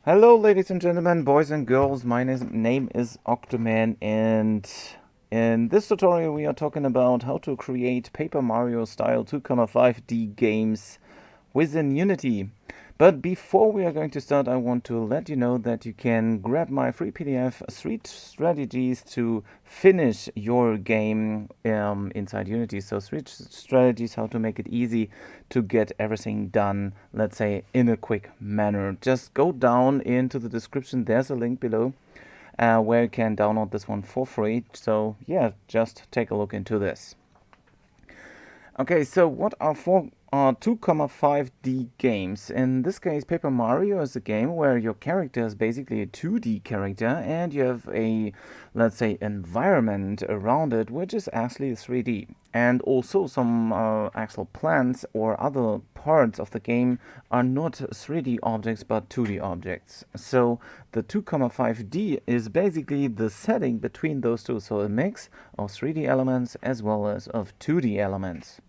Hello, ladies and gentlemen, boys and girls. My name is OctoMan, and in this tutorial, we are talking about how to create Paper Mario style 2,5D games within Unity. But before we are going to start, I want to let you know that you can grab my free PDF, 3 strategies to finish your game inside Unity. So 3 strategies how to make it easy to get everything done, let's say, in a quick manner. Just go down into the description. There's a link below where you can download this one for free. So yeah, just take a look into this. Okay, so what are 2,5D games? In this case, Paper Mario is a game where your character is basically a 2D character and you have a, let's say, environment around it which is actually 3D. And also some actual plants or other parts of the game are not 3D objects but 2D objects. So the 2,5D is basically the setting between those two. So a mix of 3D elements as well as of 2D elements.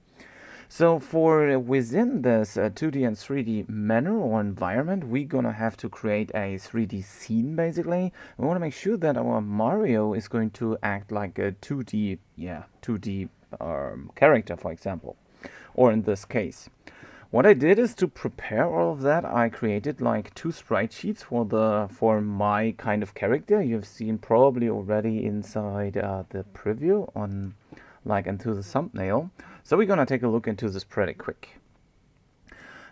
So for within this 2D and 3D manner or environment, we're gonna have to create a 3D scene basically. We want to make sure that our Mario is going to act like a 2D character, for example, or in this case. What I did is to prepare all of that. I created like 2 sprite sheets for my kind of character. You've seen probably already inside the preview on like into the thumbnail. So we're gonna take a look into this pretty quick.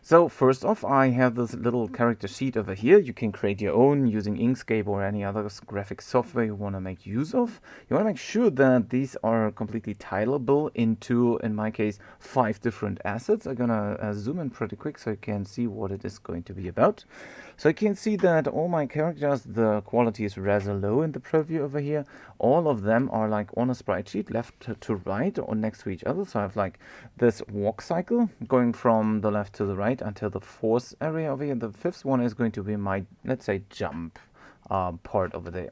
So first off, I have this little character sheet over here. You can create your own using Inkscape or any other graphic software you want to make use of. You want to make sure that these are completely tileable into, in my case, 5 different assets. I'm gonna zoom in pretty quick so you can see what it is going to be about. So you can see that all my characters, the quality is rather low in the preview over here. All of them are like on a sprite sheet, left to right or next to each other. So I have like this walk cycle going from the left to the right until the 4th area over here. The 5th one is going to be my, let's say, jump part over there.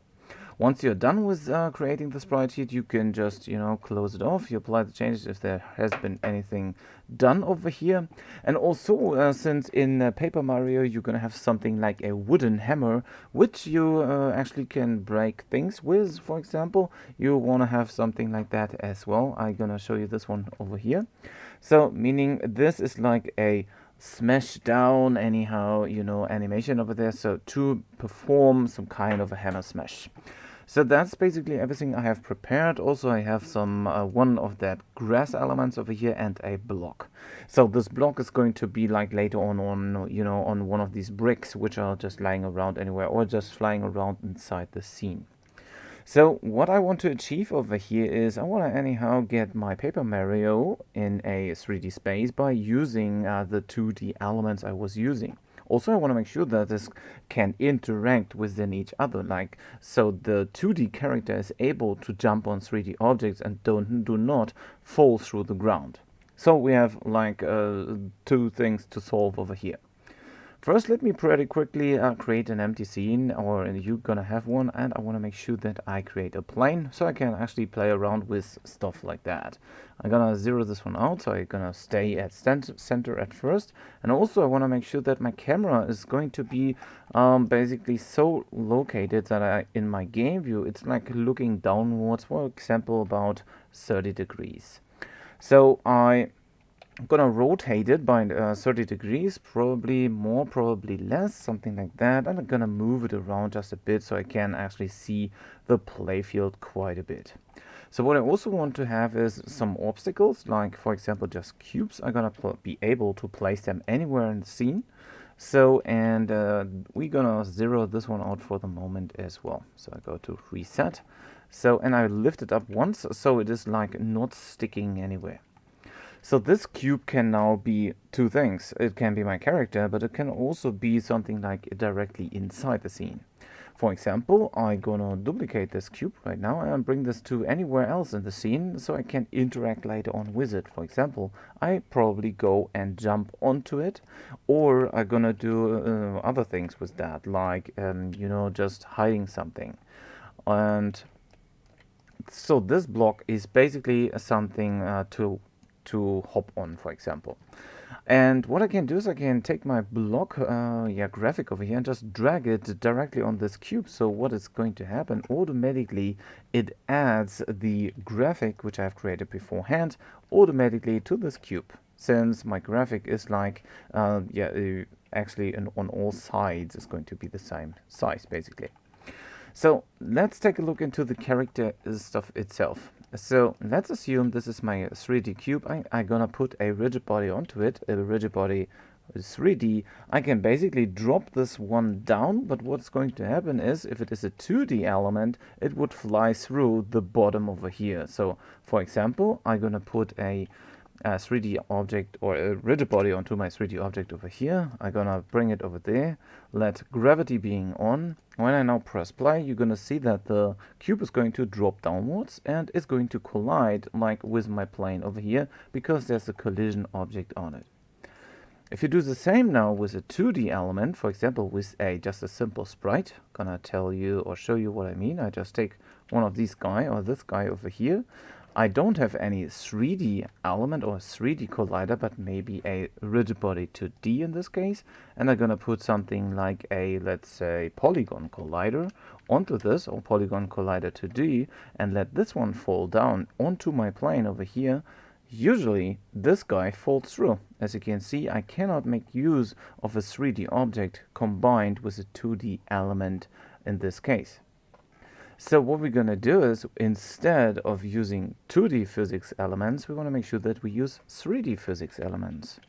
Once you're done with creating the sprite sheet, you can just, close it off. You apply the changes if there has been anything done over here. And also, since in Paper Mario, you're going to have something like a wooden hammer, which you actually can break things with, for example. You want to have something like that as well. I'm going to show you this one over here. So, meaning this is like a smash down anyhow, animation over there, so to perform some kind of a hammer smash. So that's basically everything I have prepared. Also, I have some one of that grass elements over here and a block. So this block is going to be like later on on one of these bricks which are just lying around anywhere or just flying around inside the scene. So what I want to achieve over here is I want to anyhow get my Paper Mario in a 3D space by using the 2D elements I was using. Also, I want to make sure that this can interact within each other, like so the 2D character is able to jump on 3D objects and do not fall through the ground. So we have like 2 things to solve over here. First, let me pretty quickly create an empty scene, or you're gonna have one, and I want to make sure that I create a plane so I can actually play around with stuff like that. I'm gonna zero this one out, so I'm gonna stay at center at first, and also I want to make sure that my camera is going to be basically so located that in my game view it's like looking downwards, for example, about 30 degrees. So I'm gonna rotate it by 30 degrees, probably more, probably less, something like that. And I'm gonna move it around just a bit so I can actually see the playfield quite a bit. So what I also want to have is some obstacles, like for example just cubes. I'm gonna be able to place them anywhere in the scene. So, and we're gonna zero this one out for the moment as well. So I go to reset. So, and I lift it up once, so it is like not sticking anywhere. So this cube can now be 2 things. It can be my character, but it can also be something like directly inside the scene. For example, I'm gonna duplicate this cube right now and bring this to anywhere else in the scene so I can interact later on with it. For example, I probably go and jump onto it, or I'm gonna do other things with that, like, just hiding something. And so this block is basically something to to hop on, for example. And what I can do is I can take my block graphic over here and just drag it directly on this cube. So what is going to happen, automatically it adds the graphic which I've created beforehand automatically to this cube, since my graphic is like actually on all sides is going to be the same size basically. So let's take a look into the character stuff itself. So let's assume this is my 3D cube. I'm gonna put a rigid body onto it. A rigid body is 3D. I can basically drop this one down, but what's going to happen is, if it is a 2D element, it would fly through the bottom over here. So for example, I'm gonna put a 3D object or a rigid body onto my 3D object over here. I'm gonna bring it over there, let gravity being on. When I now press play, you're gonna see that the cube is going to drop downwards and it's going to collide like with my plane over here, because there's a collision object on it. If you do the same now with a 2D element, for example with just a simple sprite, gonna tell you or show you what I mean. I just take one of these guy or this guy over here. I don't have any 3D element or 3D collider, but maybe a rigid body 2D in this case. And I'm gonna put something like a, let's say, polygon collider onto this, or polygon collider 2D, and let this one fall down onto my plane over here. Usually this guy falls through. As you can see, I cannot make use of a 3D object combined with a 2D element in this case. So what we're going to do is, instead of using 2D physics elements, we want to make sure that we use 3D physics elements.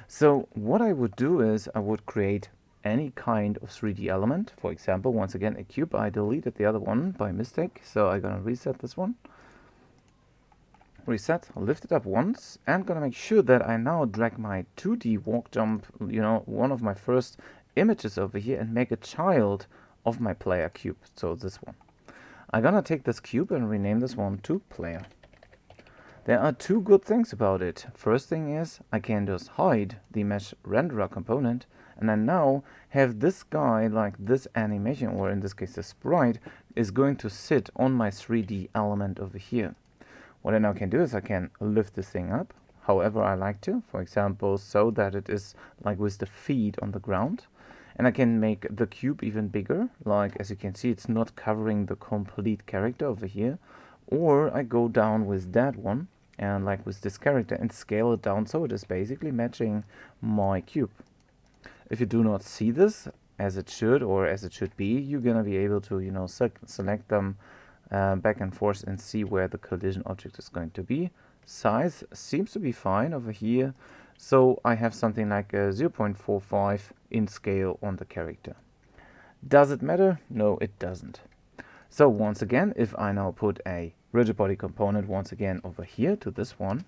So what I would do is I would create any kind of 3D element. For example, once again, a cube. I deleted the other one by mistake, so I'm going to reset this one. Reset, lift it up once, and going to make sure that I now drag my 2D walk jump, one of my first images over here, and make a child of my player cube. So this one. I'm gonna take this cube and rename this one to player. There are two good things about it. First thing is, I can just hide the mesh renderer component, and I now have this guy, like this animation, or in this case the sprite, is going to sit on my 3D element over here. What I now can do is I can lift this thing up however I like to, for example so that it is like with the feet on the ground. And I can make the cube even bigger, like as you can see, it's not covering the complete character over here. Or I go down with that one, and like with this character, and scale it down so it is basically matching my cube. If you do not see this as it should, or as it should be, you're gonna be able to, select them back and forth and see where the collision object is going to be. Size seems to be fine over here. So I have something like a 0.45 in scale on the character. Does it matter? No, it doesn't. So once again, if I now put a rigid body component once again over here to this one,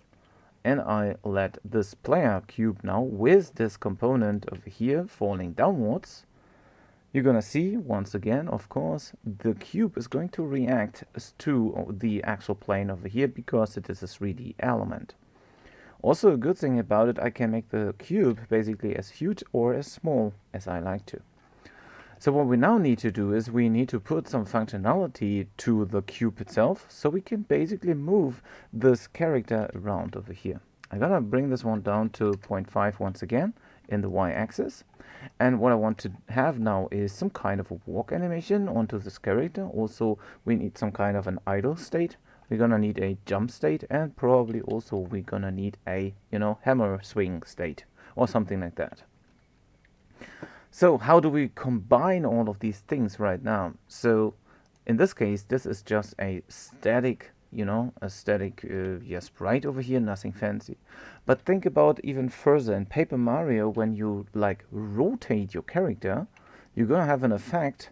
and I let this player cube now with this component over here falling downwards, you're gonna see once again, of course, the cube is going to react to the actual plane over here because it is a 3D element. Also, a good thing about it, I can make the cube basically as huge or as small as I like to. So what we now need to do is we need to put some functionality to the cube itself, so we can basically move this character around over here. I'm gonna bring this one down to 0.5 once again in the y-axis. And what I want to have now is some kind of a walk animation onto this character. Also, we need some kind of an idle state. We're gonna need a jump state, and probably also we're gonna need a, hammer swing state or something like that. So how do we combine all of these things right now? So in this case, this is just a static, sprite over here, nothing fancy. But think about even further in Paper Mario, when you like rotate your character, you're gonna have an effect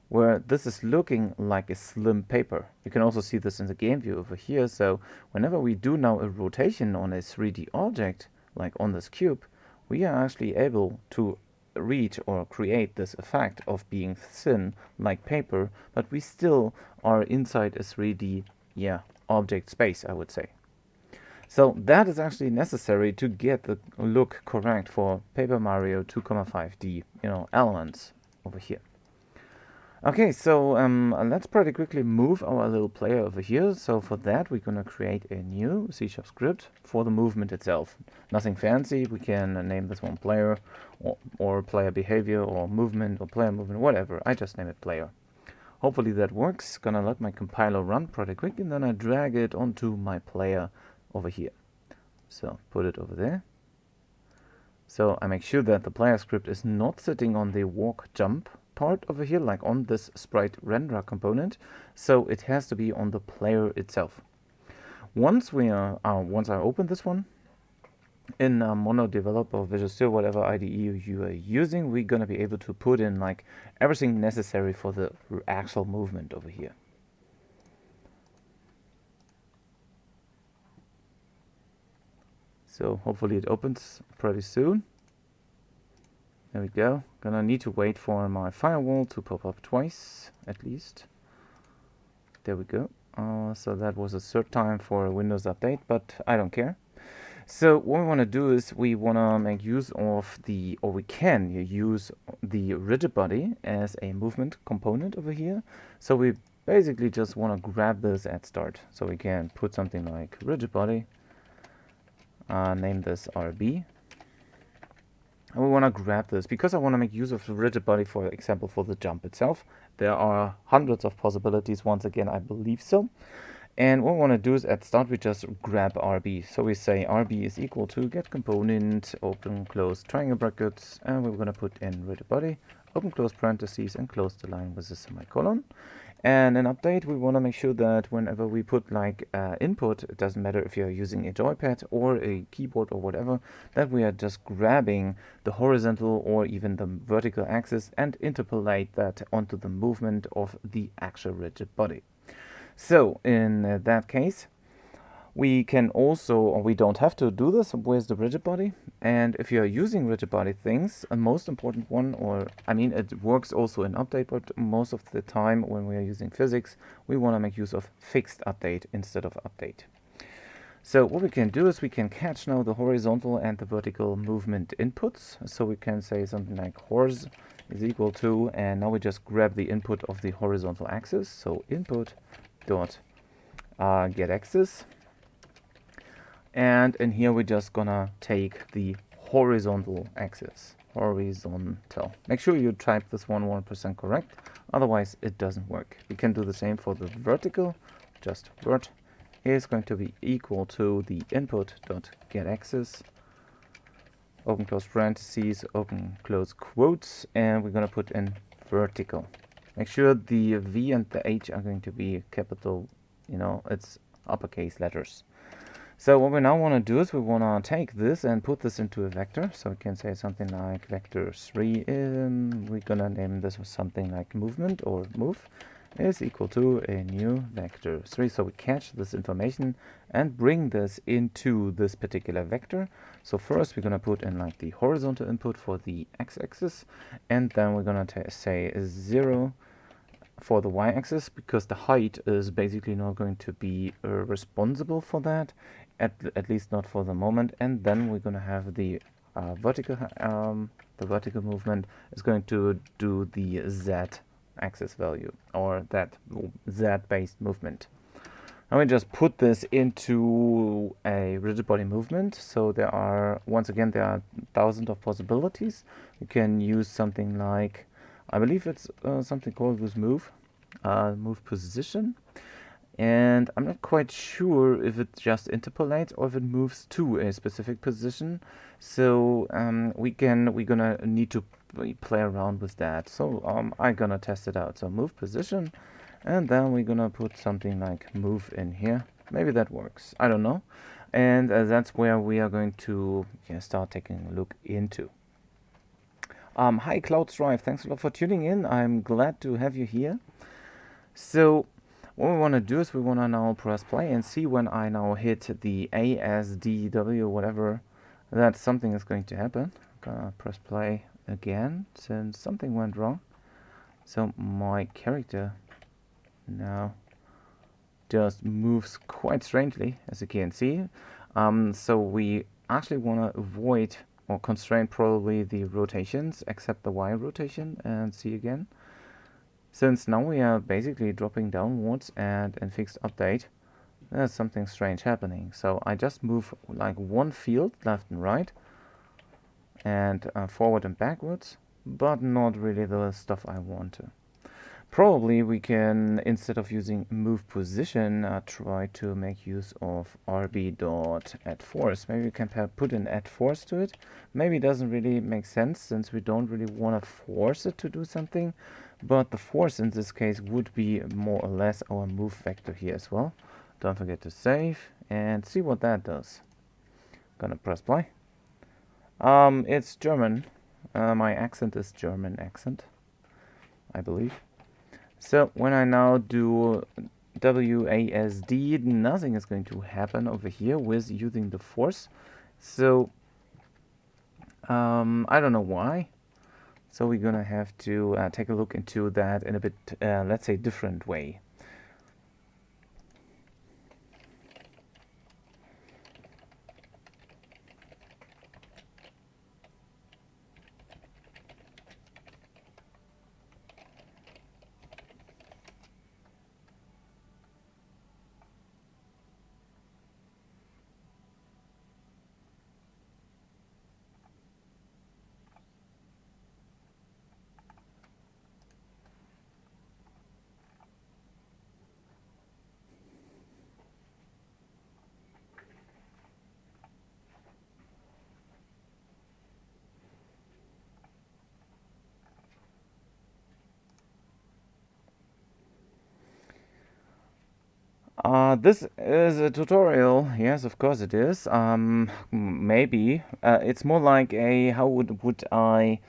where this is looking like a slim paper. You can also see this in the game view over here. So whenever we do now a rotation on a 3D object, like on this cube, we are actually able to reach or create this effect of being thin like paper, but we still are inside a 3D object space, I would say. So that is actually necessary to get the look correct for Paper Mario 2,5D elements over here. Okay, so let's pretty quickly move our little player over here. So for that, we're gonna create a new C# script for the movement itself. Nothing fancy. We can name this one player, or player behavior, or movement, or player movement, whatever. I just name it player. Hopefully that works. Gonna let my compiler run pretty quick, and then I drag it onto my player over here. So put it over there. So I make sure that the player script is not sitting on the walk jump part over here, like on this sprite renderer component. So it has to be on the player itself. Once I open this one in Mono Developer, Visual Studio, whatever IDE you are using, we're gonna be able to put in like everything necessary for the actual movement over here. So hopefully it opens pretty soon. There we go. Gonna need to wait for my firewall to pop up twice, at least. There we go. So that was a third time for a Windows update, but I don't care. So what we want to do is we want to make use of we can use the rigid body as a movement component over here. So we basically just want to grab this at start. So we can put something like rigid body, name this RB. And we want to grab this because I want to make use of the rigid body, for example, for the jump itself. There are hundreds of possibilities, once again, I believe so. And what we want to do is at start we just grab RB. So we say RB is equal to get component, open, close triangle brackets, and we're going to put in rigid body, open, close parentheses, and close the line with a semicolon. And in update, we want to make sure that whenever we put like input, it doesn't matter if you're using a joypad or a keyboard or whatever, that we are just grabbing the horizontal or even the vertical axis and interpolate that onto the movement of the actual rigid body. So in that case, we can also, or we don't have to do this with the rigid body. And if you're using rigid body things, a most important one, or I mean, it works also in update, but most of the time when we are using physics, we want to make use of fixed update instead of update. So what we can do is we can catch now the horizontal and the vertical movement inputs. So we can say something like hors is equal to, and now we just grab the input of the horizontal axis. So input dot get axis, and in here we're just gonna take the horizontal axis. Horizontal. Make sure you type this one 100% correct, otherwise it doesn't work. We can do the same for the vertical. Just vert is going to be equal to the input dot get axis, open close parentheses, open close quotes, and we're gonna put in vertical. Make sure the V and the H are going to be capital, it's uppercase letters. So what we now want to do is we want to take this and put this into a vector. So we can say something like vector 3. We're going to name this something like movement or move is equal to a new vector 3. So we catch this information and bring this into this particular vector. So first we're going to put in like the horizontal input for the x-axis, and then we're going to say 0 for the y-axis, because the height is basically not going to be responsible for that, at least not for the moment. And then we're going to have the vertical movement is going to do the z-axis value, or that z-based movement. And we just put this into a rigid body movement. So there are, once again, there are thousands of possibilities. You can use something like, I believe it's something called with move position, and I'm not quite sure if it just interpolates or if it moves to a specific position. So we're gonna need to play around with that. So I'm gonna test it out. So move position, and then we're gonna put something like move in here. Maybe that works. I don't know. And that's where we are going to start taking a look into. Hi Cloud Strive, thanks a lot for tuning in. I'm glad to have you here. So what we want to do is we want to now press play and see when I now hit the ASDW, whatever, that something is going to happen. I'm gonna press play again since something went wrong. So my character now just moves quite strangely, as you can see. So we actually want to avoid or constrain probably the rotations, except the Y rotation, and see again. Since now we are basically dropping downwards and in fixed update, there's something strange happening. So I just move like one field left and right and forward and backwards, but not really the stuff I want to. Probably we can, instead of using move position, try to make use of rb.addForce. Maybe we can put an add force to it. Maybe it doesn't really make sense since we don't really want to force it to do something, but the force in this case would be more or less our move vector here as well. Don't forget to save and see what that does. Gonna press play. It's German. My accent is German accent, I believe. So when I now do WASD, nothing is going to happen over here with using the force. So I don't know why. So we're gonna have to take a look into that in a bit, let's say, different way. This is a tutorial. Yes, of course it is. Maybe it's more like a how would I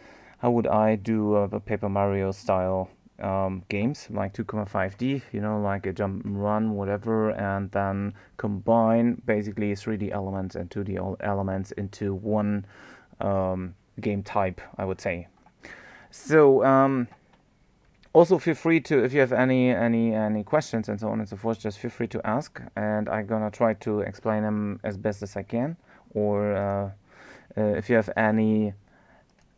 do the Paper Mario style games like 2.5D, you know, like a jump and run, whatever, and then combine basically 3D elements and 2D elements into one game type, I would say. So also, feel free to, if you have any questions and so on and so forth, just feel free to ask, and I'm gonna try to explain them as best as I can. Or if you have any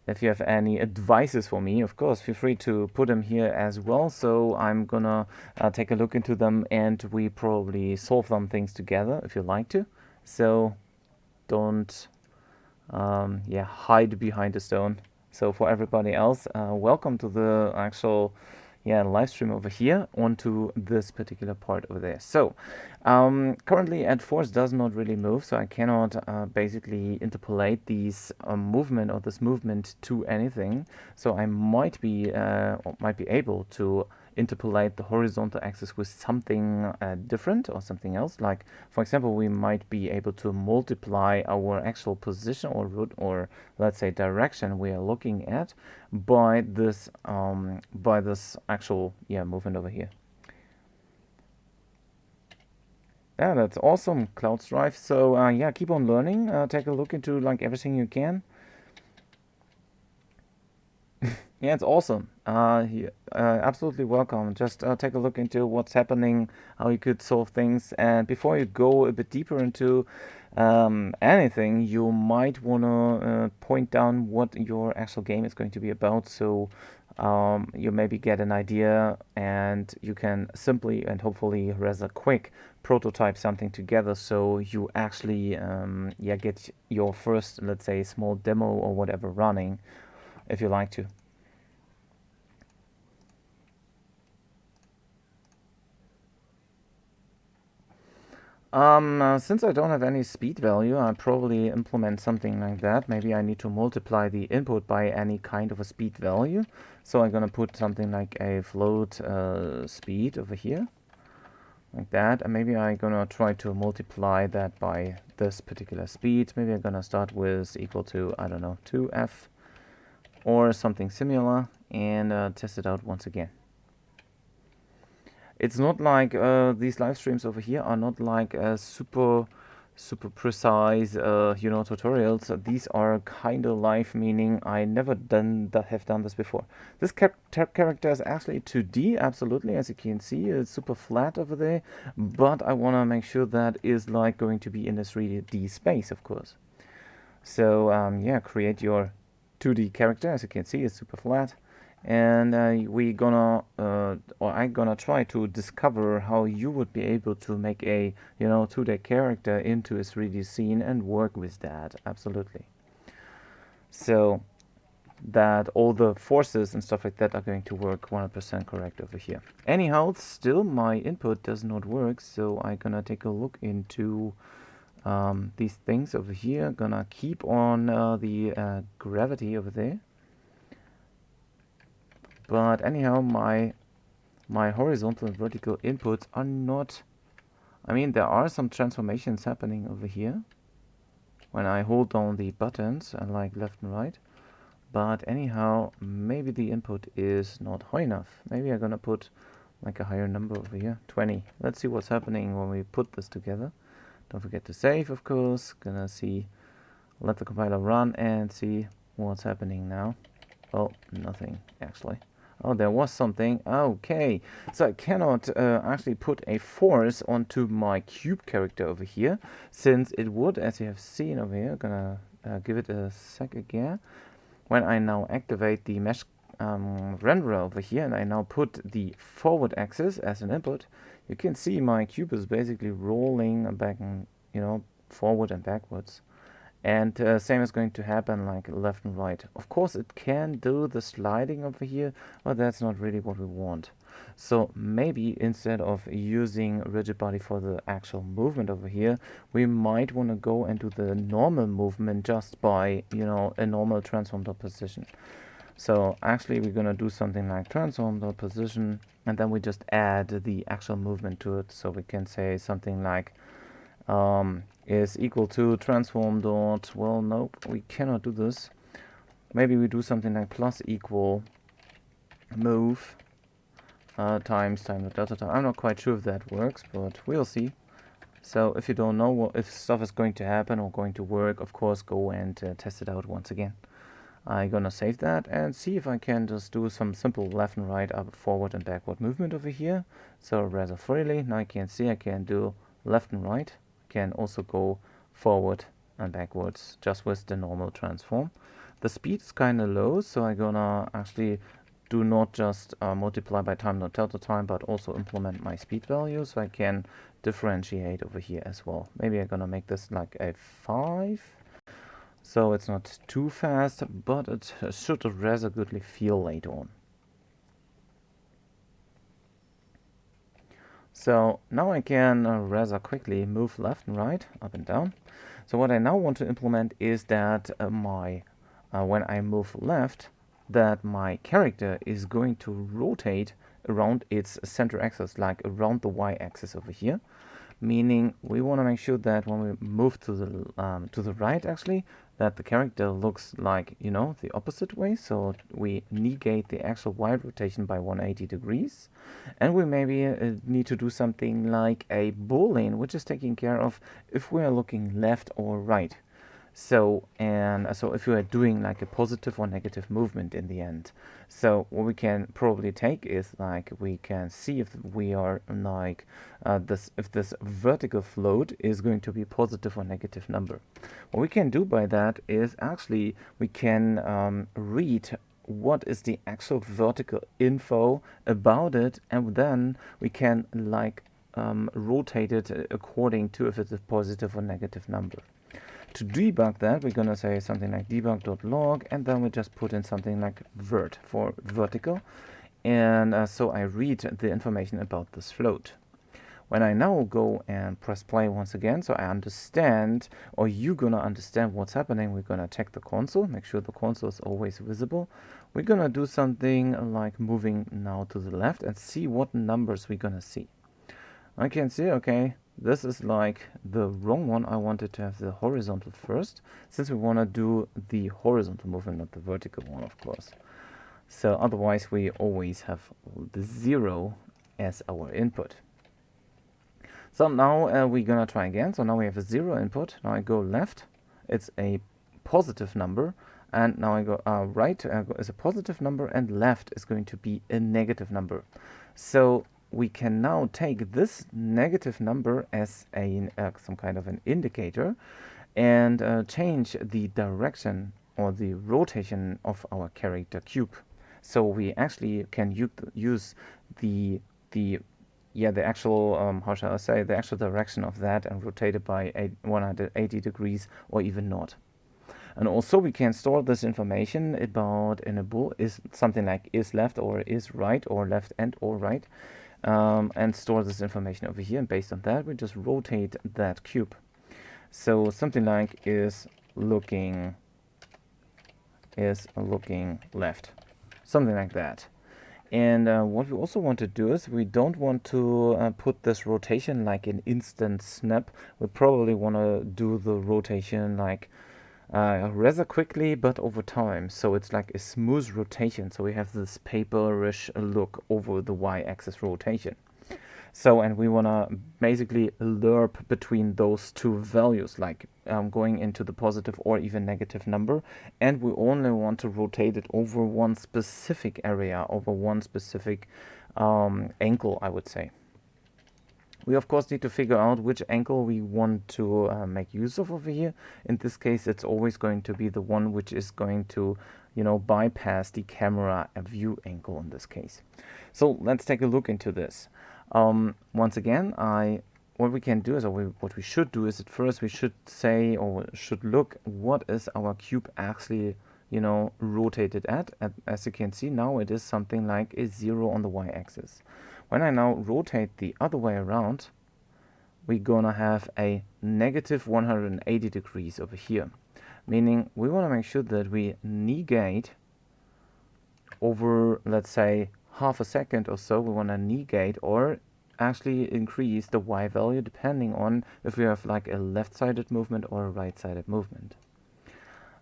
advices for me, of course, feel free to put them here as well. So I'm gonna take a look into them, and we probably solve some things together if you like to. So don't hide behind a stone. So for everybody else, welcome to the actual live stream over here onto this particular part over there. So currently addForce does not really move, so I cannot basically interpolate these movement or this movement to anything. So I might be able to interpolate the horizontal axis with something different or something else. Like, for example, we might be able to multiply our actual position or route, or let's say direction we are looking at by this actual movement over here. Yeah, that's awesome, Cloud Strife. So keep on learning. Take a look into like everything you can. Yeah, it's awesome. Absolutely welcome. Just take a look into what's happening, how you could solve things, and before you go a bit deeper into anything, you might want to point down what your actual game is going to be about, so you maybe get an idea, and you can simply and hopefully rather quick prototype something together, so you actually get your first, let's say, small demo or whatever running, if you like to. Since I don't have any speed value, I'll probably implement something like that. Maybe I need to multiply the input by any kind of a speed value. So I'm gonna put something like a float speed over here, like that. And maybe I'm gonna try to multiply that by this particular speed. Maybe I'm gonna start with equal to, I don't know, 2f or something similar, and test it out once again. It's not like these live streams over here are not like super precise tutorials. These are kind of live, meaning I never have done this before. This character is actually 2D, absolutely, as you can see. It's super flat over there, but I want to make sure that is like going to be in a 3D space, of course. So create your 2D character. As you can see, it's super flat, and I'm gonna try to discover how you would be able to make a 2D character into a 3D scene and work with that. Absolutely. So that all the forces and stuff like that are going to work 100% correct over here. Anyhow, still my input does not work, so I'm gonna take a look into these things over here. Gonna keep on the gravity over there. But anyhow, my horizontal and vertical inputs are not. I mean, there are some transformations happening over here when I hold down the buttons, like left and right. But anyhow, maybe the input is not high enough. Maybe I'm gonna put like a higher number over here, 20. Let's see what's happening when we put this together. Don't forget to save, of course. Gonna see, let the compiler run and see what's happening now. Oh, nothing actually. Oh, there was something. Okay, so I cannot actually put a force onto my cube character over here, since it would, as you have seen over here, gonna give it a sec again. When I now activate the mesh renderer over here and I now put the forward axis as an input, you can see my cube is basically rolling back and forward and backwards. And same is going to happen like left and right. Of course it can do the sliding over here, but that's not really what we want. So maybe instead of using rigid body for the actual movement over here, we might want to go and do the normal movement just by, a normal transform dot position. So actually we're going to do something like transform dot position, and then we just add the actual movement to it. So we can say something like is equal to transform dot, well, nope, we cannot do this. Maybe we do something like plus equal move times time dot delta time. I'm not quite sure if that works, but we'll see. So if you don't know if stuff is going to happen or going to work, of course go and test it out once again. I'm gonna save that and see if I can just do some simple left and right, up, forward and backward movement over here. So rather freely, now you can see I can do left and right. Can also go forward and backwards just with the normal transform. The speed is kind of low, so I'm gonna actually do not just multiply by time dot delta time, but also implement my speed value so I can differentiate over here as well. Maybe I'm gonna make this like a 5, so it's not too fast, but it should rather goodly feel later on. So now I can rather quickly move left and right, up and down. So what I now want to implement is that when I move left, that my character is going to rotate around its center axis, like around the y-axis over here. Meaning we want to make sure that when we move to the right, actually, that the character looks like, the opposite way. So we negate the actual y rotation by 180 degrees. And we maybe need to do something like a boolean, which is taking care of if we are looking left or right. So if you are doing like a positive or negative movement in the end. So what we can probably take is like we can see if we are like if this vertical float is going to be positive or negative number. What we can do by that is actually we can read what is the actual vertical info about it, and then we can like rotate it according to if it's a positive or negative number. To debug that, we're gonna say something like debug.log, and then we just put in something like vert for vertical. And so I read the information about this float. When I now go and press play once again, so I understand, or you're gonna understand what's happening, we're gonna check the console, make sure the console is always visible. We're gonna do something like moving now to the left and see what numbers we're gonna see. I can see, okay, this is like the wrong one. I wanted to have the horizontal first, since we want to do the horizontal movement, not the vertical one, of course. So otherwise we always have the 0 as our input. So now we're gonna try again. So now we have a 0 input. Now I go left, it's a positive number, and now I go right is a positive number, and left is going to be a negative number. So we can now take this negative number as some kind of an indicator and change the direction or the rotation of our character cube. So we actually can use the the actual how shall I say, the actual direction of that and rotate it by 180 degrees or even not. And also we can store this information about in a bool is something like is left or is right or left and or right, and store this information over here. And based on that, we just rotate that cube. So something like is looking left, something like that. And what we also want to do is we don't want to put this rotation like an instant snap. We probably want to do the rotation like rather quickly but over time, so it's like a smooth rotation, so we have this paperish look over the y-axis rotation. So, and we want to basically lerp between those two values, like going into the positive or even negative number, and we only want to rotate it over one specific area, over one specific angle, I would say. We of course need to figure out which angle we want to make use of over here. In this case, it's always going to be the one which is going to, you know, bypass the camera view angle in this case. So let's take a look into this. Once again, what we can do is, or what we should do is at first we should say, or should look, what is our cube actually, you know, rotated at. As you can see now, it is something like a 0 on the y-axis. When I now rotate the other way around, we're gonna have a negative 180 degrees over here. Meaning we want to make sure that we negate over, let's say, half a second or so. We want to negate or actually increase the y value depending on if we have like a left-sided movement or a right-sided movement.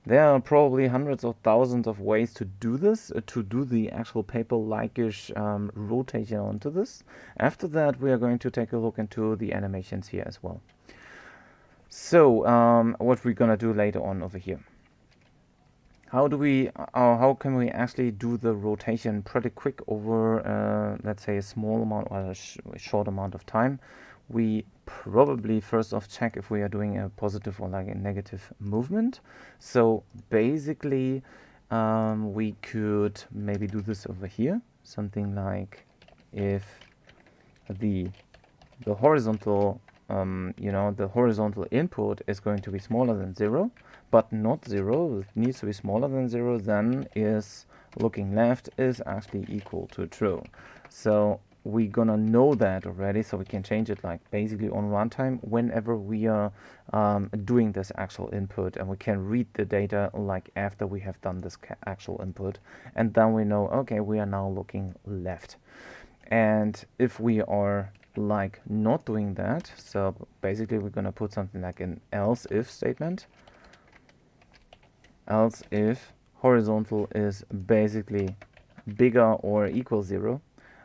There are probably hundreds of thousands of ways to do this, to do the actual paper-like-ish rotation onto this. After that, we are going to take a look into the animations here as well. So, what we're gonna do later on over here. How can we actually do the rotation pretty quick over, let's say, a small amount or a short amount of time? We probably first off check if we are doing a positive or like a negative movement. So basically, we could maybe do this over here, something like if the horizontal the horizontal input is going to be smaller than 0, but not 0, it needs to be smaller than 0, then is looking left is actually equal to true. So we're gonna know that already, so we can change it like basically on runtime whenever we are doing this actual input, and we can read the data like after we have done this actual input, and then we know, okay, we are now looking left. And if we are like not doing that, so basically we're gonna put something like an else if statement. Else if horizontal is basically bigger or equal 0.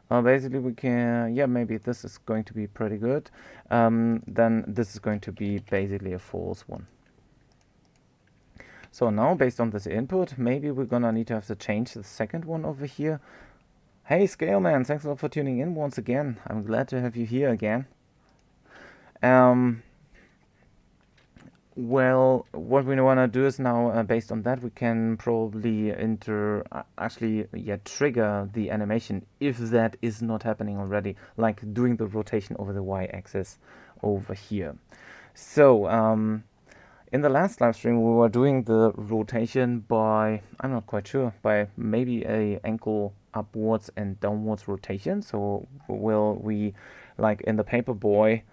Basically we can, maybe this is going to be pretty good. Then this is going to be basically a false one. So now based on this input, maybe we're gonna need to have to change the second one over here. Hey Scaleman, thanks a lot for tuning in once again. I'm glad to have you here again. Well, what we want to do is now, based on that, we can probably trigger the animation if that is not happening already, like doing the rotation over the y-axis over here. So, in the last live stream, we were doing the rotation by, I'm not quite sure, by maybe a ankle upwards and downwards rotation. So we, like in the Paperboy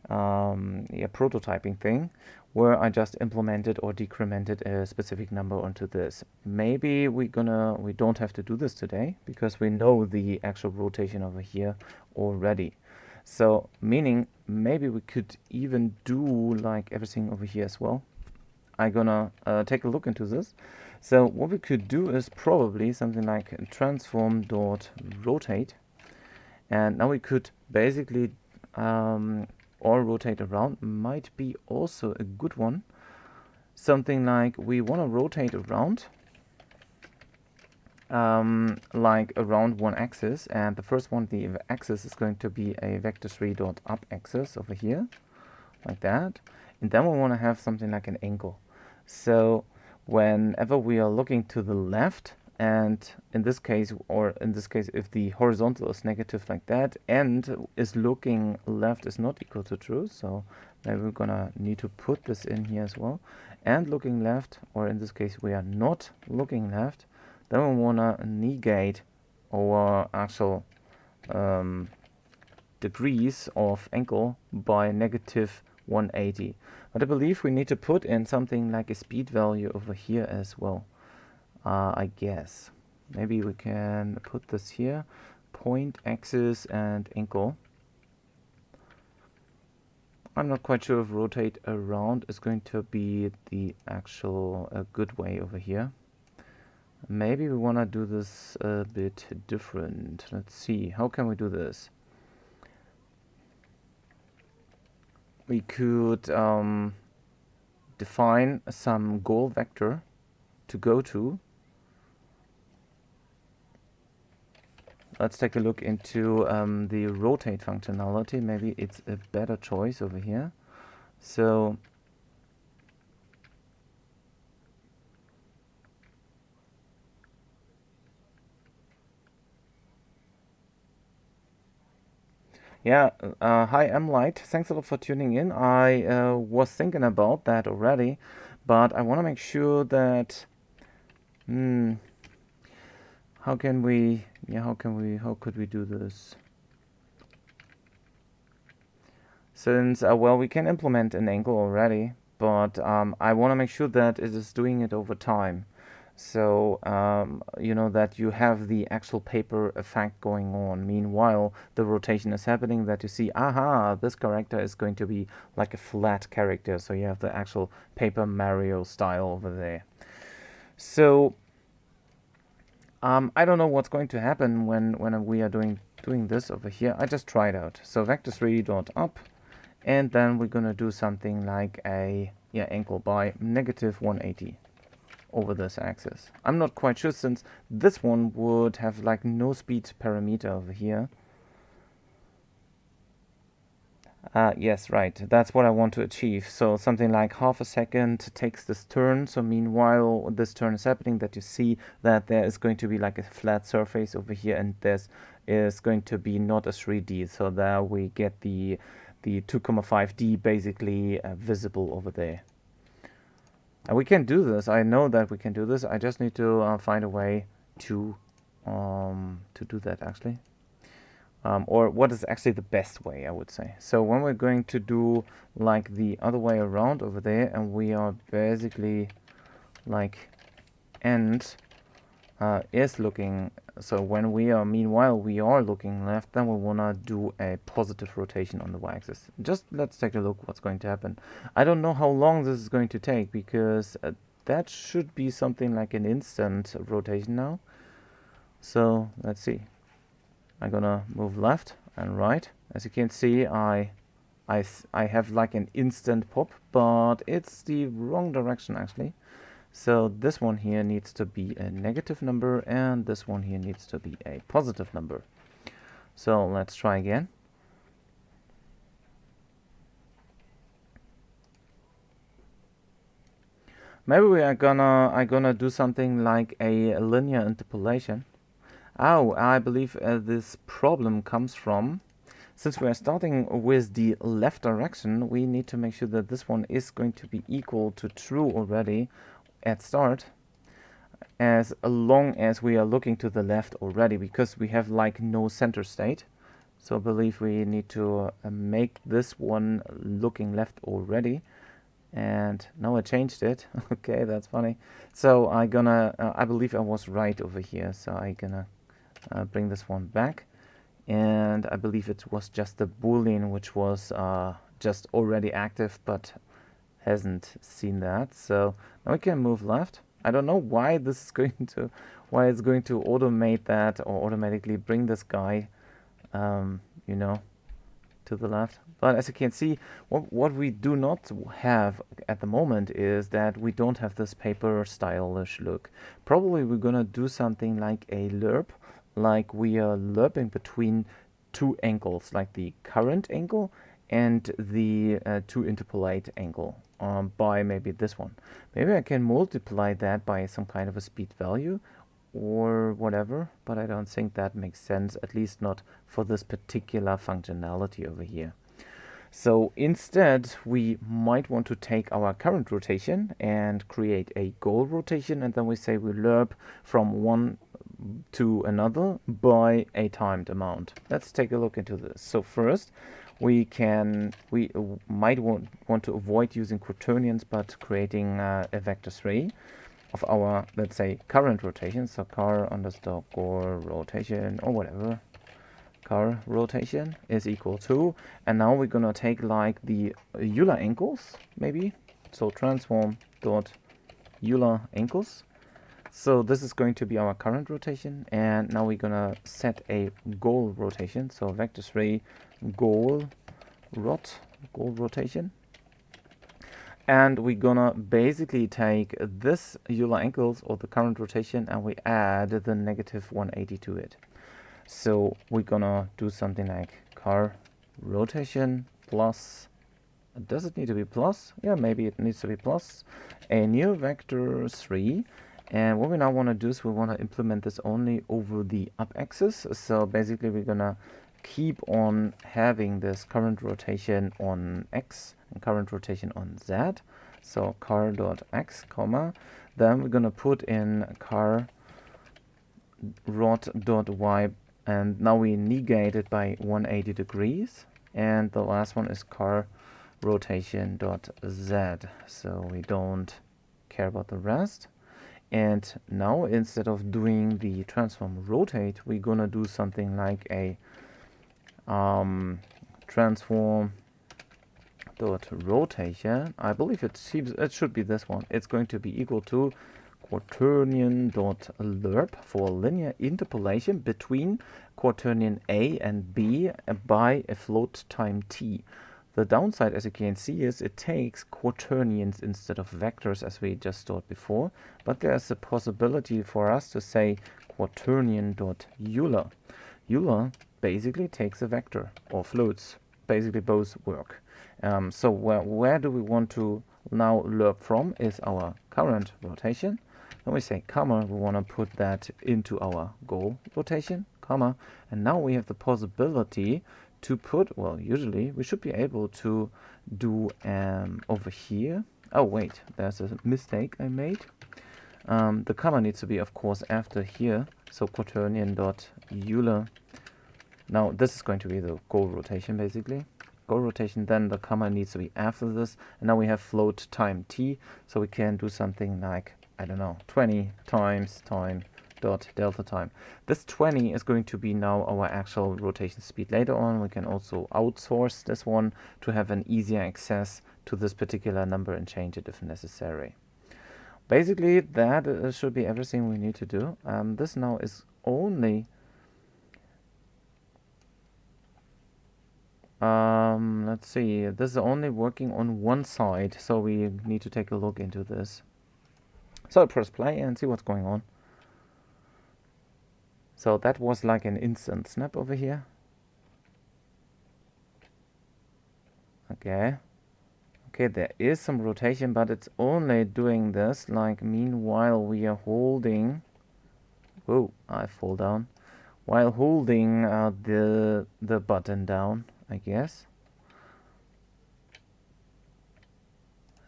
prototyping thing, where I just implemented or decremented a specific number onto this. Maybe we don't have to do this today because we know the actual rotation over here already. So meaning maybe we could even do like everything over here as well. I'm gonna take a look into this. So what we could do is probably something like transform.rotate, and now we could basically or rotate around might be also a good one. Something like we want to rotate around like around one axis, and the first one, the axis, is going to be a vector3.up axis over here, like that. And then we want to have something like an angle. So whenever we are looking to the left, and in this case, if the horizontal is negative like that and is looking left is not equal to true, so maybe we're gonna need to put this in here as well. And looking left, or in this case we are not looking left, then we wanna negate our actual degrees of angle by negative 180. But I believe we need to put in something like a speed value over here as well. I guess. Maybe we can put this here, point, axis, and angle. I'm not quite sure if rotate around is going to be the actual good way over here. Maybe we want to do this a bit different. Let's see, how can we do this? We could define some goal vector to go to. Let's take a look into the rotate functionality. Maybe it's a better choice over here. So yeah, hi, I'm Light. Thanks a lot for tuning in. I was thinking about that already, but I want to make sure that how could we do this? Since, well, we can implement an angle already, but I want to make sure that it is doing it over time. So, you know, that you have the actual paper effect going on. Meanwhile, the rotation is happening, that you see, aha, this character is going to be like a flat character. So you have the actual Paper Mario style over there. So, I don't know what's going to happen when we are doing this over here. I just tried out. So vector3 dot up, and then we're gonna do something like a angle by negative 180 over this axis. I'm not quite sure, since this one would have like no speed parameter over here. Yes, right. That's what I want to achieve. So something like half a second takes this turn. So meanwhile, this turn is happening, that you see that there is going to be like a flat surface over here, and this is going to be not a 3D. So there we get the 2,5D basically visible over there. And we can do this. I know that we can do this. I just need to find a way to do that actually. Or what is actually the best way, I would say. So when we're going to do like the other way around over there, and we are basically like end is looking, so when we are, meanwhile we are looking left, then we want to do a positive rotation on the y-axis. Just let's take a look what's going to happen. I don't know how long this is going to take, because that should be something like an instant rotation now. So let's see. I'm gonna move left and right. As you can see, I have like an instant pop, but it's the wrong direction actually. So this one here needs to be a negative number, and this one here needs to be a positive number. So let's try again. Maybe we are gonna do something like a linear interpolation. Oh, I believe this problem comes from, since we are starting with the left direction, we need to make sure that this one is going to be equal to true already at start, as long as we are looking to the left already, because we have like no center state. So I believe we need to make this one looking left already. And now I changed it. Okay, that's funny. So I believe I was right over here. So I gonna bring this one back, and I believe it was just the boolean which was just already active but hasn't seen that. So now we can move left. I don't know why this is why it's going to automate that, or automatically bring this guy you know, to the left. But as you can see, what we do not have at the moment is that we don't have this paper stylish look. Probably we're gonna do something like a lerp, like we are lerping between two angles, like the current angle and the to interpolate angle by maybe this one. Maybe I can multiply that by some kind of a speed value, or whatever, but I don't think that makes sense, at least not for this particular functionality over here. So instead, we might want to take our current rotation and create a goal rotation, and then we say we lerp from one to another by a timed amount. Let's take a look into this. So first, we might want to avoid using quaternions, but creating a vector 3 of our, let's say, current rotation. So car underscore rotation or whatever. Car rotation is equal to, and now we're gonna take like the Euler angles maybe. So transform dot Euler angles. So this is going to be our current rotation, and now we're gonna set a goal rotation. So vector 3 goal rotation, and we're gonna basically take this Euler angles or the current rotation and we add the negative 180 to it. So we're gonna do something like car rotation plus, does it need to be plus? Yeah, maybe it needs to be plus a new vector 3. And what we now want to do is we want to implement this only over the up axis. So basically we're gonna keep on having this current rotation on x and current rotation on z. So car.x, comma, then we're gonna put in car rot.y, and now we negate it by 180 degrees, and the last one is car rotation.z, so we don't care about the rest. And now instead of doing the transform rotate, we're gonna do something like a transform dot rotation. I believe it should be this one. It's going to be equal to quaternion dot lerp for linear interpolation between quaternion A and B by a float time t. The downside, as you can see, is it takes quaternions instead of vectors, as we just thought before, but there's a possibility for us to say quaternion dot Euler. Euler basically takes a vector, or floats, basically both work. So where do we want to now lerp from is our current rotation. Then we say comma, we want to put that into our goal rotation, comma, and now we have the possibility to put, well, usually we should be able to do over here. Oh wait, there's a mistake I made. The comma needs to be, of course, after here. So quaternion dot Euler. Now this is going to be the goal rotation, basically. Goal rotation, then the comma needs to be after this, and now we have float time t, so we can do something like, I don't know, 20 times time dot delta time. This 20 is going to be now our actual rotation speed. Later on we can also outsource this one to have an easier access to this particular number and change it if necessary. Basically that should be everything we need to do. This now is only let's see, this is only working on one side, so we need to take a look into this. So I'll press play and see what's going on. So that was like an instant snap over here. Okay, there is some rotation, but it's only doing this like meanwhile we are holding, whoa, I fall down, while holding the button down, I guess.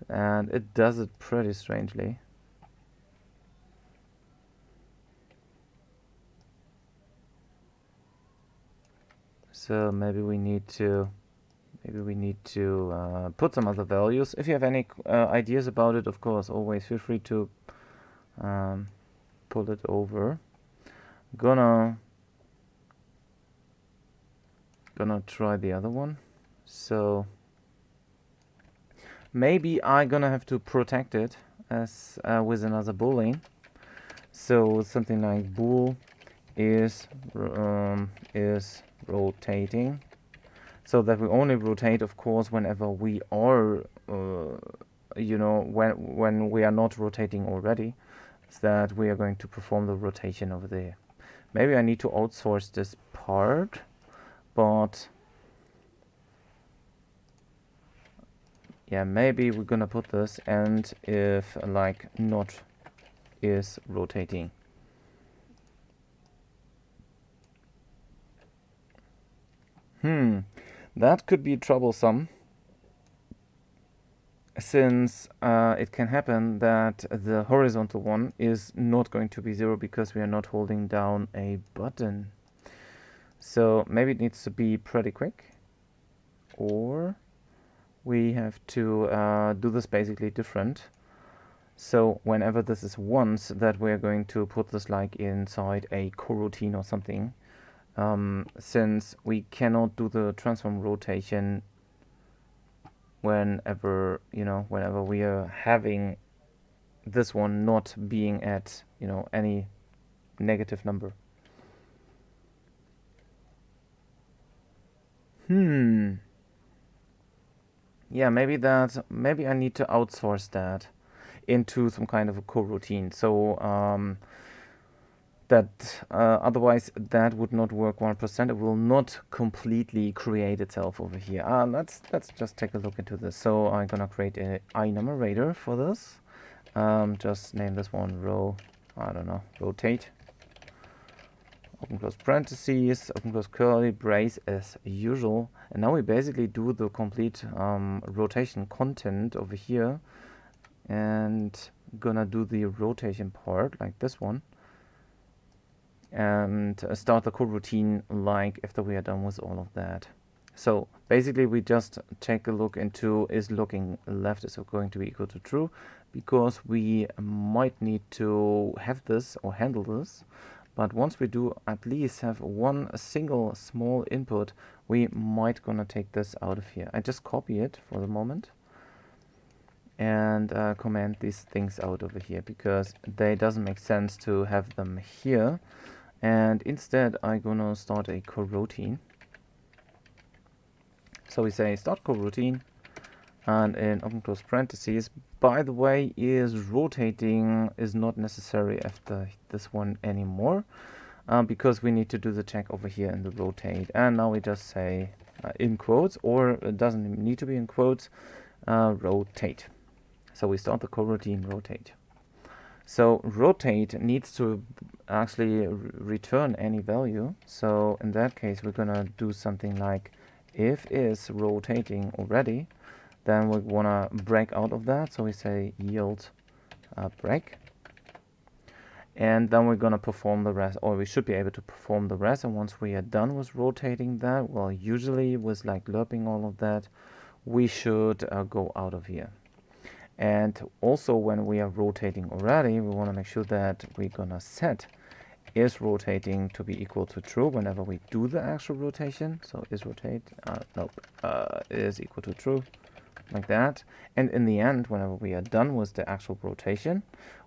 And it does it pretty strangely. So maybe we need to put some other values. If you have any ideas about it, of course, always feel free to pull it over. Gonna try the other one. So maybe I'm gonna have to protect it as with another boolean. So something like bool is rotating, so that we only rotate, of course, whenever we are when we are not rotating already, so that we are going to perform the rotation over there. Maybe I need to outsource this part, but yeah, maybe we're gonna put this, and if like not is rotating. That could be troublesome, since it can happen that the horizontal one is not going to be 0 because we are not holding down a button. So maybe it needs to be pretty quick, or we have to do this basically different. So whenever this is once, that we're going to put this like inside a coroutine or something, since we cannot do the transform rotation whenever, whenever we are having this one not being at, any negative number. Yeah, maybe I need to outsource that into some kind of a coroutine. So that otherwise that would not work 1%. It will not completely create itself over here. Let's just take a look into this. So I'm gonna create a enumerator for this. Just name this one row, I don't know, rotate. Open close parentheses, open close curly brace as usual. And now we basically do the complete rotation content over here, and gonna do the rotation part like this one, and start the coroutine like after we are done with all of that. So basically we just take a look into is looking left is going to be equal to true, because we might need to have this or handle this. But once we do at least have one single small input, we might gonna take this out of here. I just copy it for the moment and comment these things out over here, because they doesn't make sense to have them here. And instead I'm gonna start a coroutine. So we say start coroutine, and in open close parentheses, by the way, is rotating is not necessary after this one anymore, because we need to do the check over here in the rotate. And now we just say in quotes, or it doesn't need to be in quotes, rotate. So we start the coroutine rotate. So rotate needs to actually return any value. So in that case, we're gonna do something like if is rotating already, then we wanna break out of that. So we say yield break, and then we're gonna perform the rest, or we should be able to perform the rest. And once we are done with rotating that, well, usually with like looping all of that, we should go out of here. And also when we are rotating already, we want to make sure that we're gonna set is rotating to be equal to true whenever we do the actual rotation. So is rotate, is equal to true, like that. And in the end, whenever we are done with the actual rotation,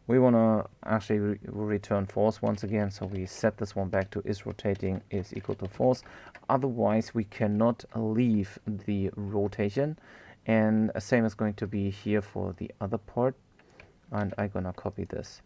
we want to actually return false once again. So we set this one back to is rotating is equal to false. Otherwise we cannot leave the rotation. And same is going to be here for the other part. And I'm gonna copy this.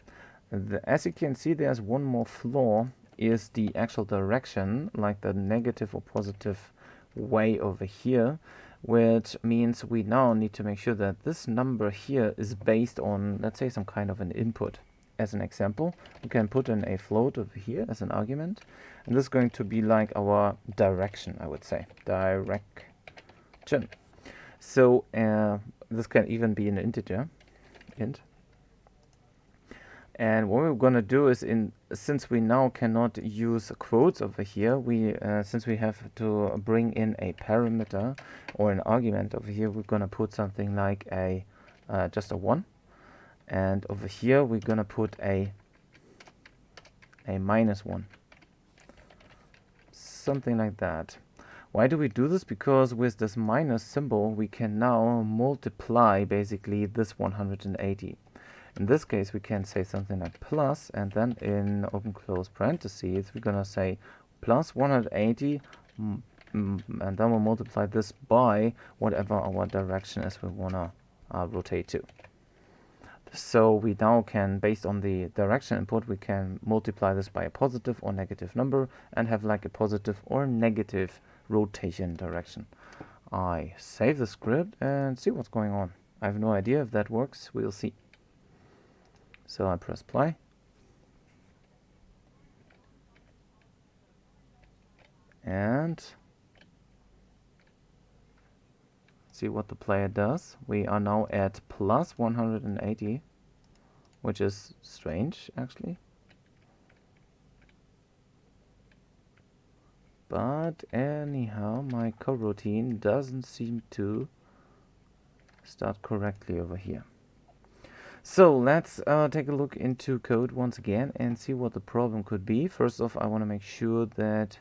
As you can see, there's one more flaw, is the actual direction, like the negative or positive way over here, which means we now need to make sure that this number here is based on, let's say, some kind of an input. As an example, we can put in a float over here as an argument, and this is going to be like our direction, I would say, direction. So this can even be an integer, int. And what we're gonna do is, since we now cannot use quotes over here, since we have to bring in a parameter or an argument over here, we're gonna put something like a just a 1, and over here we're gonna put a -1, something like that. Why do we do this? Because with this minus symbol we can now multiply basically this 180. In this case we can say something like plus, and then in open close parentheses we're gonna say plus 180, and then we'll multiply this by whatever our direction is we wanna rotate to. So we now can, based on the direction input, we can multiply this by a positive or negative number and have like a positive or negative rotation direction. I save the script and see what's going on. I have no idea if that works. We'll see. So I press play. And see what the player does. We are now at plus 180, which is strange actually. But anyhow, my coroutine doesn't seem to start correctly over here. So let's take a look into code once again and see what the problem could be. First off, I want to make sure that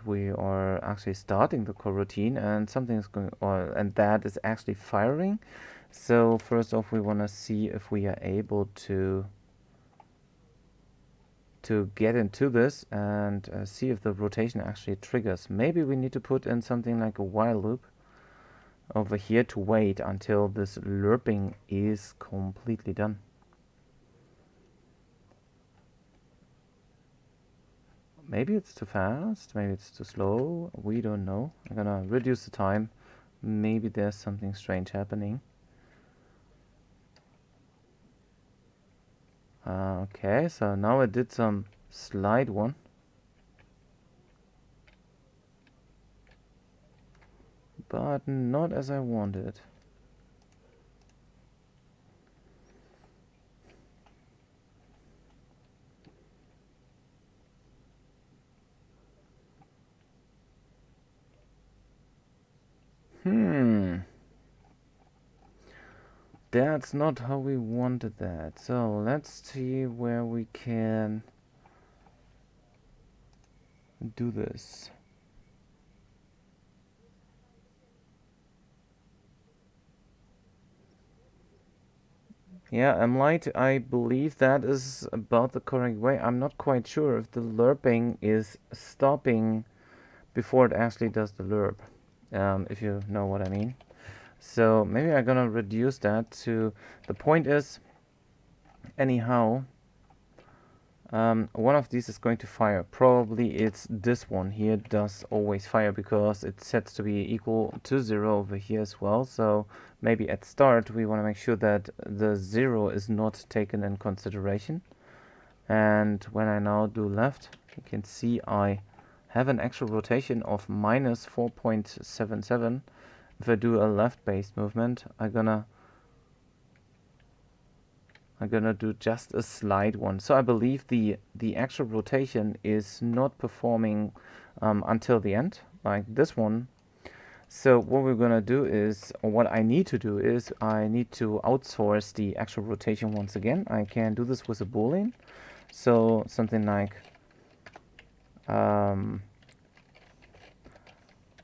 we are actually starting the coroutine and something is going on, and that is actually firing. So first off, we want to see if we are able to get into this and see if the rotation actually triggers. Maybe we need to put in something like a while loop over here to wait until this lerping is completely done. Maybe it's too fast, maybe it's too slow, we don't know. I'm gonna reduce the time. Maybe there's something strange happening. Okay, so now I did some slide one. But not as I wanted. That's not how we wanted that. So let's see where we can do this. Yeah, Light, I believe that is about the correct way. I'm not quite sure if the lerping is stopping before it actually does the lerp, if you know what I mean. So maybe I'm gonna reduce that to, the point is, anyhow, one of these is going to fire. Probably it's this one here does always fire because it sets to be equal to 0 over here as well. So maybe at start we want to make sure that the 0 is not taken in consideration. And when I now do left, you can see I have an actual rotation of minus 4.77. If I do a left-based movement, I'm gonna do just a slide one. So I believe the actual rotation is not performing until the end, like this one. So what we're gonna do is, or what I need to do is, I need to outsource the actual rotation once again. I can do this with a Boolean. So something like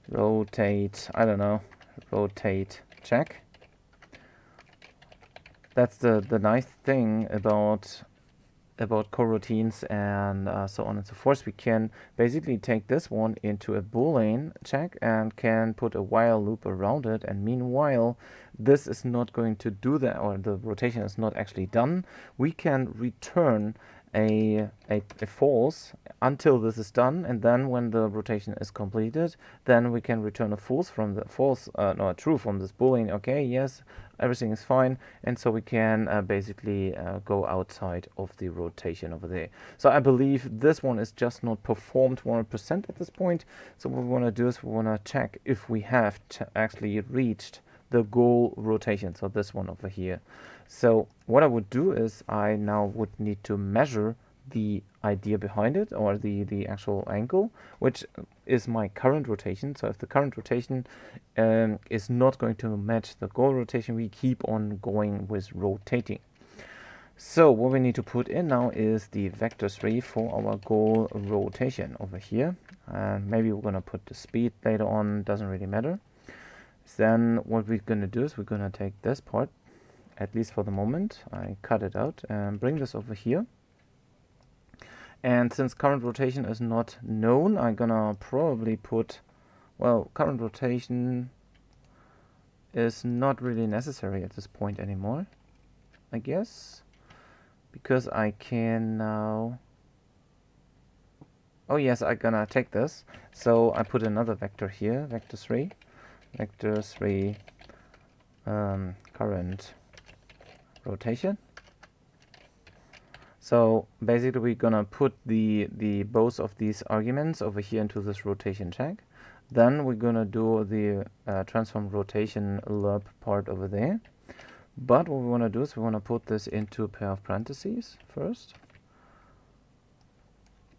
rotate, I don't know, rotate check. That's the nice thing about coroutines and so on and so forth. We can basically take this one into a Boolean check and can put a while loop around it, and meanwhile this is not going to do that, or the rotation is not actually done. We can return a false until this is done, and then when the rotation is completed, then we can return a false from the no, a true from this Boolean. Okay, yes, everything is fine, and so we can basically go outside of the rotation over there. So I believe this one is just not performed 100% at this point. So what we want to do is we want to check if we have actually reached the goal rotation, so this one over here. So what I would do is I now would need to measure the idea behind it, or the actual angle, which is my current rotation. So if the current rotation is not going to match the goal rotation, we keep on going with rotating. So what we need to put in now is the vector 3 for our goal rotation over here, and maybe we're going to put the speed later on, doesn't really matter. Then what we're going to do is we're going to take this part, at least for the moment. I cut it out and bring this over here. And since current rotation is not known, I'm gonna probably put, well, current rotation is not really necessary at this point anymore, I guess, because I can now, oh yes, I'm gonna take this. So I put another vector here, vector 3, current rotation. So basically we're gonna put the both of these arguments over here into this rotation check. Then we're gonna do the transform rotation lerp part over there. But what we want to do is we want to put this into a pair of parentheses first.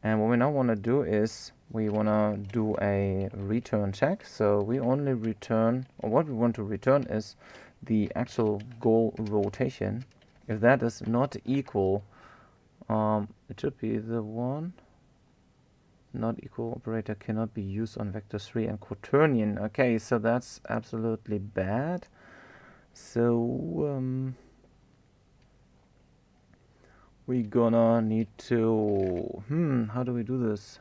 And what we now want to do is we want to do a return check. So we only return, or what we want to return is the actual goal rotation. If that is not equal, it should be the one. Not equal operator cannot be used on vector 3 and quaternion. Okay, so that's absolutely bad. So we're gonna need to how do we do this?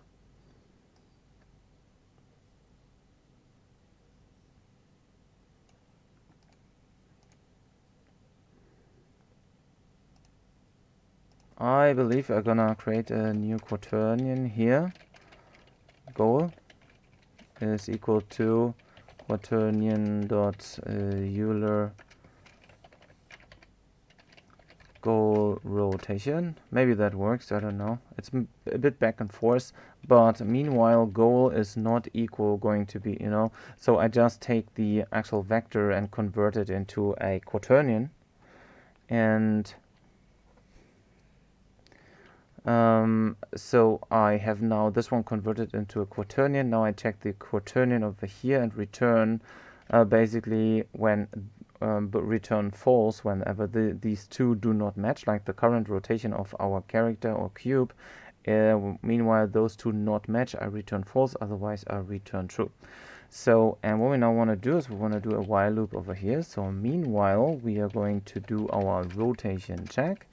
I believe I'm gonna create a new quaternion here. Goal is equal to quaternion dot Euler goal rotation. Maybe that works, I don't know. It's a bit back and forth, but meanwhile goal is not equal going to be, so I just take the actual vector and convert it into a quaternion. And so I have now this one converted into a quaternion. Now I check the quaternion over here and return basically when return false whenever these two do not match, like the current rotation of our character or cube. Meanwhile, those two not match, I return false, otherwise I return true. So, and what we now want to do is we want to do a while loop over here. So meanwhile, we are going to do our rotation check.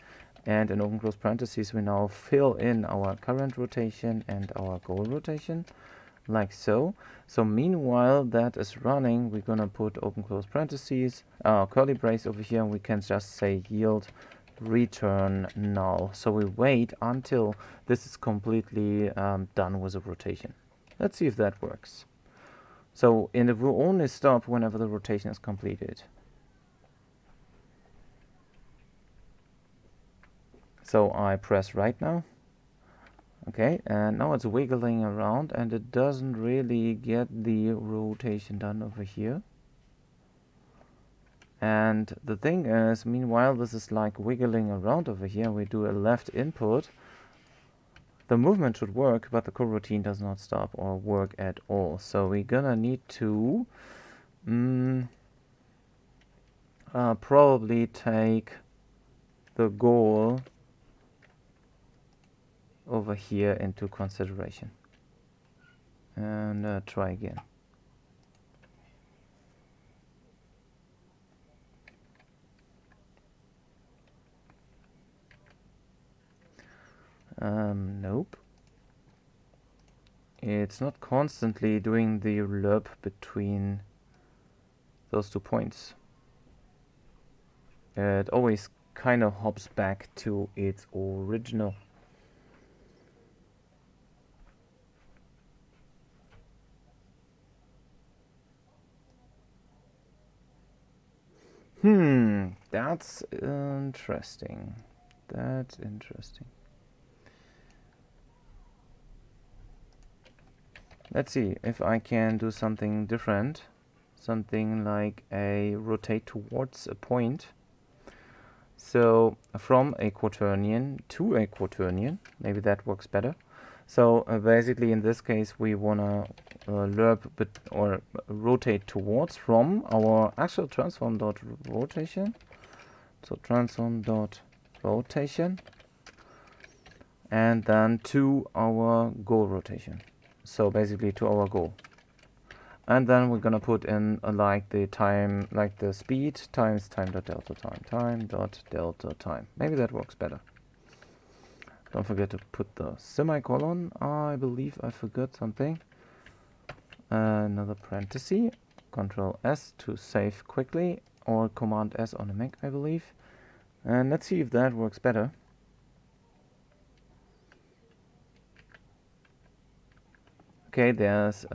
And in open close parentheses, we now fill in our current rotation and our goal rotation, like so. So meanwhile that is running, we're gonna put open close parentheses, curly brace over here, and we can just say yield return null. So we wait until this is completely done with the rotation. Let's see if that works. So, and it will only stop whenever the rotation is completed. So I press right now. Okay, and now it's wiggling around and it doesn't really get the rotation done over here. And the thing is, meanwhile this is like wiggling around over here, we do a left input. The movement should work, but the coroutine does not stop or work at all. So we're gonna need to probably take the goal over here into consideration and try again. Nope. It's not constantly doing the lerp between those 2 points. It always kind of hops back to its original. That's interesting. That's interesting. Let's see if I can do something different. Something like a rotate towards a point. So from a quaternion to a quaternion, maybe that works better. So basically in this case we wanna lerp or rotate towards from our actual transform dot rotation. So transform dot rotation, and then to our goal rotation. So basically to our goal. And then we're gonna put in like the time, like the speed times time dot delta time, time dot delta time. Maybe that works better. Don't forget to put the semicolon. I believe I forgot something. Another parenthesis. Control S to save quickly, or Command S on a Mac, I believe. And let's see if that works better. Okay, there's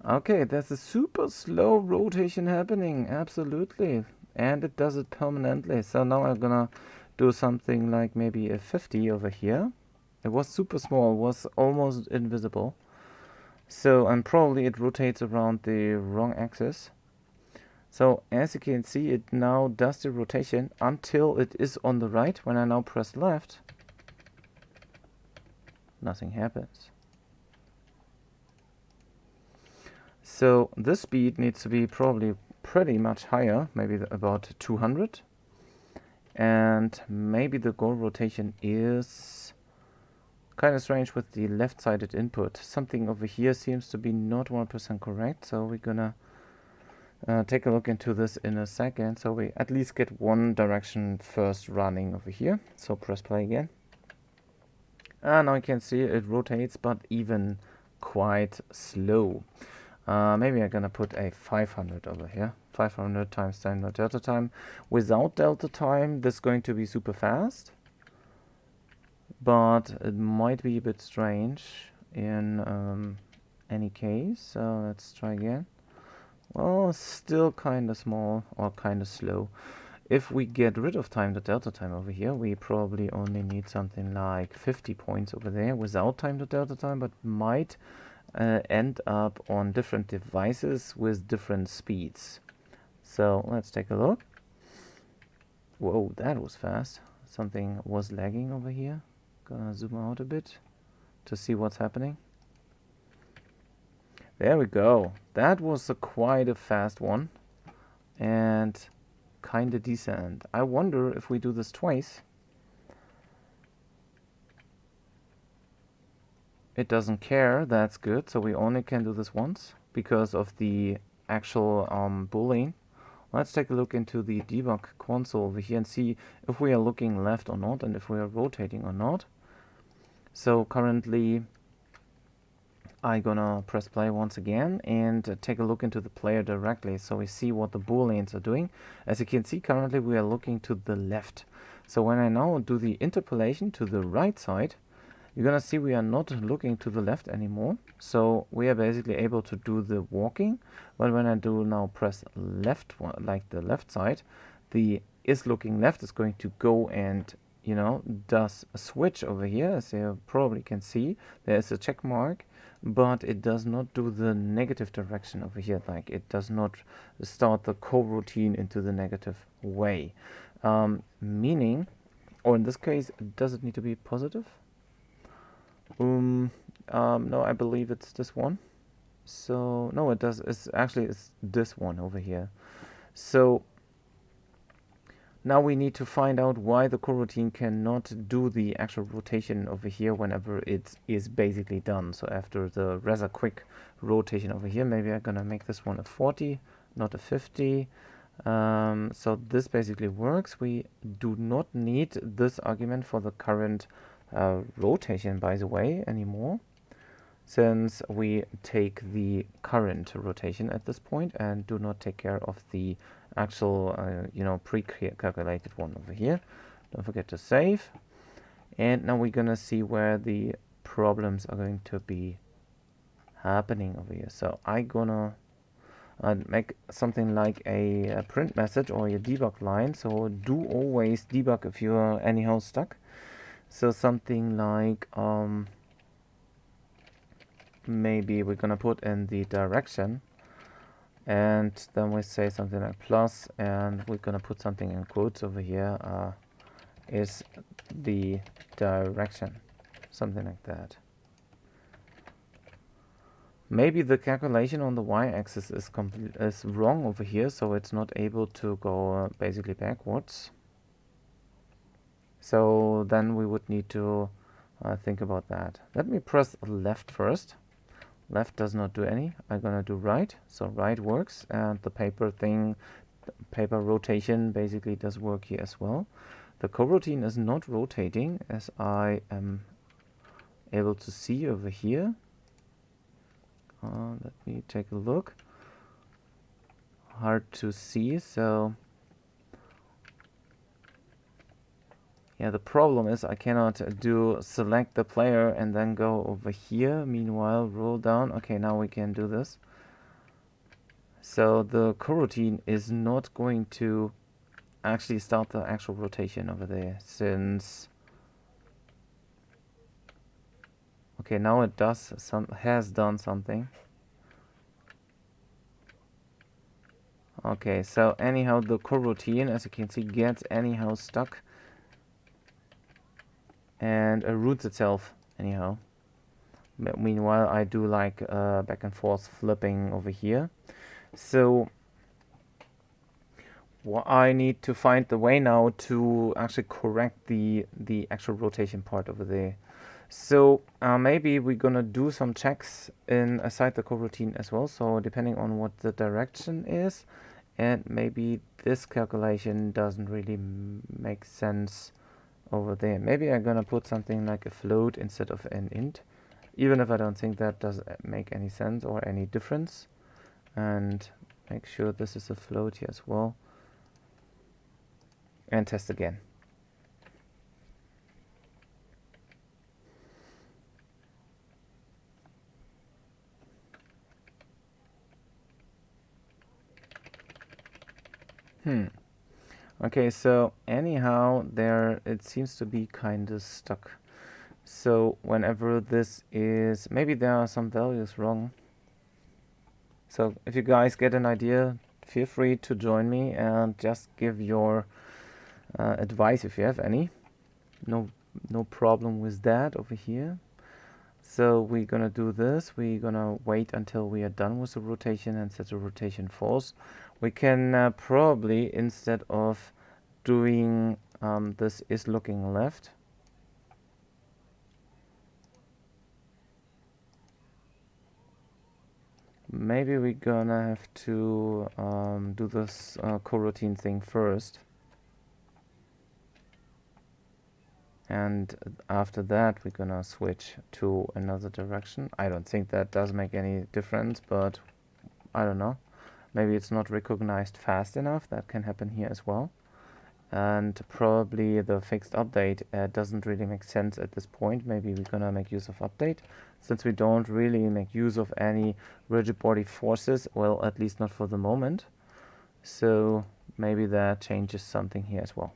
Okay, there's a super slow rotation happening, absolutely. And it does it permanently. So now I'm gonna do something like maybe a 50 over here. It was super small, was almost invisible. So, and probably it rotates around the wrong axis. So as you can see, it now does the rotation until it is on the right. When I now press left, nothing happens. So this speed needs to be probably pretty much higher, maybe about 200. And maybe the goal rotation is kind of strange with the left-sided input. Something over here seems to be not 1% correct, so we're gonna take a look into this in a second. So we at least get one direction first running over here. So press play again. And now you can see it rotates, but even quite slow. Maybe I'm gonna put a 500 over here. 500 times standard delta time. Without delta time, this is going to be super fast, but it might be a bit strange in any case. So let's try again. Well, still kind of small or kind of slow. If we get rid of time to delta time over here, we probably only need something like 50 points over there without time to delta time, but might end up on different devices with different speeds. So let's take a look. Whoa, that was fast. Something was lagging over here. Gonna zoom out a bit to see what's happening. There we go. That was quite a fast one and kind of decent. I wonder if we do this twice. It doesn't care, that's good. So we only can do this once because of the actual boolean. Let's take a look into the debug console over here and see if we are looking left or not and if we are rotating or not. So currently I'm gonna press play once again and take a look into the player directly so we see what the booleans are doing. As you can see, currently we are looking to the left. So when I now do the interpolation to the right side, you're gonna see we are not looking to the left anymore. So we are basically able to do the walking. But when I do now press left, like the left side, the is looking left is going to go and, you know, does a switch over here. As you probably can see, there is a check mark, but it does not do the negative direction over here. Like it does not start the coroutine into the negative way. Meaning, or in this case, does it need to be positive? No, I believe it's this one. So no, it does. It's this one over here. So now we need to find out why the coroutine cannot do the actual rotation over here whenever it is basically done. So after the rather quick rotation over here, maybe I'm gonna make this one a 40, not a 50. So this basically works. We do not need this argument for the current rotation, by the way, anymore, since we take the current rotation at this point and do not take care of the actual, pre-calculated one over here. Don't forget to save. And now we're gonna see where the problems are going to be happening over here. So I'm gonna make something like a print message or a debug line. So do always debug if you are anyhow stuck. So something like maybe we're gonna put in the direction, and then we say something like plus, and we're gonna put something in quotes over here, is the direction, something like that. Maybe the calculation on the y-axis is wrong over here, so it's not able to go basically backwards. So then we would need to think about that. Let me press left first. Left does not do any. I'm gonna do right. So right works, and the paper rotation basically does work here as well. The coroutine is not rotating, as I am able to see over here. Let me take a look. Hard to see, so yeah, the problem is I cannot do select the player and then go over here. Meanwhile, roll down. Okay, now we can do this. So the coroutine is not going to actually start the actual rotation over there, since okay, now it has done something. Okay, so anyhow the coroutine, as you can see, gets anyhow stuck and roots itself anyhow. Meanwhile I do like back and forth flipping over here. So I need to find the way now to actually correct the actual rotation part over there. So maybe we're gonna do some checks aside the coroutine as well. So depending on what the direction is, and maybe this calculation doesn't really make sense over there. Maybe I'm gonna put something like a float instead of an int, even if I don't think that does make any sense or any difference. And make sure this is a float here as well. And test again. Okay, so anyhow, there it seems to be kind of stuck. So whenever this is, maybe there are some values wrong. So if you guys get an idea, feel free to join me and just give your advice if you have any. No problem with that over here. So we're gonna do this. We're gonna wait until we are done with the rotation and set the rotation false. We can probably, instead of doing this is looking left, maybe we're gonna have to do this coroutine thing first. And after that, we're gonna switch to another direction. I don't think that does make any difference, but I don't know. Maybe it's not recognized fast enough. That can happen here as well. And probably the fixed update doesn't really make sense at this point. Maybe we're gonna make use of update, since we don't really make use of any rigid body forces, well, at least not for the moment. So maybe that changes something here as well.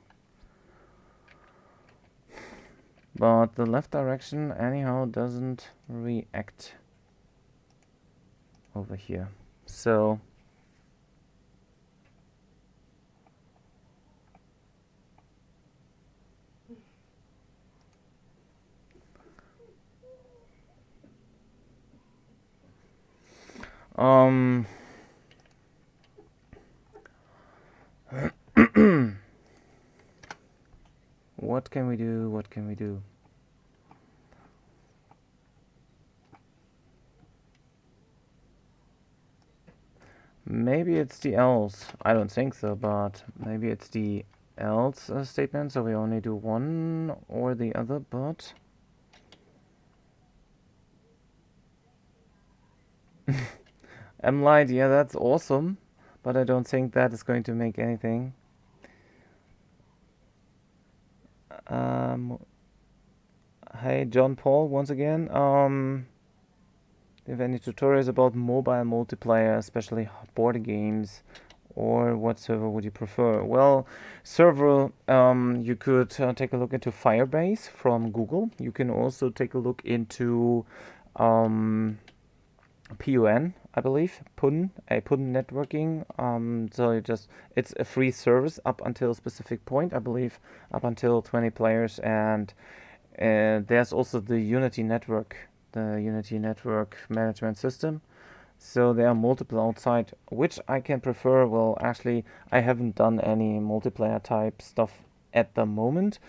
But the left direction anyhow doesn't react over here. So what can we do? What can we do? Maybe it's the else. I don't think so, but maybe it's the else statement, so we only do one or the other, but I'm light, yeah, that's awesome, but I don't think that is going to make anything. Hey, John Paul, once again. Do you have any tutorials about mobile multiplayer, especially board games, or what server would you prefer? Well, server, you could take a look into Firebase from Google. You can also take a look into PUN, I believe, PUN, PUN networking. So it's a free service up until a specific point, I believe, up until 20 players, and there's also the Unity network, the Unity network management system. So there are multiple outside, which I can prefer. Well, actually, I haven't done any multiplayer type stuff at the moment.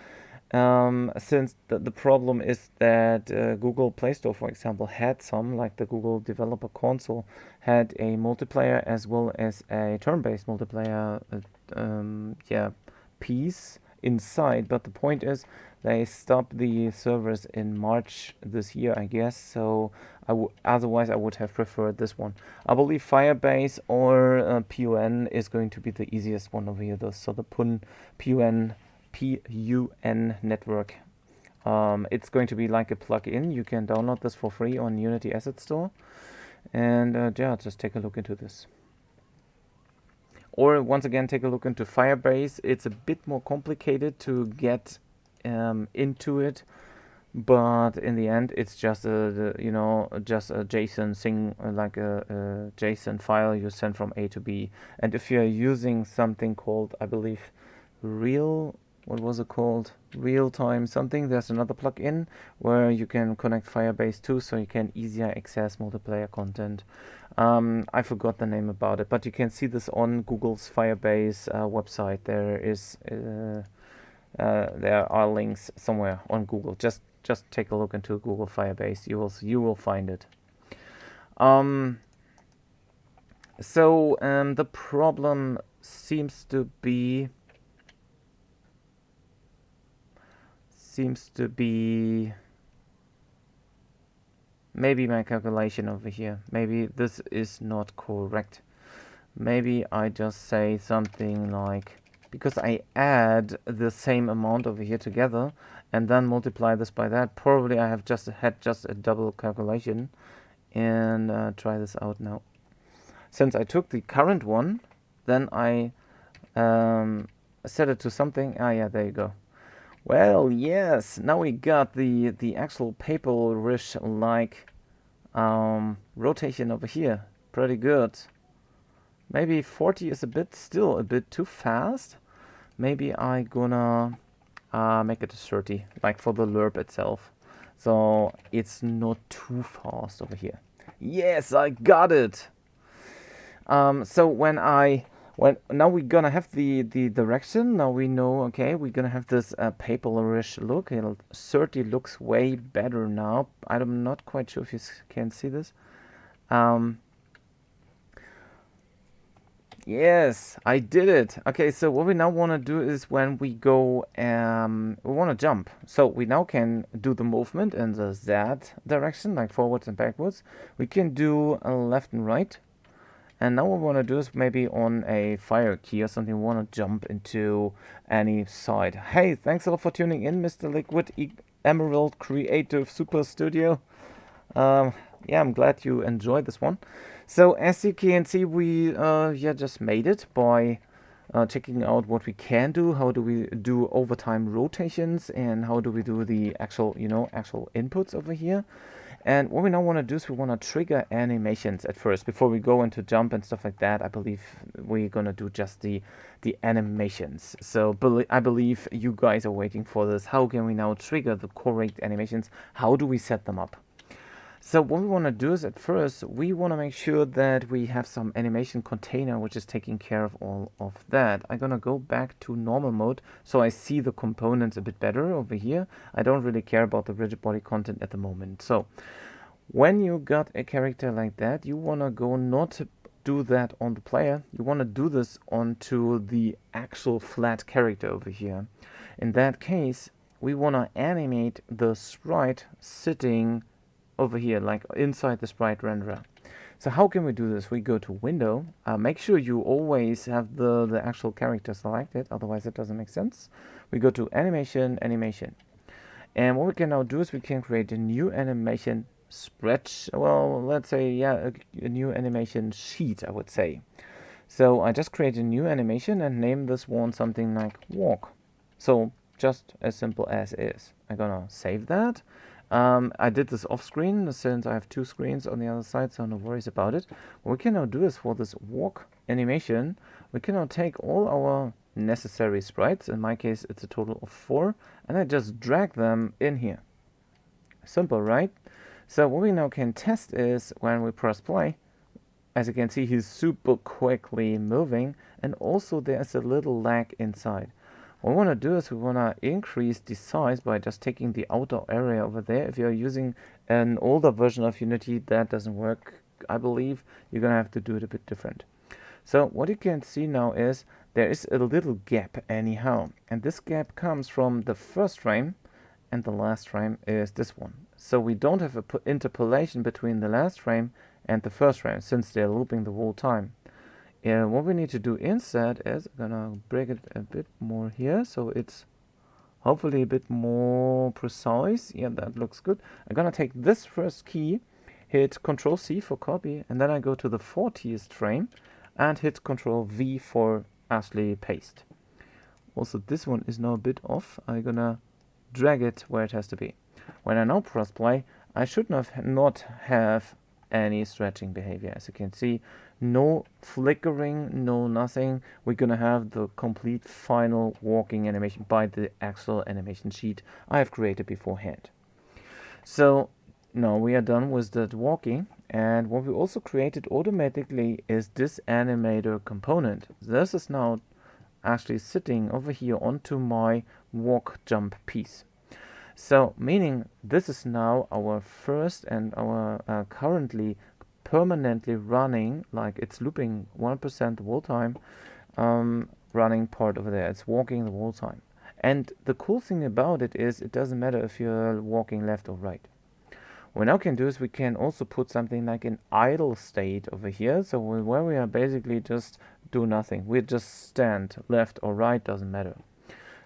Since the problem is that Google Play Store, for example, had some, like the Google Developer Console, had a multiplayer as well as a turn-based multiplayer piece inside. But the point is, they stopped the servers in March this year, I guess. So otherwise, I would have preferred this one. I believe Firebase or PUN is going to be the easiest one over here. Though. So the PUN network. It's going to be like a plugin. You can download this for free on Unity Asset Store. And yeah, just take a look into this. Or once again, take a look into Firebase. It's a bit more complicated to get into it, but in the end, it's just just a JSON thing, like a JSON file you send from A to B. And if you're using something called, I believe, what was it called? Real time something. There's another plugin where you can connect Firebase to, so you can easier access multiplayer content. I forgot the name about it, but you can see this on Google's Firebase website. There are links somewhere on Google. Just take a look into Google Firebase. You will find it. So the problem seems to be maybe my calculation over here. Maybe this is not correct. Maybe I just say something like, because I add the same amount over here together and then multiply this by that, probably I have had a double calculation. And try this out now. Since I took the current one, then I set it to something. Ah, yeah, there you go. Well, yes, now we got the actual paperish like rotation over here. Pretty good. Maybe 40 is still a bit too fast. Maybe I gonna make it a 30, like for the lerp itself. So it's not too fast over here. Yes, I got it. So now we're gonna have the direction. Now we know, okay, we're gonna have this paperish look. 30 looks way better now. I'm not quite sure if you can see this. Yes, I did it. Okay, so what we now want to do is when we go, we want to jump. So we now can do the movement in the Z direction, like forwards and backwards. We can do left and right. And now what we want to do is maybe on a fire key or something, we want to jump into any side. Hey, thanks a lot for tuning in, Mr. Liquid Emerald Creative Super Studio. Yeah, I'm glad you enjoyed this one. So as you can see, we just made it by checking out what we can do. How do we do overtime rotations, and how do we do the actual inputs over here. And what we now want to do is we want to trigger animations at first before we go into jump and stuff like that. I believe we're gonna do just the animations. So I believe you guys are waiting for this. How can we now trigger the correct animations? How do we set them up? So what we want to do is at first we want to make sure that we have some animation container which is taking care of all of that. I'm gonna go back to normal mode so I see the components a bit better over here. I don't really care about the rigid body content at the moment. So when you got a character like that, you want to go not do that on the player. You want to do this onto the actual flat character over here. In that case, we want to animate the sprite sitting over here, like inside the sprite renderer. So how can we do this? We go to window, make sure you always have the actual character selected, otherwise it doesn't make sense. We go to animation, and what we can now do is we can create a new animation let's say, a new animation sheet, I would say. So I just create a new animation and name this one something like walk. So just as simple as is. I'm gonna save that. I did this off screen since I have two screens on the other side, so no worries about it. What we can now do is for this walk animation, we can now take all our necessary sprites. In my case, it's a total of 4, and I just drag them in here. Simple, right? So what we now can test is when we press play, as you can see, he's super quickly moving, and also there's a little lag inside. What we want to do is we want to increase the size by just taking the outer area over there. If you're using an older version of Unity, that doesn't work. I believe you're going to have to do it a bit different. So what you can see now is there is a little gap anyhow. And this gap comes from the first frame, and the last frame is this one. So we don't have an interpolation between the last frame and the first frame, since they're looping the whole time. What we need to do instead is, I'm gonna break it a bit more here, so it's hopefully a bit more precise. Yeah, that looks good. I'm gonna take this first key, hit Control C for copy, and then I go to the 40th frame. and hit Control V for actually paste. Also, this one is now a bit off. I'm gonna drag it where it has to be. When I now press play, I should not have any stretching behavior. As you can see, no flickering, no nothing. We're gonna have the complete final walking animation by the actual animation sheet I have created beforehand. So now we are done with that walking, and what we also created automatically is this animator component. This is now actually sitting over here onto my walk jump piece. So meaning this is now our first and our currently permanently running, like it's looping 1% the whole time, running part over there. It's walking the whole time. And the cool thing about it is it doesn't matter if you're walking left or right. What we now can do is we can also put something like an idle state over here. So where we are basically just do nothing. We just stand left or right, doesn't matter,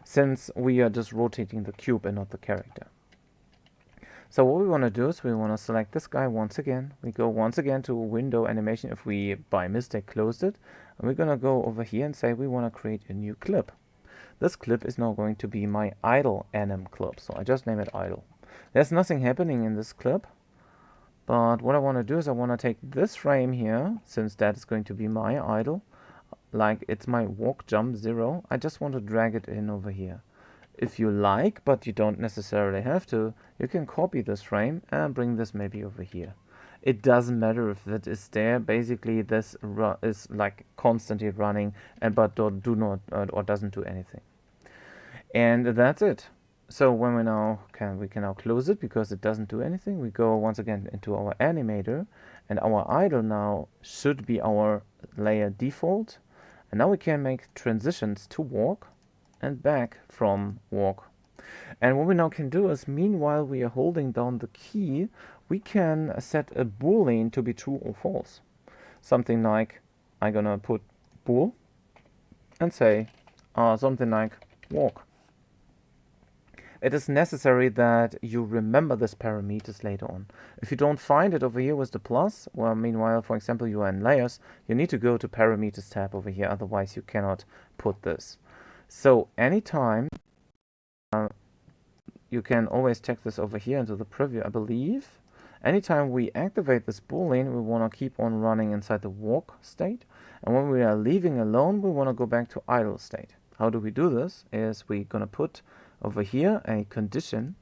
since we are just rotating the cube and not the character. So what we want to do is we want to select this guy once again. We go once again to window animation if we by mistake closed it. And we're going to go over here and say we want to create a new clip. This clip is now going to be my idle anim clip. So I just name it idle. There's nothing happening in this clip. But what I want to do is I want to take this frame here, since that is going to be my idle, like it's my walk jump 0. I just want to drag it in over here. If you like, but you don't necessarily have to, you can copy this frame and bring this maybe over here. It doesn't matter if that is there. Basically, this is like constantly running, but do not or doesn't do anything. And that's it. So when we can now close it because it doesn't do anything. We go once again into our animator, and our idle now should be our layer default. And now we can make transitions to walk and back from walk. And what we now can do is, meanwhile we are holding down the key, we can set a boolean to be true or false. Something like, I'm gonna put bool and say something like walk. It is necessary that you remember this parameters later on. If you don't find it over here with the plus, well, meanwhile, for example, you are in layers, you need to go to parameters tab over here, otherwise you cannot put this. So anytime, you can always check this over here into the preview, I believe. Anytime we activate this boolean, we want to keep on running inside the walk state. And when we are leaving alone, we want to go back to idle state. How do we do this? Is we're going to put over here a condition.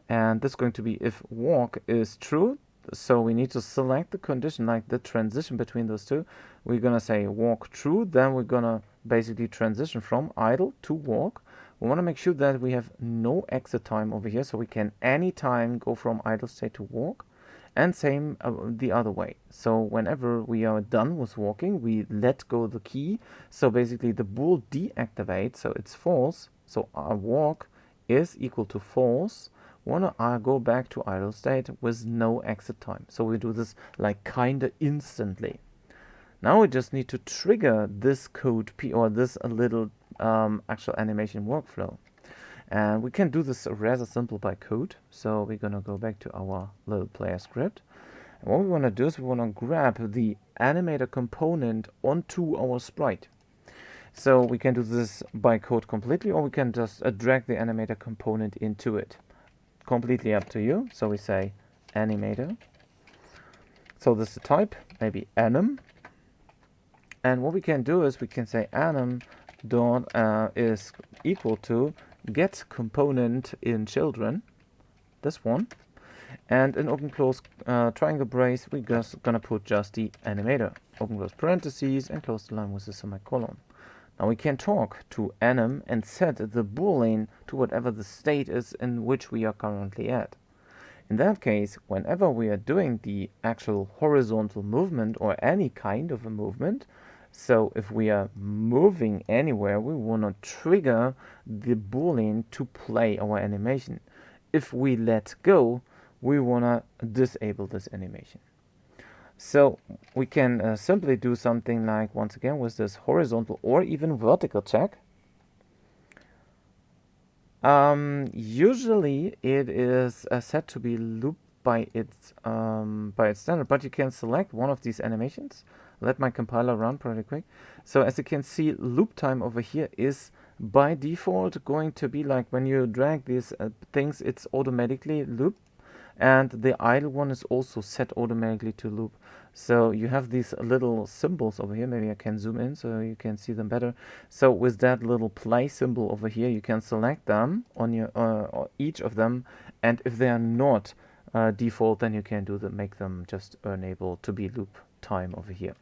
And this is going to be if walk is true. So we need to select the condition, like the transition between those two. We're going to say walk true. Then we're going to basically transition from idle to walk. We want to make sure that we have no exit time over here, so we can anytime go from idle state to walk. And same the other way. So whenever we are done with walking, we let go the key. So basically the bool deactivates, so it's false. So our walk is equal to false. Want to go back to idle state with no exit time. So we do this like kinda instantly. Now we just need to trigger this code P or this little actual animation workflow. And we can do this rather simple by code. So we're gonna go back to our little player script. And what we want to do is we want to grab the animator component onto our sprite. So we can do this by code completely, or we can just drag the animator component into it. Completely up to you. So we say animator. So this is the type, maybe anim. And what we can do is we can say anim dot is equal to get component in children, this one, and in open close triangle brace we're just gonna put just the animator, open close parentheses, and close the line with a semicolon. Now we can talk to anim and set the boolean to whatever the state is in which we are currently at. In that case, whenever we are doing the actual horizontal movement or any kind of a movement, so if we are moving anywhere, we want to trigger the boolean to play our animation. If we let go, we want to disable this animation. So we can simply do something like, once again, with this horizontal or even vertical check. Usually it is set to be looped by its standard, but you can select one of these animations. Let my compiler run pretty quick. So as you can see, loop time over here is by default going to be like when you drag these things, it's automatically loop, and the idle one is also set automatically to loop. So you have these little symbols over here. Maybe I can zoom in so you can see them better. So with that little play symbol over here, you can select them on your each of them, and if they are not default, then you can make them just enable to be loop time over here.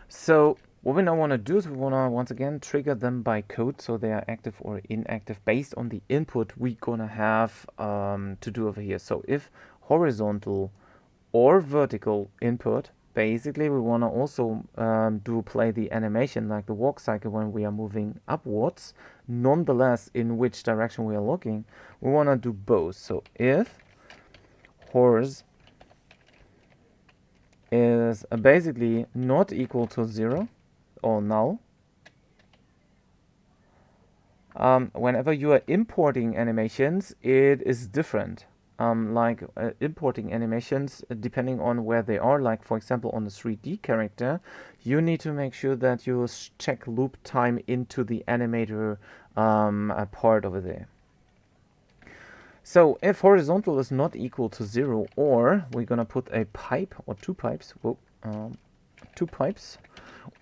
So what we now want to do is we want to once again trigger them by code, so they are active or inactive based on the input we're gonna have to do over here. So if horizontal or vertical input, basically we want to also play the animation like the walk cycle when we are moving upwards. Nonetheless, in which direction we are looking, we want to do both. So if hors is basically not equal to 0 or null, whenever you are importing animations, it is different. Importing animations, depending on where they are, like for example on the 3D character, you need to make sure that you check loop time into the animator part over there. So if horizontal is not equal to 0, or we're gonna put a pipe or two pipes,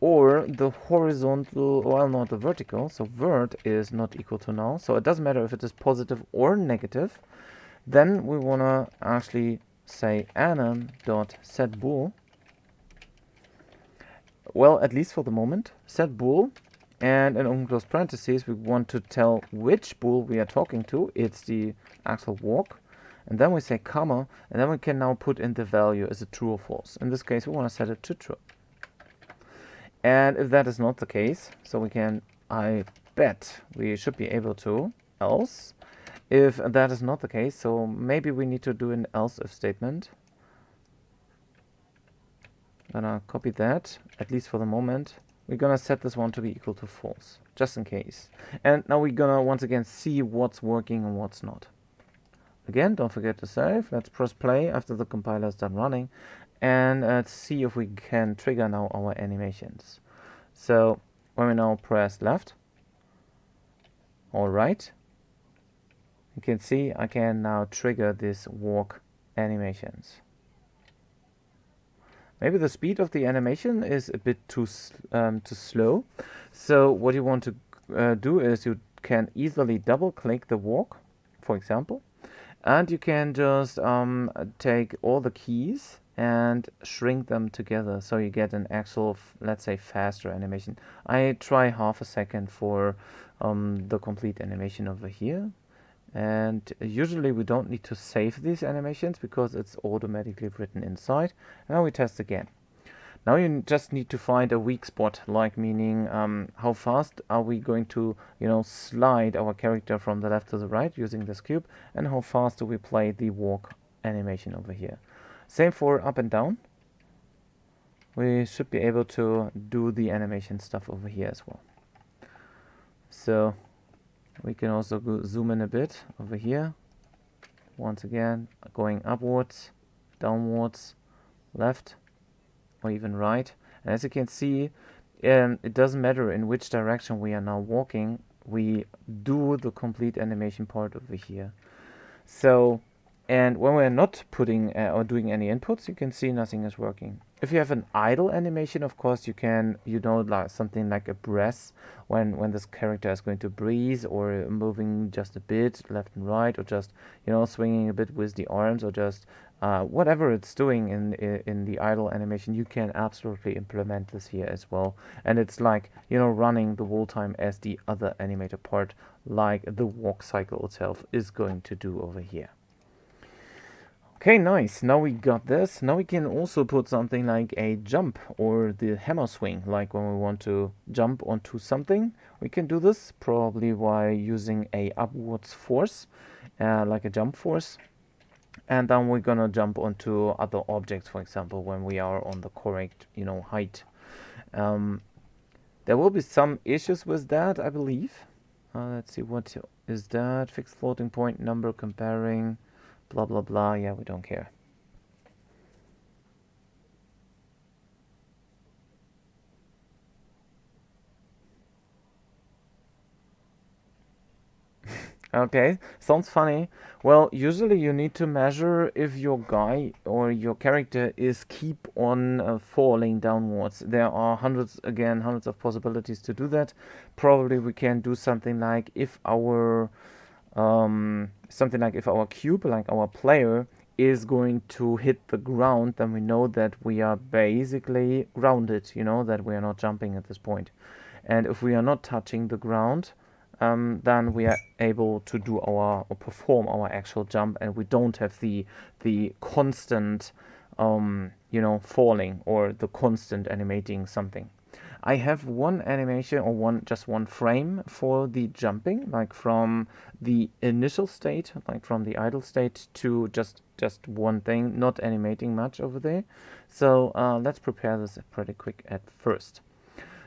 or the horizontal, well, not the vertical, so vert is not equal to null, so it doesn't matter if it is positive or negative, then we wanna actually say anim.setBool. Well, at least for the moment, set bool, and in open close parentheses we want to tell which bool we are talking to. It's the actual walk, and then we say comma, and then we can now put in the value as a true or false. In this case we want to set it to true. And if that is not the case, so we can, I bet we should be able to else. If that is not the case, so maybe we need to do an else if statement. Gonna copy that, at least for the moment. We're gonna set this one to be equal to false, just in case. And now we're gonna once again see what's working and what's not. Again, don't forget to save. Let's press play after the compiler is done running, and let's see if we can trigger now our animations. So when we now press left or right, you can see I can now trigger this walk animations. Maybe the speed of the animation is a bit too slow. So what you want to do is you can easily double click the walk, for example, and you can just take all the keys and shrink them together so you get an actual, let's say, faster animation. I try half a second for the complete animation over here. And usually we don't need to save these animations because it's automatically written inside. And now we test again. Now you just need to find a weak spot, like meaning how fast are we going to, slide our character from the left to the right using this cube, and how fast do we play the walk animation over here. Same for up and down. We should be able to do the animation stuff over here as well. So we can also zoom in a bit over here. Once again, going upwards, downwards, left, or even right. And as you can see, it doesn't matter in which direction we are now walking. We do the complete animation part over here. So, and when we're not putting or doing any inputs, you can see nothing is working. If you have an idle animation, of course, you can, like something like a breath, when this character is going to breathe, or moving just a bit left and right, or just, swinging a bit with the arms, or just whatever it's doing in the idle animation, you can absolutely implement this here as well. And it's like, running the whole time as the other animator part, like the walk cycle itself is going to do over here. Okay, nice. Now we got this. Now we can also put something like a jump or the hammer swing, like when we want to jump onto something. We can do this probably by using a upwards force, like a jump force. And then we're gonna jump onto other objects, for example, when we are on the correct, height. There will be some issues with that, I believe. Let's see what is that? Fixed floating point number comparing, blah blah blah. Yeah, we don't care. Okay, sounds funny. Well, usually you need to measure if your guy or your character is keep on falling downwards. There are hundreds of possibilities to do that. Probably we can do something like if our cube, like our player, is going to hit the ground, then we know that we are basically grounded. You know that we are not jumping at this point. And if we are not touching the ground, then we are able to do our or perform our actual jump, and we don't have the constant, falling or the constant animating something. I have one animation or one frame for the jumping, like from the initial state, like from the idle state to just one thing, not animating much over there. So let's prepare this pretty quick at first.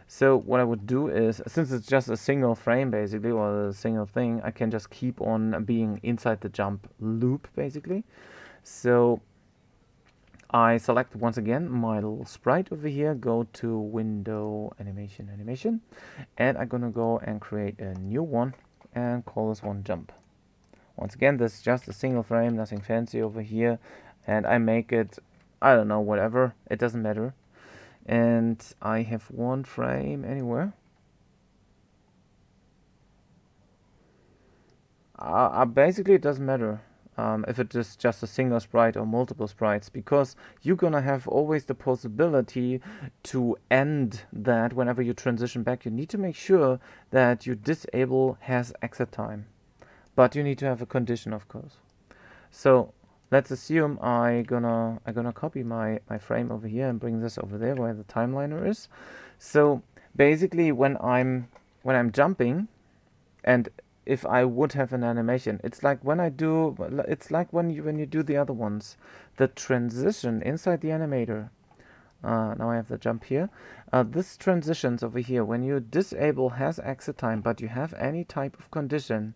So what I would do is, since it's just a single frame basically, or a single thing, I can just keep on being inside the jump loop basically. So I select once again my little sprite over here, go to window animation, and I'm gonna go and create a new one and call this one jump. Once again, this is just a single frame, nothing fancy over here, and I make it, I don't know, whatever, it doesn't matter. And I have one frame anywhere. Basically, it doesn't matter if it is just a single sprite or multiple sprites, because you're gonna have always the possibility to end that whenever you transition back. You need to make sure that you disable has exit time, but you need to have a condition, of course. So let's assume I'm gonna copy my frame over here and bring this over there where the timeliner is. So basically, when I'm jumping, and if I would have an animation, it's like when you do the other ones, the transition inside the animator. Now I have the jump here. This transitions over here, when you disable has exit time, but you have any type of condition,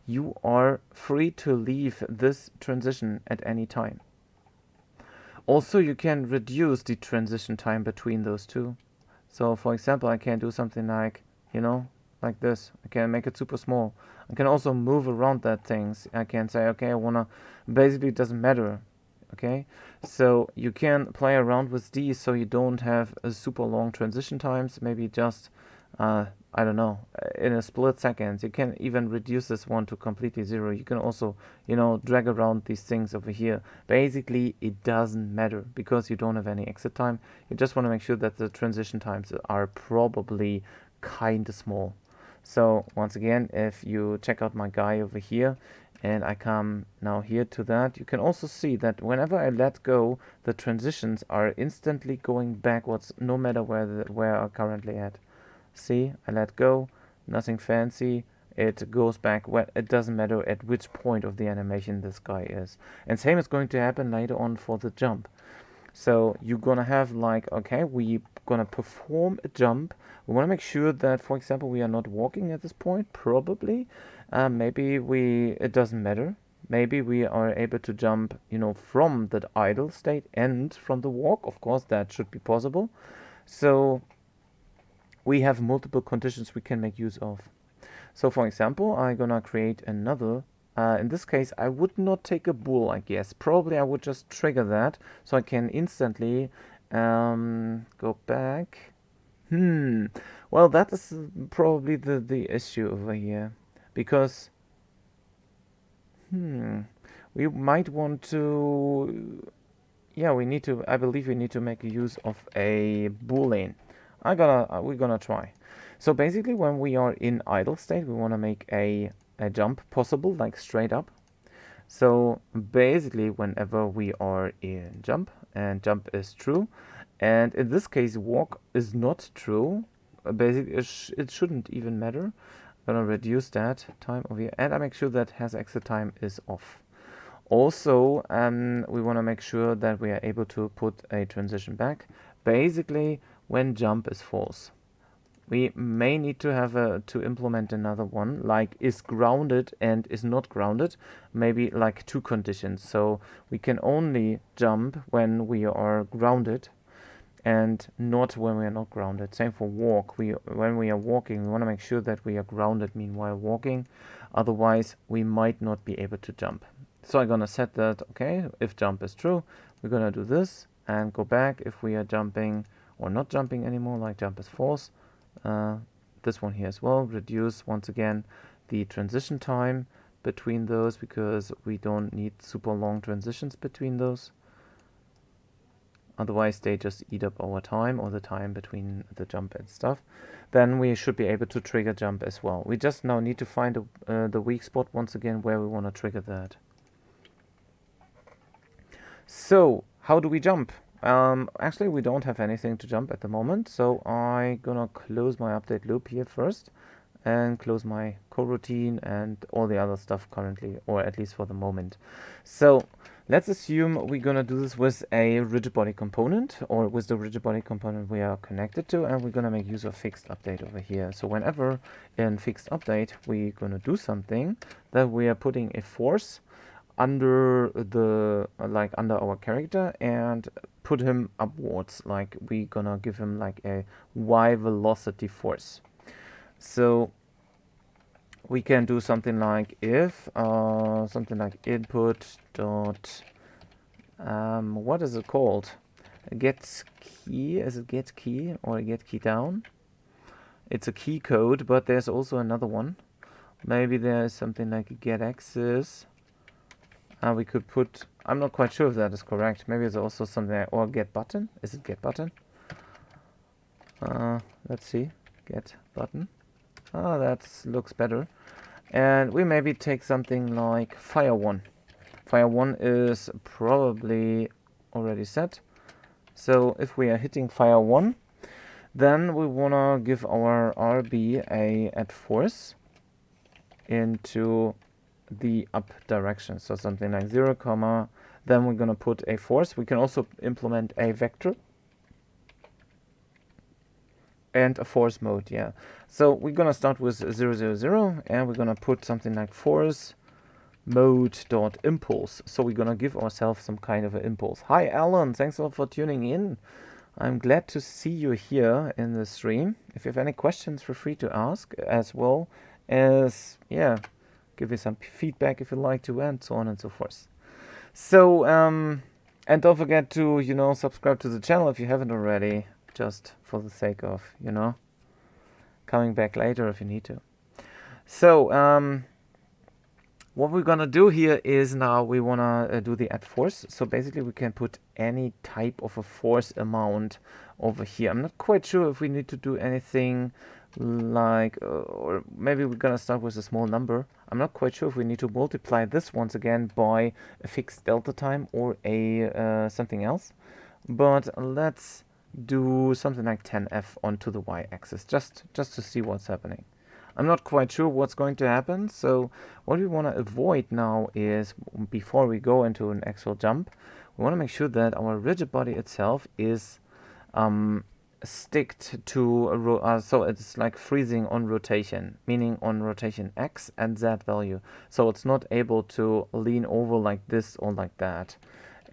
you are free to leave this transition at any time. Also, you can reduce the transition time between those two. So, for example, I can do something like, like this. I can make it super small. I can also move around that things. I can say, okay, I wanna, basically it doesn't matter. Okay, so you can play around with these so you don't have a super long transition times. Maybe just I don't know, in a split second. You can even reduce this one to completely zero. You can also, drag around these things over here. Basically, it doesn't matter because you don't have any exit time. You just want to make sure that the transition times are probably kind of small. So once again, if you check out my guy over here, and I come now here to that, you can also see that whenever I let go, the transitions are instantly going backwards, no matter where I'm currently at. See, I let go, nothing fancy. It goes back. Well, it doesn't matter at which point of the animation this guy is. And same is going to happen later on for the jump. So you're gonna have like, okay, we gonna perform a jump. We want to make sure that, for example, we are not walking at this point. Probably, maybe it doesn't matter. Maybe we are able to jump, from the idle state and from the walk. Of course, that should be possible. So we have multiple conditions we can make use of. So for example, I'm gonna create another. In this case, I would not take a bool, I guess. Probably I would just trigger that so I can instantly go back. Well, that is probably the issue over here, because we might want to. Yeah, we need to. I believe we need to make use of a boolean. We're gonna try. So basically, when we are in idle state, we want to make a jump possible, like straight up. So basically, whenever we are in jump and jump is true, and in this case walk is not true, basically it shouldn't even matter. I'm gonna reduce that time over here, and I make sure that has exit time is off. Also, we want to make sure that we are able to put a transition back. Basically, when jump is false. we may need to have to implement another one, like is grounded and is not grounded, maybe like two conditions. So we can only jump when we are grounded and not when we are not grounded. Same for walk. When we are walking, we want to make sure that we are grounded meanwhile walking. Otherwise, we might not be able to jump. So I'm gonna set that, okay, if jump is true, we're gonna do this and go back if we are jumping or not jumping anymore, like jump is false. This one here as well, reduce once again the transition time between those, because we don't need super long transitions between those. Otherwise they just eat up our time, or the time between the jump and stuff. Then we should be able to trigger jump as well. We just now need to find the weak spot once again where we want to trigger that. So how do we jump? Actually, we don't have anything to jump at the moment, so I'm gonna close my update loop here first and close my coroutine and all the other stuff currently, or at least for the moment. So let's assume we're gonna do this with a rigid body component, or with the rigid body component we are connected to, and we're gonna make use of fixed update over here. So whenever in fixed update we're gonna do something, that we are putting a force under the under our character and put him upwards, like we gonna give him like a y velocity force. So we can do something like if something like input dot what is it called, get key. Is it get key or get key down? It's a key code, but there's also another one. Maybe there's something like get access. We could put, I'm not quite sure if that is correct. Maybe it's also something like, or get button. Is it get button? Let's see. Get button. That looks better. And we maybe take something like fire 1. Fire 1 is probably already set. So if we are hitting fire 1, then we want to give our RB a add force into the up direction. So something like 0, comma, then we're going to put a force. We can also implement a vector and a force mode, yeah. So we're going to start with 0, 0, 0, and we're going to put something like force mode dot impulse. So we're going to give ourselves some kind of an impulse. Hi Alan, thanks a lot for tuning in. I'm glad to see you here in the stream. If you have any questions, feel free to ask, as well as, yeah, give you some feedback if you like to, and so on and so forth. So, and don't forget to, subscribe to the channel if you haven't already, just for the sake of, coming back later if you need to. So, what we're gonna do here is now we wanna do the add force. So basically we can put any type of a force amount over here. I'm not quite sure if we need to do anything like, or maybe we're gonna start with a small number. I'm not quite sure if we need to multiply this once again by a fixed delta time or a something else, but let's do something like 10f onto the y-axis, just to see what's happening. I'm not quite sure what's going to happen, so what we want to avoid now is, before we go into an actual jump, we want to make sure that our rigid body itself is sticked to so it's like freezing on rotation, meaning on rotation x and z value, so it's not able to lean over like this or like that,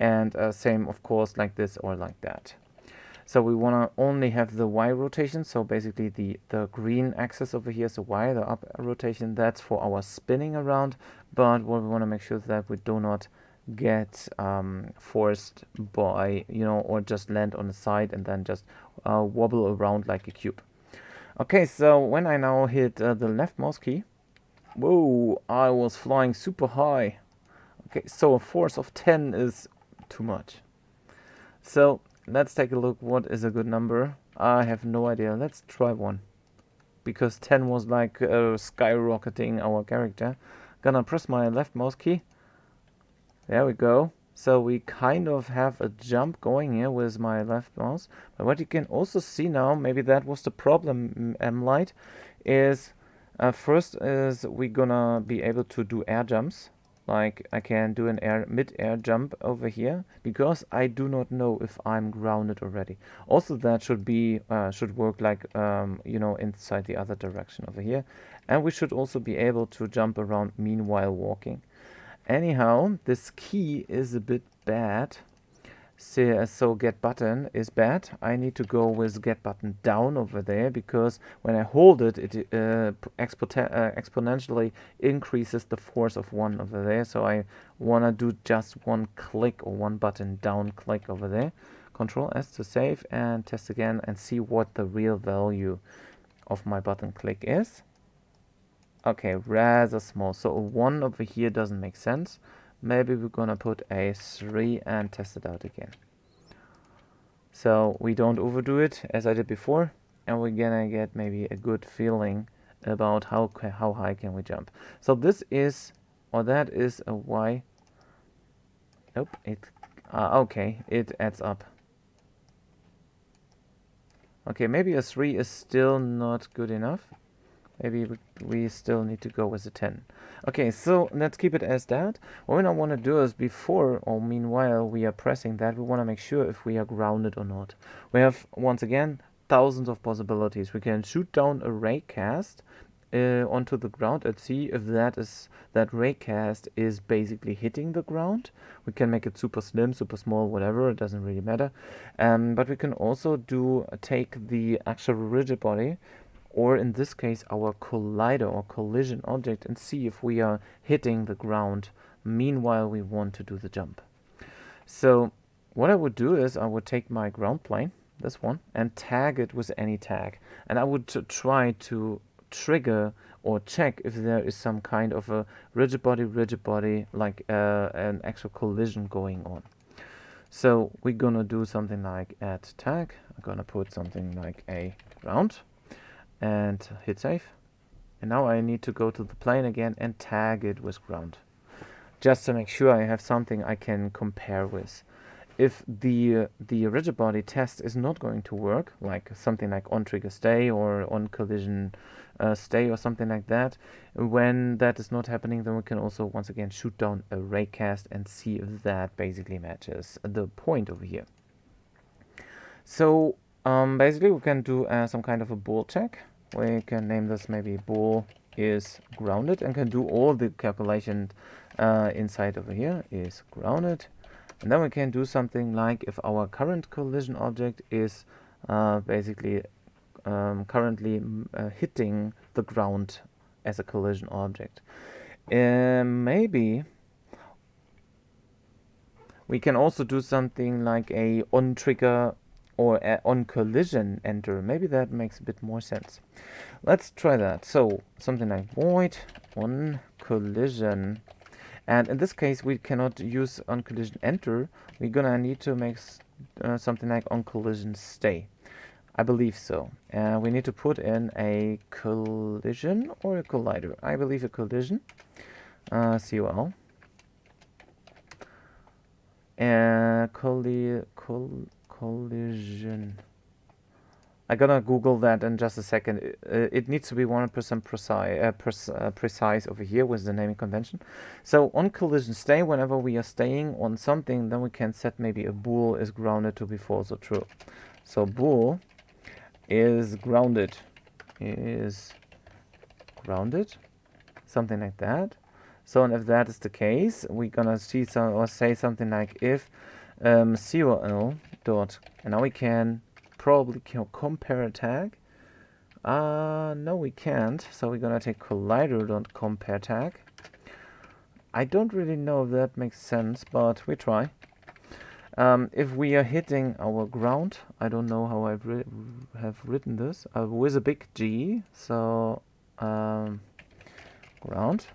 and same of course like this or like that. So we want to only have the y rotation, so basically the green axis over here is the y, the up rotation, that's for our spinning around, but what we want to make sure that we do not get forced by, or just land on the side and then just wobble around like a cube. Okay, so when I now hit the left mouse key, whoa, I was flying super high. Okay, so a force of 10 is too much. So let's take a look. What is a good number? I have no idea. Let's try 1, because 10 was like skyrocketing our character. Gonna press my left mouse key. There we go. So we kind of have a jump going here with my left mouse. But what you can also see now, maybe that was the problem, M-Light, is first is we're gonna be able to do air jumps. like I can do an mid-air jump over here because I do not know if I'm grounded already. Also, that should work like you know, inside the other direction over here, and we should also be able to jump around meanwhile walking. Anyhow, this key is a bit bad. So get button is bad. I need to go with get button down over there because when I hold it, it exponentially increases the force of one over there. So I want to do just one click or one button down click over there. Control S to save and test again and see what the real value of my button click is. Okay, rather small. So a 1 over here doesn't make sense. Maybe we're gonna put a 3 and test it out again. So we don't overdo it as I did before, and we're gonna get maybe a good feeling about how high can we jump. So this is, or that is a Y. Nope, okay, it adds up. Okay, maybe a 3 is still not good enough. Maybe we still need to go with a 10. Okay, so let's keep it as that. What we now want to do is before or meanwhile we are pressing that, we want to make sure if we are grounded or not. We have, once again, thousands of possibilities. We can shoot down a raycast onto the ground and see if that raycast is basically hitting the ground. We can make it super slim, super small, whatever, it doesn't really matter. But we can also take the actual rigid body, or in this case our collider or collision object, and see if we are hitting the ground meanwhile we want to do the jump. So what I would do is I would take my ground plane, this one, and tag it with any tag, and I would try to trigger or check if there is some kind of a rigid body like an actual collision going on. So we're gonna do something like add tag. I'm gonna put something like a ground and hit save. And now I need to go to the plane again and tag it with ground, just to make sure I have something I can compare with. If the rigid body test is not going to work, like something like on trigger stay or on collision stay or something like that, when that is not happening, then we can also once again shoot down a raycast and see if that basically matches the point over here. So basically we can do some kind of a bool check. We can name this maybe bool is grounded and can do all the calculations inside over here is grounded. And then we can do something like if our current collision object is basically currently hitting the ground as a collision object. Maybe we can also do something like a on trigger or on collision enter. Maybe that makes a bit more sense. Let's try that. So something like void on collision, and in this case we cannot use on collision enter. We're gonna need to make something like on collision stay. I believe so. We need to put in a collision or a collider. I believe a collision. COL. Collision. I'm gonna Google that in just a second. It needs to be 100% precise over here with the naming convention. So on collision stay, whenever we are staying on something, then we can set maybe a bool is grounded to be false or true. So bool is grounded, something like that. So, and if that is the case, we're gonna see some or say something like if COL dot, and now we can probably compare a tag. No, we can't. So we're gonna take collider dot compare tag. I don't really know if that makes sense, but we try. If we are hitting our ground, I don't know how I have written this with a big G. So ground.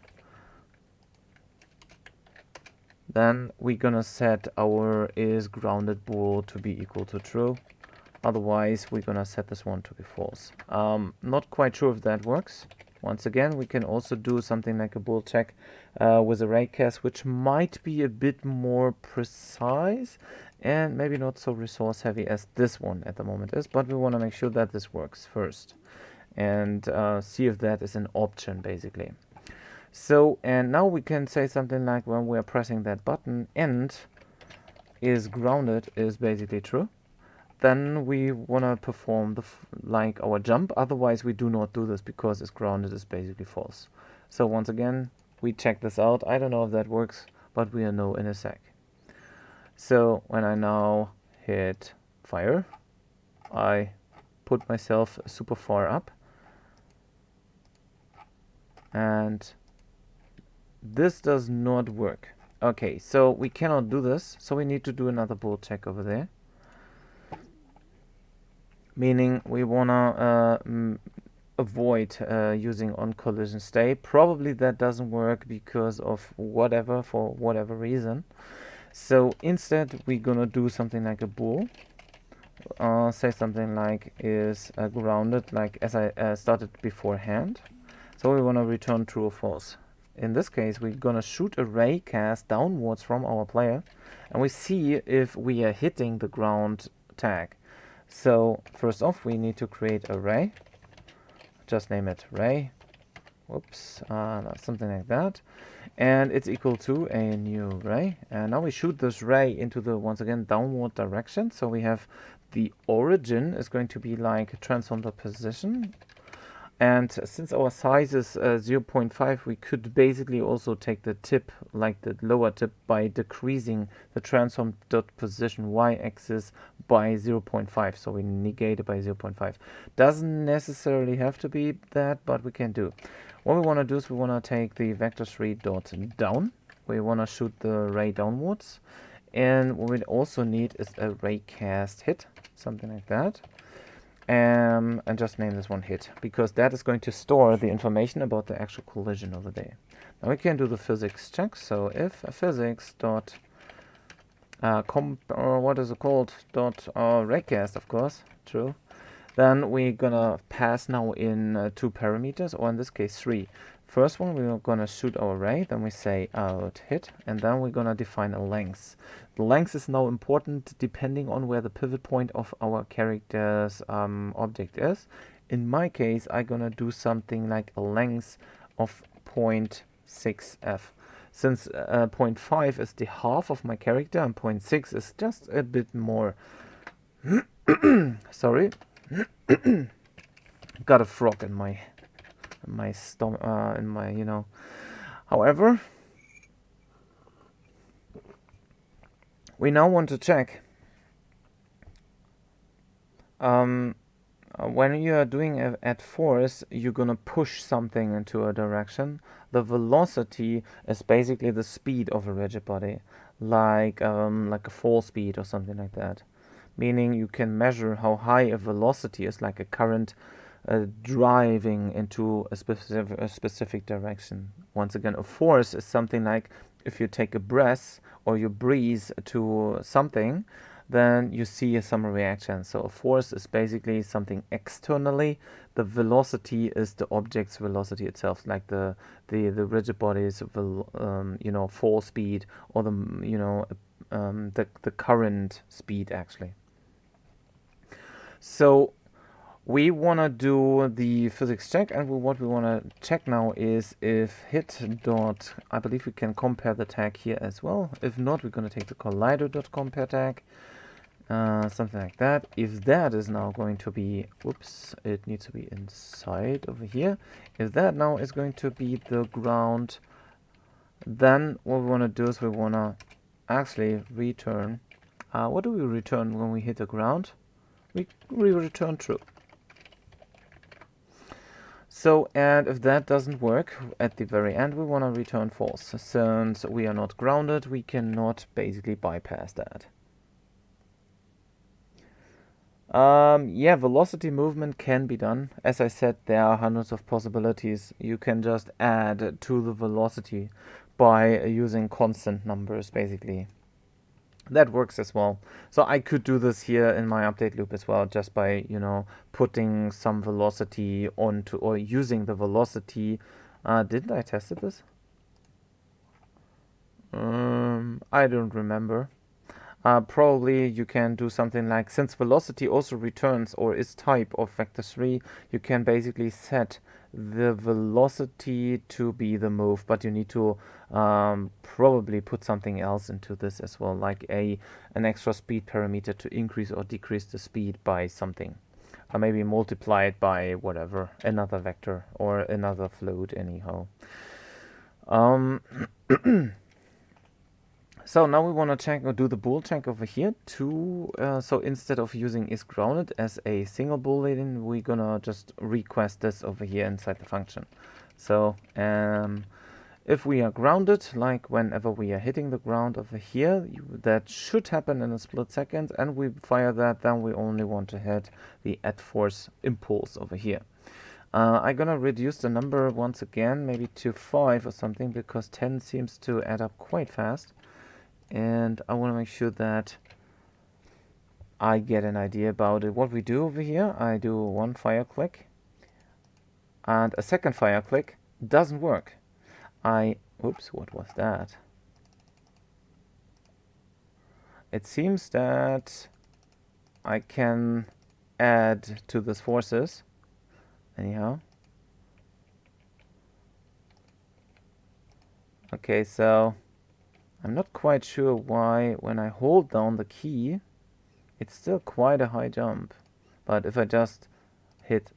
Then we're gonna set our is grounded bool to be equal to true. Otherwise, we're gonna set this one to be false. Not quite sure if that works. Once again, we can also do something like a bool check with a raycast, which might be a bit more precise and maybe not so resource heavy as this one at the moment is, but we want to make sure that this works first and see if that is an option basically. So, and now we can say something like when we're pressing that button, end is grounded is basically true. Then we want to perform like our jump. Otherwise, we do not do this because it's grounded is basically false. So once again, we check this out. I don't know if that works, but we'll know in a sec. So when I now hit fire, I put myself super far up, and this does not work. Okay, so we cannot do this, so we need to do another bool check over there. Meaning we wanna avoid using on collision stay. Probably that doesn't work because of whatever, for whatever reason. So instead we're gonna do something like a bool. Say something like is grounded, like as I started beforehand. So we wanna return true or false. In this case, we're gonna shoot a ray cast downwards from our player, and we see if we are hitting the ground tag. So first off, we need to create a ray. Just name it ray. Whoops, something like that. And it's equal to a new ray. And now we shoot this ray into the, once again, downward direction. So we have the origin is going to be like transform the position. And since our size is 0.5, we could basically also take the tip, like the lower tip, by decreasing the transform dot position y-axis by 0.5. So we negate it by 0.5. Doesn't necessarily have to be that, but we can do. What we want to do is we want to take the vector3 dot down. We want to shoot the ray downwards. And what we also need is a ray cast hit, something like that. And just name this one hit, because that is going to store the information about the actual collision over there. Now we can do the physics check. So if physics dot what is it called, dot raycast, of course, true, then we're gonna pass now in 2 parameters, or in this case 3. First one, we're gonna shoot our ray, then we say out hit, and then we're gonna define a length. The length is now important depending on where the pivot point of our character's object is. In my case, I'm gonna do something like a length of 0.6f. Since 0.5 is the half of my character and 0.6 is just a bit more. Sorry. Got a frog in my stomach, in my, you know. However, we now want to check when you are doing at force, you're gonna push something into a direction. The velocity is basically the speed of a rigid body, like a fall speed or something like that. Meaning you can measure how high a velocity is, like a current driving into a specific direction. Once again, a force is something like if you take a breath or you breathe to something, then you see some reaction. So a force is basically something externally. The velocity is the object's velocity itself, like the rigid body's fall speed, or the current speed actually. So we want to do the physics check, and what we want to check now is if hit dot, I believe we can compare the tag here as well. If not, we're going to take the collider dot compare tag, something like that. If that is now going to be, oops, it needs to be inside over here. If that now is going to be the ground, then what we want to do is we want to actually return. What do we return when we hit the ground? We return true. So, and if that doesn't work, at the very end we want to return false. Since we are not grounded, we cannot basically bypass that. Yeah, velocity movement can be done. As I said, there are hundreds of possibilities. You can just add to the velocity by using constant numbers, basically. That works as well. So I could do this here in my update loop as well, just by, putting some velocity onto, or using the velocity. Didn't I test this? I don't remember. Probably you can do something like, since velocity also returns or is type of vector3, you can basically set the velocity to be the move, but you need to probably put something else into this as well, like an extra speed parameter to increase or decrease the speed by something. Or maybe multiply it by whatever, another vector or another float anyhow. Um, So now we want to check or do the bool check over here to, so instead of using is grounded as a single boolean, we're gonna just request this over here inside the function. So if we are grounded, like whenever we are hitting the ground over here, that should happen in a split second, and we fire that, then we only want to hit the add force impulse over here. I'm gonna reduce the number once again, maybe to 5 or something, because 10 seems to add up quite fast. And I want to make sure that I get an idea about it. What we do over here, I do one fire click and a second fire click doesn't work. Oops, what was that? It seems that I can add to these forces anyhow. Okay, so I'm not quite sure why when I hold down the key, it's still quite a high jump. But if I just hit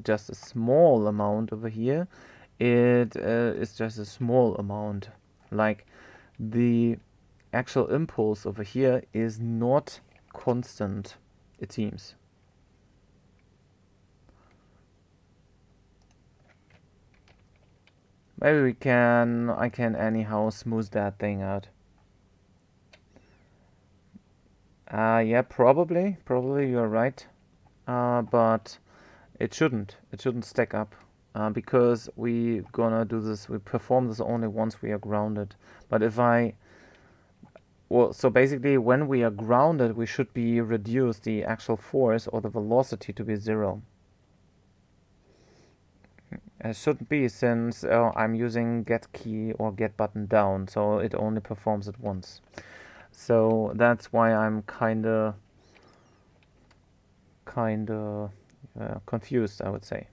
just a small amount over here, it is just a small amount. Like the actual impulse over here is not constant, it seems. Maybe I can anyhow smooth that thing out. Yeah, probably you're right. But it shouldn't stack up. Because we gonna do this, we perform this only once we are grounded. But if well, so basically when we are grounded, we should be reduce the actual force or the velocity to be 0. It shouldn't be, since I'm using get key or get button down, so it only performs it once. So that's why I'm kinda confused, I would say.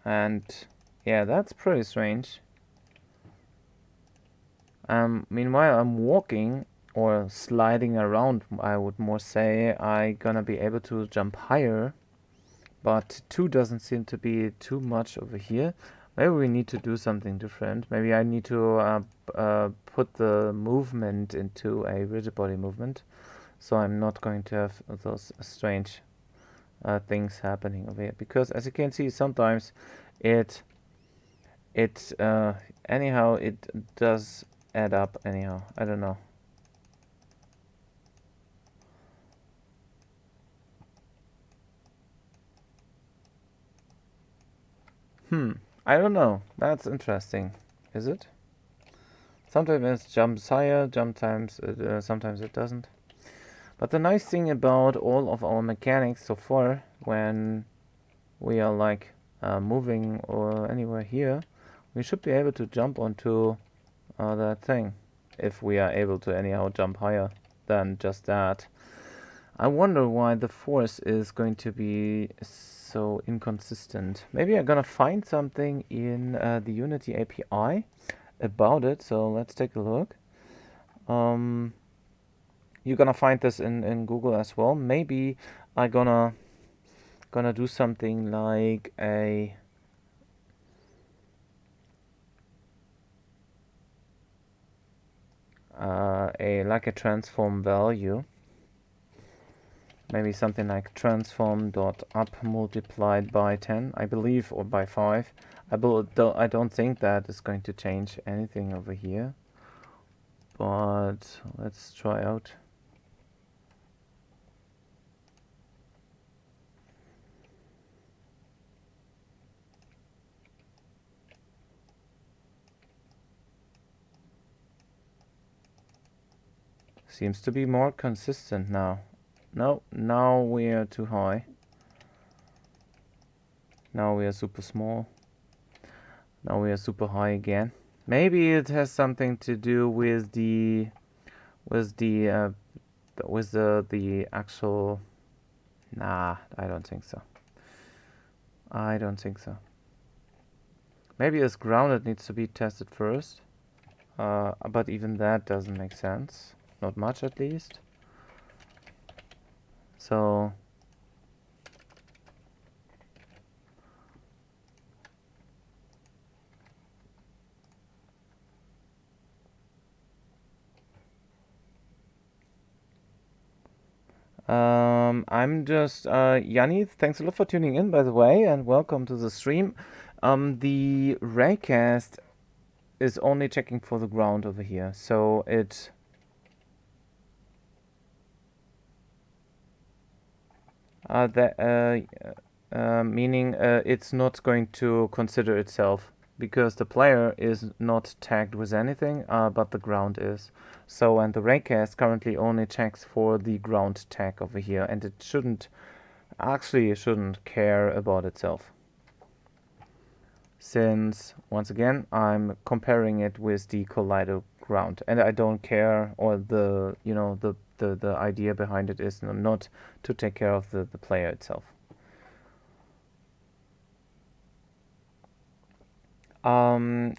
And yeah, that's pretty strange. Meanwhile, I'm walking or sliding around, I would more say. I gonna be able to jump higher, but 2 doesn't seem to be too much over here. Maybe we need to do something different. Maybe I need to put the movement into a rigid body movement, so I'm not going to have those strange things happening over here. Because as you can see, sometimes it anyhow it does add up anyhow. I don't know. I don't know. That's interesting. Is it? Sometimes it jumps higher, sometimes it doesn't. But the nice thing about all of our mechanics so far, when we are like moving or anywhere here, we should be able to jump onto that thing. If we are able to anyhow jump higher than just that. I wonder why the force is going to be so inconsistent. Maybe I'm gonna find something in the Unity API about it. So let's take a look. You're gonna find this in Google as well. Maybe I'm gonna do something like a transform value. Maybe something like transform.up multiplied by 10, I believe, or by 5. I don't think that is going to change anything over here. But let's try out. Seems to be more consistent now. No, now we are too high. Now we are super small. Now we are super high again. Maybe it has something to do with the the actual. Nah, I don't think so. I don't think so. Maybe this grounded needs to be tested first. But even that doesn't make sense. Not much, at least. So I'm just Yanni. Thanks a lot for tuning in, by the way, and welcome to the stream. The raycast is only checking for the ground over here, so it that meaning it's not going to consider itself because the player is not tagged with anything, but the ground is. So, and the raycast currently only checks for the ground tag over here, and it shouldn't care about itself. Since once again I'm comparing it with the collider ground, and I don't care, or the the idea behind it is not to take care of the player itself.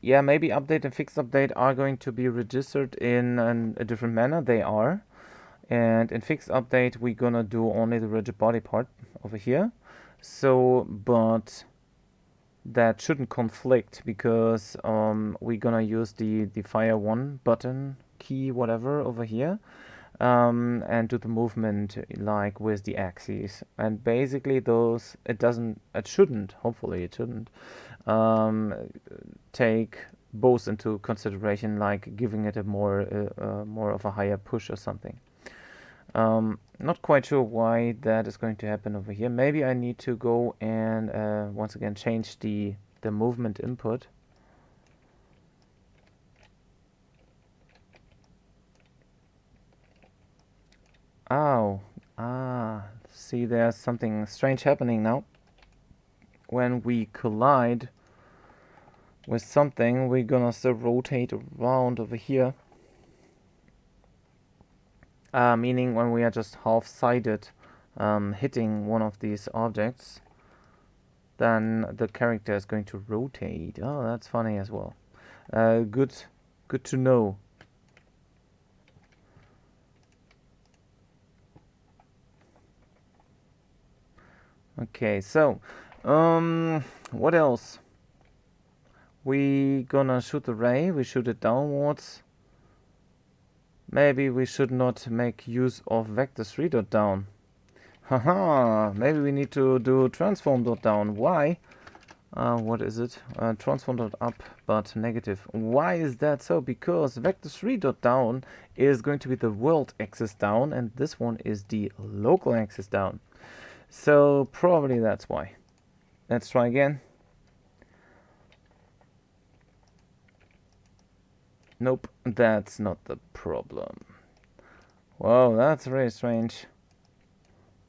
Yeah, maybe update and fixed update are going to be registered in a different manner. They are. And in fixed update, we're gonna do only the rigid body part over here. So, but that shouldn't conflict because we're gonna use the fire one button key, whatever, over here. And do the movement like with the axes. And basically those, it shouldn't, hopefully it shouldn't, um, take both into consideration, like giving it a more of a higher push or something. Not quite sure why that is going to happen over here. Maybe I need to go and once again change the movement input. Oh, see, there's something strange happening now. When we collide with something, we're gonna still rotate around over here. Meaning when we are just half-sided hitting one of these objects, then the character is going to rotate. Oh, that's funny as well. Good to know. Okay, so what else? We gonna shoot the ray. We shoot it downwards. Maybe we should not make use of vector 3 dot down. Haha, maybe we need to do transform dot down. Why? What is it? Transform dot up, but negative. Why is that so? Because vector 3 dot down is going to be the world axis down, and this one is the local axis down. So probably that's why. Let's try again. Nope, that's not the problem. Whoa, that's very strange.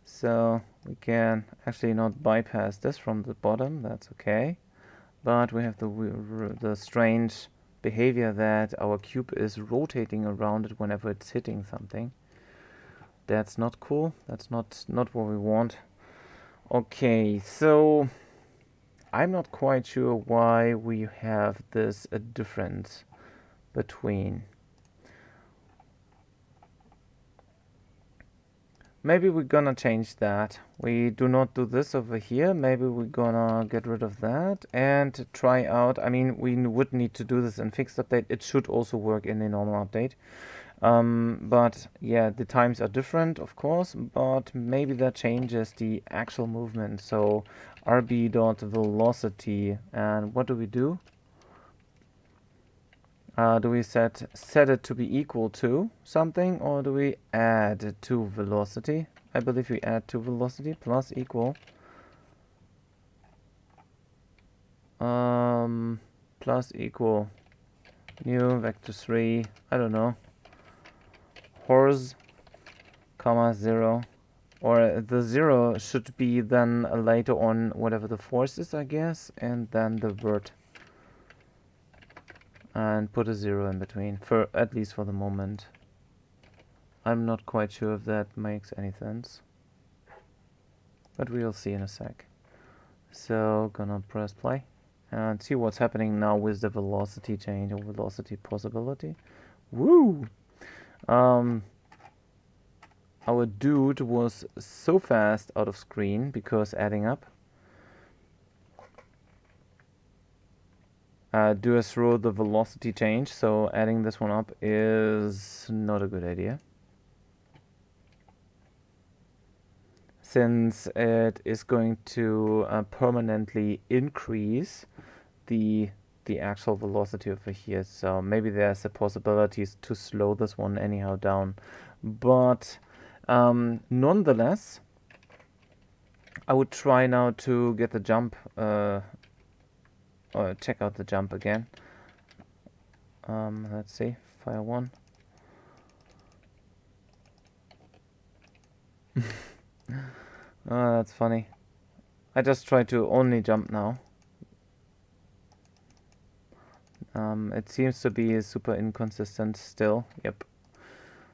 So we can actually not bypass this from the bottom, that's okay. But we have the strange behavior that our cube is rotating around it whenever it's hitting something. That's not cool. That's not what we want. Okay, so I'm not quite sure why we have this difference between. Maybe we're gonna change that. We do not do this over here. Maybe we're gonna get rid of that and try out. I mean, we would need to do this in fixed update. It should also work in the normal update. But yeah, the times are different, of course, but maybe that changes the actual movement. So rb dot velocity, and what do we do? Do we set it to be equal to something, or do we add to velocity? I believe we add to velocity plus equal plus equal new vector 3, I don't know, horse comma 0, or the 0 should be then later on whatever the force is, I guess, and then the vert. and put a 0 in between, for at least for the moment. I'm not quite sure if that makes any sense, but we'll see in a sec. So gonna press play and see what's happening now with the velocity change or velocity possibility. Woo! Our dude was so fast out of screen because adding up. Do us through the velocity change, so adding this one up is not a good idea, since it is going to permanently increase the actual velocity over here. So maybe there's a possibility to slow this one anyhow down, but nonetheless, I would try now to get the jump, or check out the jump again. Let's see, fire 1. Oh, that's funny. I just try to only jump now. It seems to be super inconsistent still. Yep.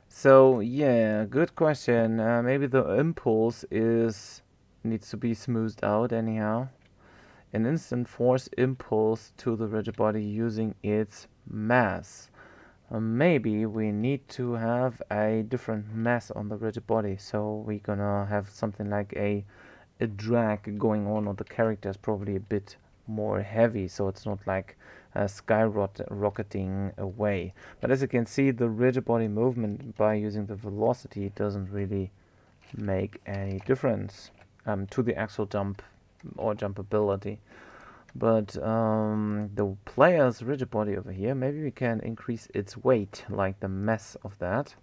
So yeah, good question. Maybe the impulse needs to be smoothed out anyhow. An instant force impulse to the rigid body using its mass. Maybe we need to have a different mass on the rigid body, so we're gonna have something like a drag going on the character is probably a bit more heavy, so it's not like skyrocketing away. But as you can see, the rigid body movement by using the velocity doesn't really make any difference to the actual jump or jumpability. But the player's rigid body over here, maybe we can increase its weight, like the mass of that.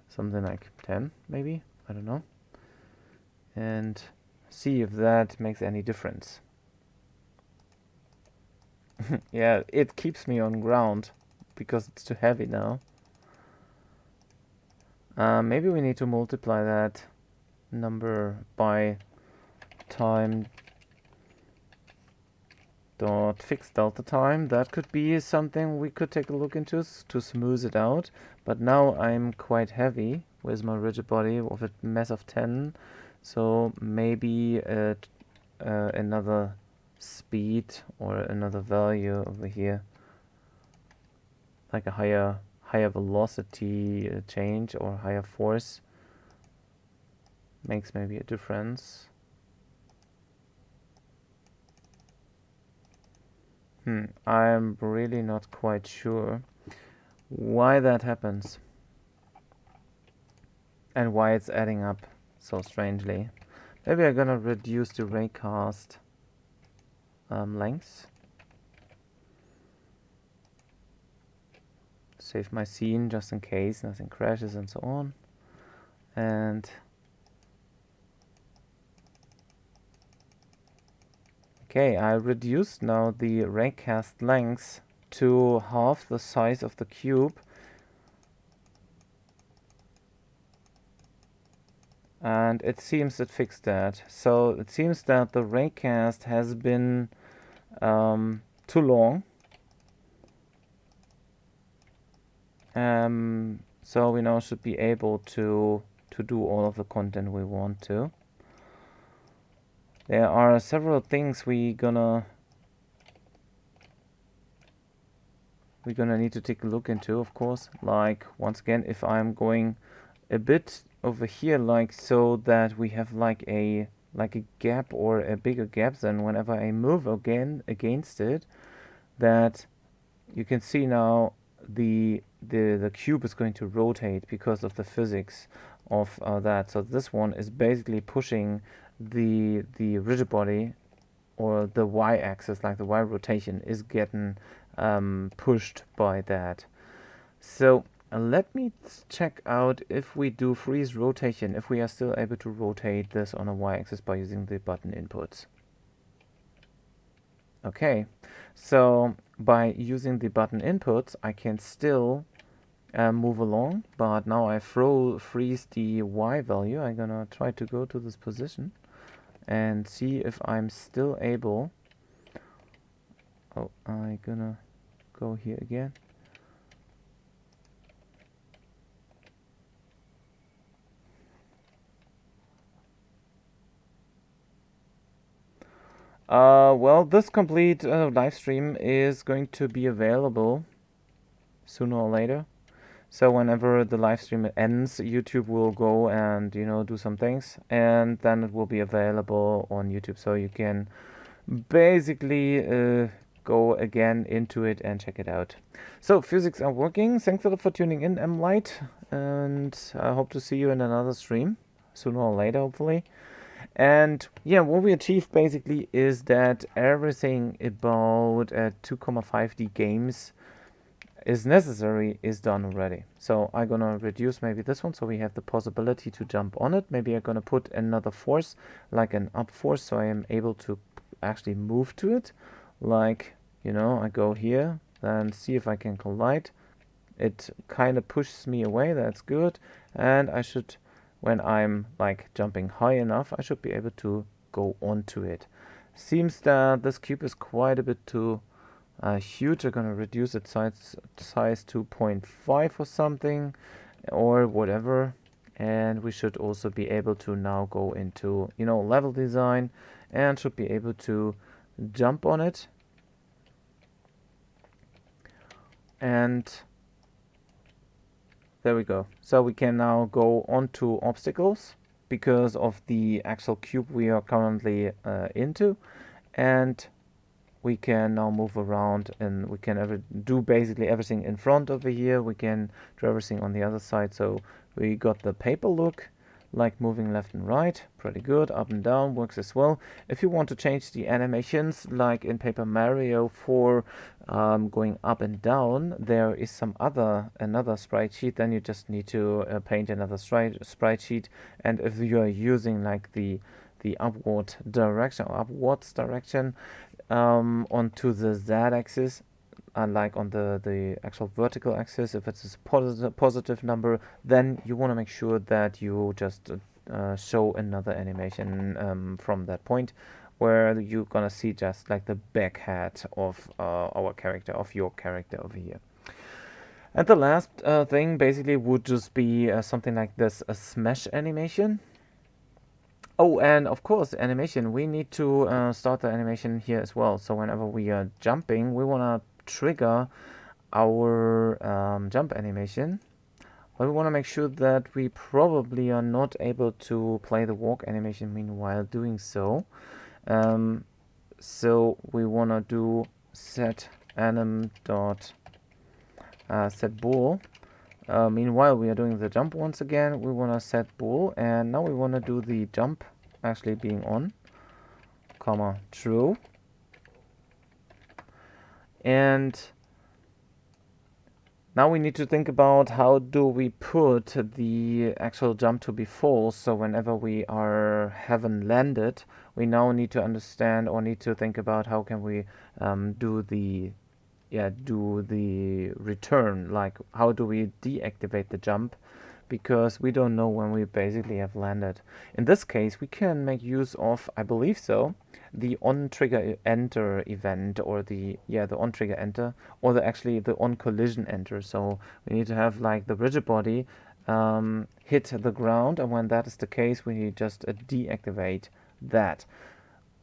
Something like 10, maybe? I don't know. And see if that makes any difference. Yeah, it keeps me on ground because it's too heavy now. Maybe we need to multiply that number by time dot fixed delta time. That could be something we could take a look into to smooth it out. But now I'm quite heavy with my rigid body with a mass of 10, so maybe another speed or another value over here, like a higher velocity change or higher force, makes maybe a difference. I'm really not quite sure why that happens and why it's adding up so strangely. Maybe I'm gonna reduce the raycast length. Save my scene just in case nothing crashes and so on. And okay, I reduced now the raycast length to half the size of the cube. And it seems it fixed that. So it seems that the raycast has been too long. So we now should be able to do all of the content we want to. There are several things we're gonna need to take a look into, of course. Like, once again, if I'm going a bit over here, like so that we have like a gap or a bigger gap, then whenever I move again against it, that you can see now the cube is going to rotate because of the physics of that. So this one is basically pushing the rigid body, or the y-axis, like the y rotation is getting pushed by that. So let me check out if we do freeze rotation, if we are still able to rotate this on a y-axis by using the button inputs. Okay, so by using the button inputs, I can still move along, but now I freeze the y value. I'm gonna try to go to this position and see if I'm still able. Oh, I'm gonna go here again. Well, this complete live stream is going to be available sooner or later. So whenever the live stream ends, YouTube will go and, you know, do some things, and then it will be available on YouTube. So you can basically go again into it and check it out. So physics are working. Thanks a lot for tuning in, M-Light, and I hope to see you in another stream sooner or later, hopefully. And yeah, what we achieved basically is that everything about 2,5D games is necessary is done already. So I'm gonna reduce maybe this one so we have the possibility to jump on it. Maybe I'm gonna put another force, like an up force, so I am able to actually move to it. Like, you know, I go here, then see if I can collide. It kind of pushes me away, that's good. And I should, when I'm like jumping high enough, I should be able to go onto it. Seems that this cube is quite a bit too huge. I'm gonna reduce its size to 0.5 or something, or whatever. And we should also be able to now go into, you know, level design, and should be able to jump on it. And there we go. So we can now go onto obstacles because of the actual cube we are currently into, and we can now move around, and we can do basically everything in front over here. We can do everything on the other side. So we got the paper look, like moving left and right, pretty good. Up and down works as well. If you want to change the animations, like in Paper Mario for going up and down, there is another sprite sheet. Then you just need to paint another sprite sheet. And if you are using like the upwards direction onto the z-axis, unlike on the actual vertical axis, if it's a positive number, then you want to make sure that you just show another animation from that point, where you're gonna see just like the back head of our character, of your character over here. And the last thing basically would just be something like this, a smash animation. Oh, and of course, animation. We need to start the animation here as well. So whenever we are jumping, we want to trigger our jump animation. But we want to make sure that we probably are not able to play the walk animation meanwhile doing so. So we want to do set anim dot set bool. Meanwhile, we are doing the jump once again. We want to set bool, and now we want to do the jump actually being on, comma, true. And now we need to think about how do we put the actual jump to be false. So whenever we haven't landed, we now need to understand or need to think about how can we do the return, like how do we deactivate the jump, because we don't know when we basically have landed. In this case, we can make use of, I believe so, the on trigger enter event, or the on trigger enter, or the on collision enter. So we need to have like the rigid body hit the ground, and when that is the case, we need just deactivate that.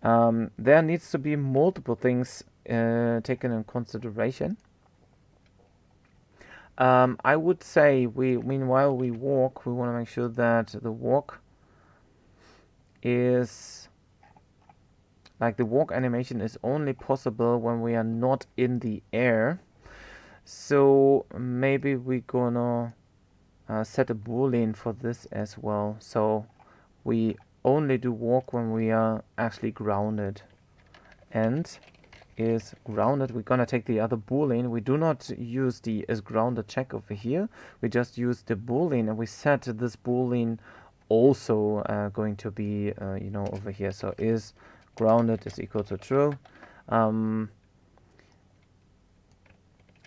There needs to be multiple things taken in consideration. I would say meanwhile we walk, we want to make sure that the walk is like the walk animation is only possible when we are not in the air. So maybe we're gonna set a boolean for this as well. So we only do walk when we are actually grounded. And is grounded, we're gonna take the other boolean. We do not use the is grounded check over here. We just use the boolean, and we set this boolean also going to be over here. So is grounded is equal to true. I'm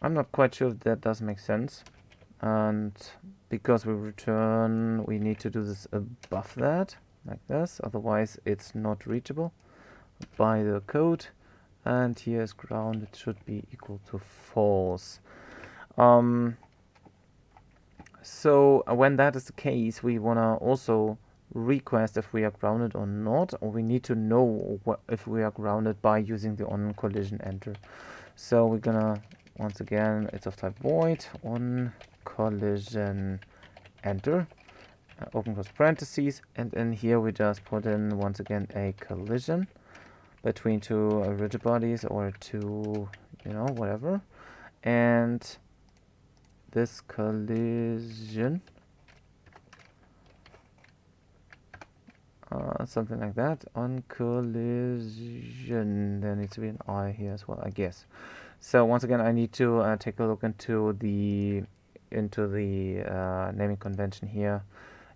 not quite sure if that does make sense, and because we return, we need to do this above that, like this, otherwise it's not reachable by the code. and here is ground. It should be equal to false. So when that is the case, we want to also request if we are grounded or not, or we need to know if we are grounded by using the on collision enter. So we're gonna, once again, it's of type void, on collision enter, open close parentheses, and in here we just put in once again a collision between two rigid bodies or two, whatever, and this collision, something like that, on collision, there needs to be an I here as well, I guess. So once again, I need to take a look into the naming convention here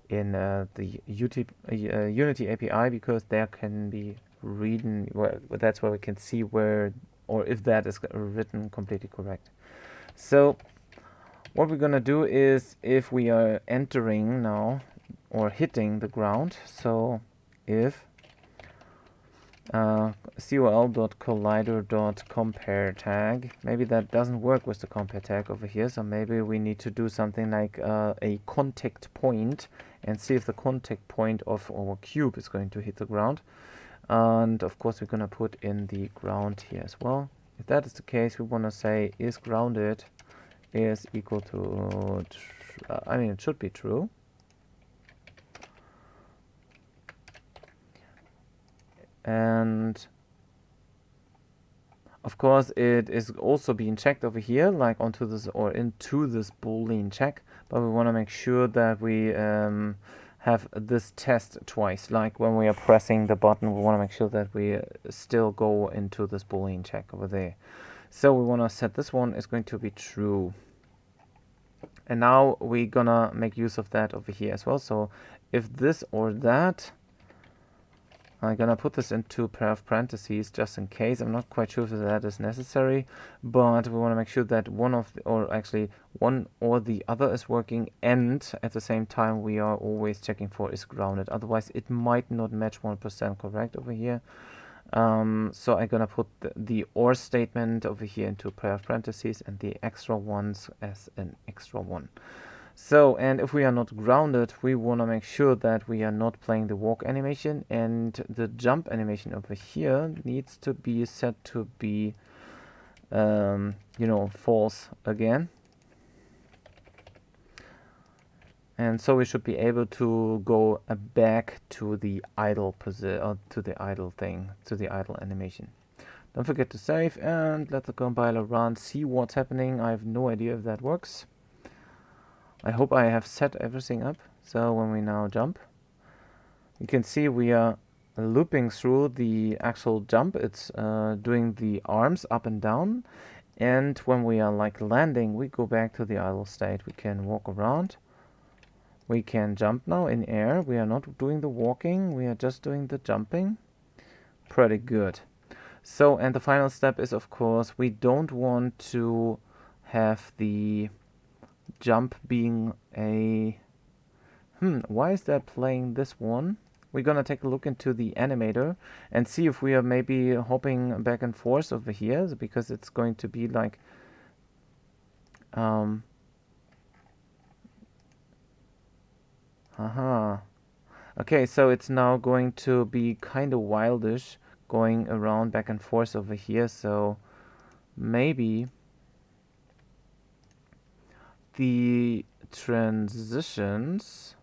in the Unity API, because there can be written, well, that's where we can see where or if that is written completely correct. So what we're gonna do is, if we are entering now or hitting the ground, so if col.collider.compare tag, maybe that doesn't work with the compare tag over here, so maybe we need to do something like a contact point and see if the contact point of our cube is going to hit the ground. And of course we're going to put in the ground here as well. If that is the case, we want to say is grounded is equal to it should be true. And of course it is also being checked over here, like onto this or into this boolean check, but we want to make sure that we have this test twice, like when we are pressing the button, we want to make sure that we still go into this boolean check over there. So we want to set this one is going to be true. And now we're gonna make use of that over here as well. So if this or that, I'm gonna put this into a pair of parentheses just in case. I'm not quite sure if that is necessary, but we want to make sure that one or the other is working, and at the same time we are always checking for is grounded. Otherwise it might not match 1% correct over here. So I'm gonna put the or statement over here into a pair of parentheses and the extra ones as an extra one. So, and if we are not grounded, we want to make sure that we are not playing the walk animation, and the jump animation over here needs to be set to be, false again. And so we should be able to go back to the idle position, to the idle thing, to the idle animation. Don't forget to save and let the compiler run, see what's happening. I have no idea if that works. I hope I have set everything up. So when we now jump, you can see we are looping through the actual jump. It's doing the arms up and down. And when we are like landing, we go back to the idle state. We can walk around. We can jump now in air. We are not doing the walking. We are just doing the jumping. Pretty good. So, and the final step is, of course, we don't want to have the jump being a why is that playing this one? We're gonna take a look into the animator and see if we are maybe hopping back and forth over here, because it's going to be like okay, so it's now going to be kind of wildish going around back and forth over here. So maybe the transitions,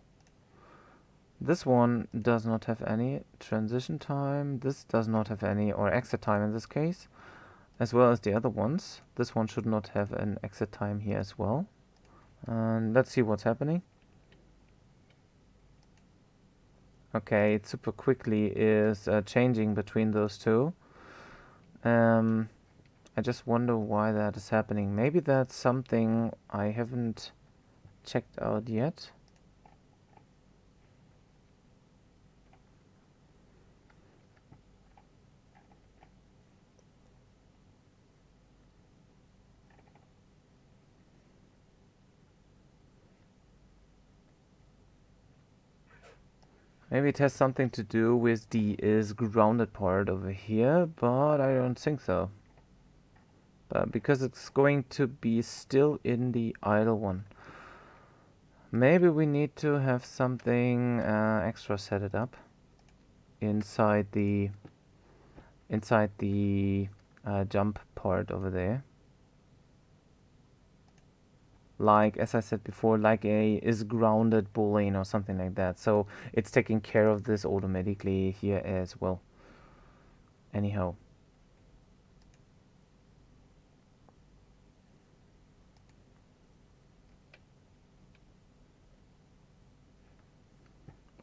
this one does not have any transition time, this does not have any, or exit time in this case, as well as the other ones. This one should not have an exit time here as well. And let's see what's happening. Okay, it super quickly is changing between those two. I just wonder why that is happening. Maybe that's something I haven't checked out yet. Maybe it has something to do with the is grounded part over here, but I don't think so. But because it's going to be still in the idle one. Maybe we need to have something extra set it up inside the jump part over there. Like, as I said before, like a is grounded boolean or something like that. So it's taking care of this automatically here as well. Anyhow.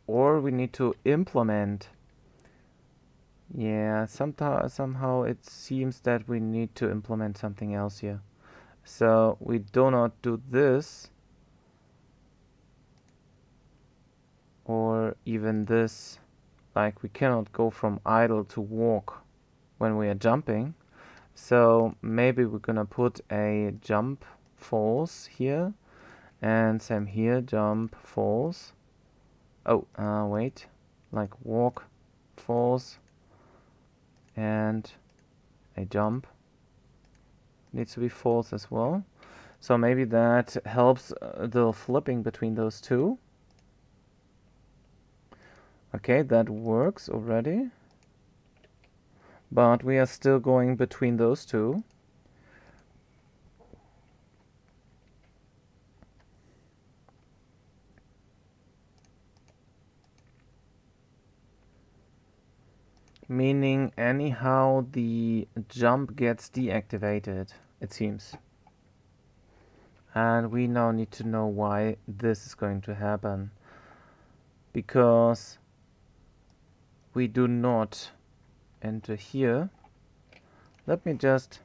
Or we need to implement. Yeah, somehow it seems that we need to implement something else here. So we do not do this. Or even this, like we cannot go from idle to walk when we are jumping. So maybe we're gonna put a jump false here, and same here, jump false. Oh, wait, like walk false, and a jump needs to be false as well. So maybe that helps the flipping between those two. Okay, that works already. But we are still going between those two. Meaning anyhow the jump gets deactivated, it seems. And we now need to know why this is going to happen. Because we do not enter here. Let me just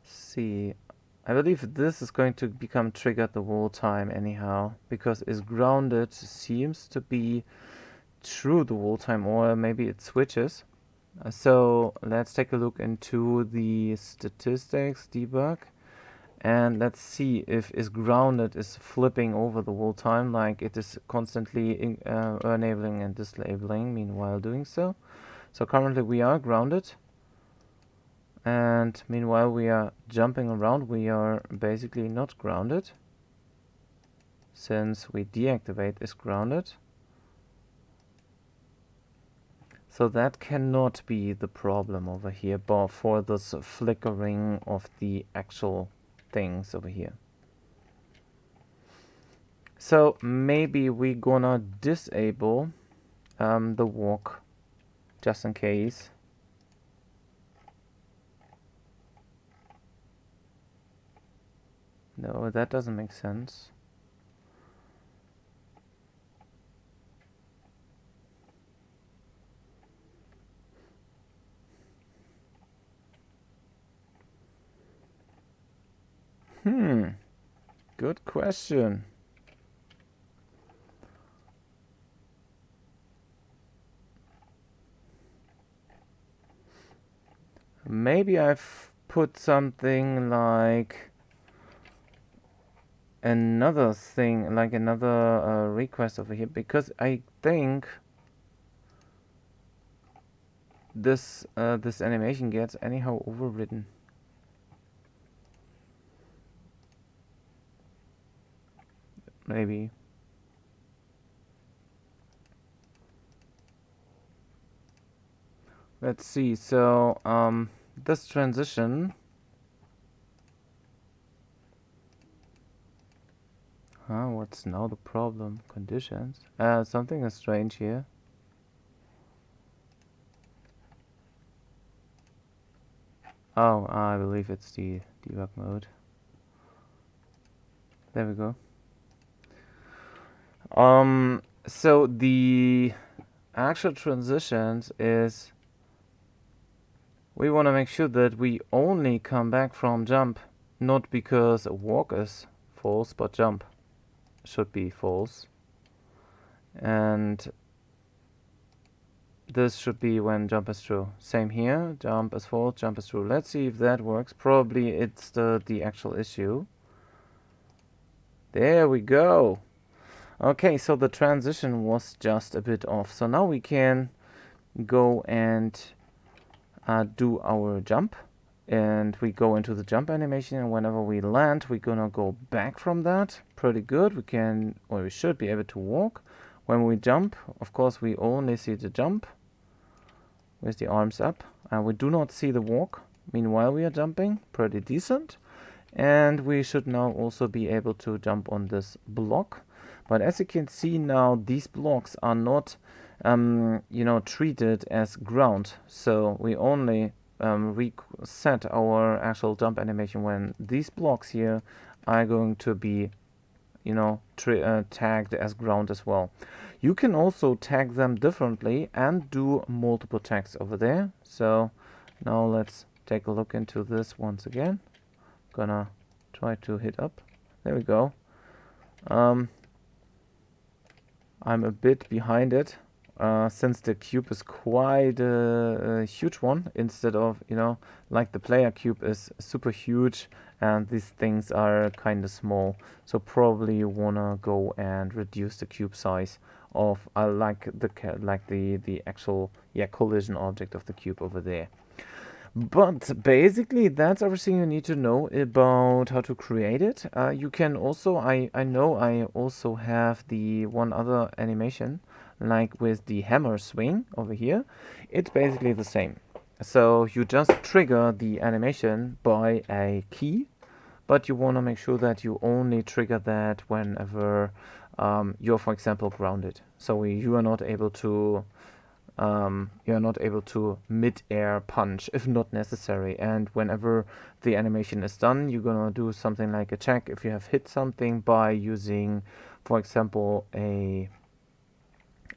see. I believe this is going to become triggered the whole time anyhow, because is grounded seems to be true the whole time, or maybe it switches. So let's take a look into the statistics debug, and let's see if is grounded is flipping over the whole time, like it is constantly enabling and disabling meanwhile doing so. So currently we are grounded, and meanwhile we are jumping around. We are basically not grounded, since we deactivate is grounded. So that cannot be the problem over here, but for this flickering of the actual things over here. So maybe we gonna disable the walk just in case. No, that doesn't make sense. Good question. Maybe I've put something like another thing, like another request over here, because I think this this animation gets anyhow overridden. Maybe. Let's see. So this transition. What's now the problem? Conditions. Something is strange here. Oh, I believe it's the debug mode. There we go. So the actual transitions is we want to make sure that we only come back from jump, not because walk is false, but jump should be false. And this should be when jump is true. Same here, jump is false, jump is true. Let's see if that works. Probably it's the actual issue. There we go. Okay, so the transition was just a bit off. So now we can go and do our jump. And we go into the jump animation, and whenever we land, we're gonna go back from that. Pretty good. We can, or we should be able to walk. When we jump, of course, we only see the jump with the arms up. We do not see the walk. Meanwhile, we are jumping. Pretty decent. And we should now also be able to jump on this block. But as you can see now, these blocks are not, treated as ground. So we only reset our actual jump animation when these blocks here are going to be, tagged as ground as well. You can also tag them differently and do multiple tags over there. So now let's take a look into this once again. Gonna try to hit up. There we go. I'm a bit behind it since the cube is quite a huge one, instead of, like the player cube is super huge and these things are kind of small. So probably you wanna go and reduce the cube size of like the actual collision object of the cube over there. But basically, that's everything you need to know about how to create it. You can also, I know I also have the one other animation, like with the hammer swing over here. It's basically the same. So you just trigger the animation by a key, but you want to make sure that you only trigger that whenever you're, for example, grounded. So you are not able to mid-air punch if not necessary. And whenever the animation is done, you're gonna do something like a check if you have hit something by using, for example, a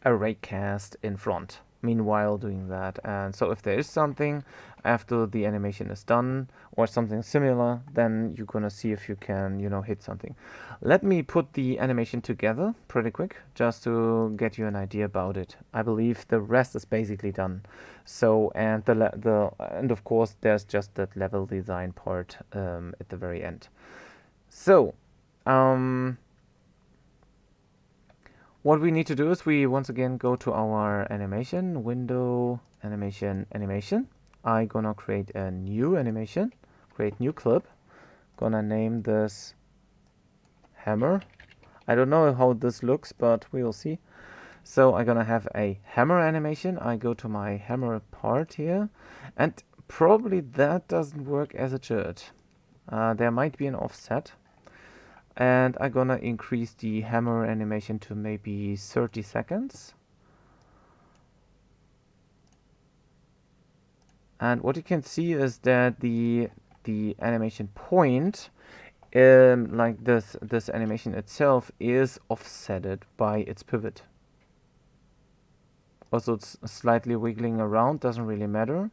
rake cast in front. Meanwhile, doing that, and so if there is something after the animation is done or something similar, then you're gonna see if you can, hit something. Let me put the animation together pretty quick, just to get you an idea about it. I believe the rest is basically done. So, and and of course, there's just that level design part at the very end. So, what we need to do is we once again go to our animation window, animation. I'm gonna create a new animation, create new clip. Gonna name this hammer. I don't know how this looks, but we'll see. So I'm gonna have a hammer animation. I go to my hammer part here, and probably that doesn't work as it should. There might be an offset. And I'm gonna increase the hammer animation to maybe 30 seconds. And what you can see is that the animation point, like this animation itself, is offsetted by its pivot. Also, it's slightly wiggling around, doesn't really matter.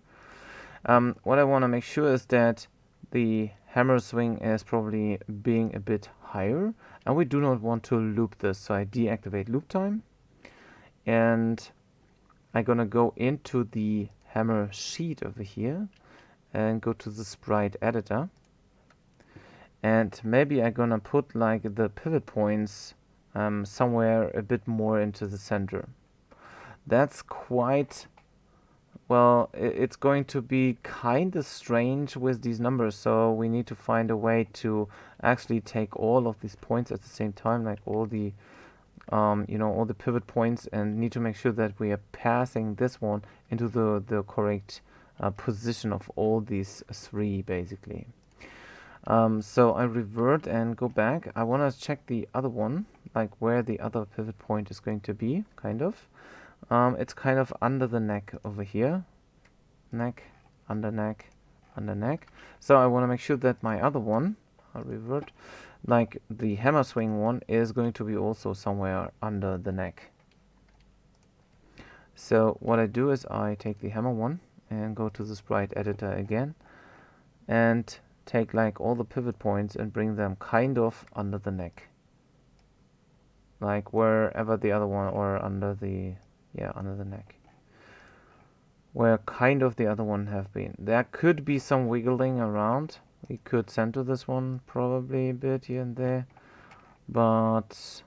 What I want to make sure is that the hammer swing is probably being a bit higher, and we do not want to loop this, so I deactivate loop time, and I'm gonna go into the hammer sheet over here and go to the sprite editor, and maybe I'm gonna put like the pivot points somewhere a bit more into the center. That's quite well, it's going to be kind of strange with these numbers, so we need to find a way to actually take all of these points at the same time, like all the all the pivot points, and need to make sure that we are passing this one into the correct position of all these three, basically. So I revert and go back. I want to check the other one, like where the other pivot point is going to be, kind of. It's kind of under the neck over here. Neck, under neck, under neck. So I want to make sure that my other one, I'll revert, like the hammer swing one, is going to be also somewhere under the neck. So what I do is I take the hammer one and go to the sprite editor again and take like all the pivot points and bring them kind of under the neck. Like wherever the other one, or under the under the neck, where kind of the other one have been. There could be some wiggling around. We could center this one probably a bit here and there. but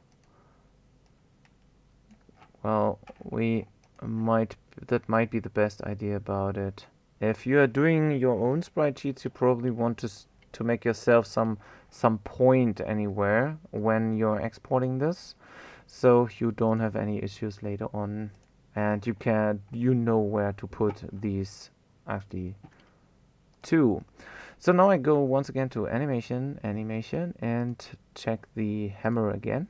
well, that might be the best idea about it. If you are doing your own sprite sheets, you probably want to make yourself some point anywhere when you're exporting this, so you don't have any issues later on, and you know where to put these actually too. So now I go once again to animation, and check the hammer again.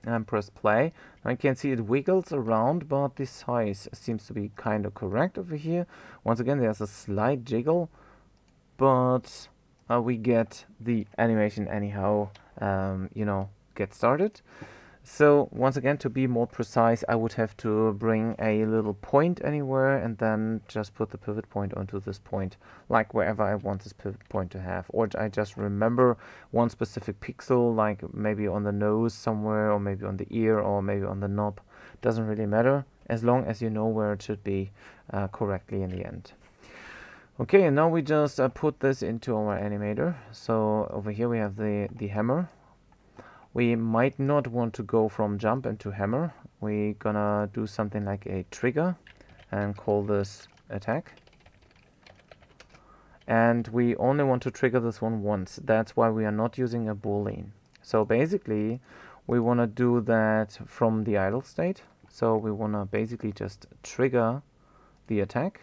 And press play. Now you can see it wiggles around, but the size seems to be kind of correct over here. Once again, there's a slight jiggle, but we get the animation anyhow, get started. So once again, to be more precise, I would have to bring a little point anywhere and then just put the pivot point onto this point, like wherever I want this pivot point to have. Or I just remember one specific pixel, like maybe on the nose somewhere, or maybe on the ear, or maybe on the knob. Doesn't really matter, as long as you know where it should be correctly in the end. Okay, and now we just put this into our animator. So over here we have the hammer. We might not want to go from jump into hammer. We're gonna do something like a trigger and call this attack. And we only want to trigger this one once. That's why we are not using a boolean. So basically, we want to do that from the idle state. So we want to basically just trigger the attack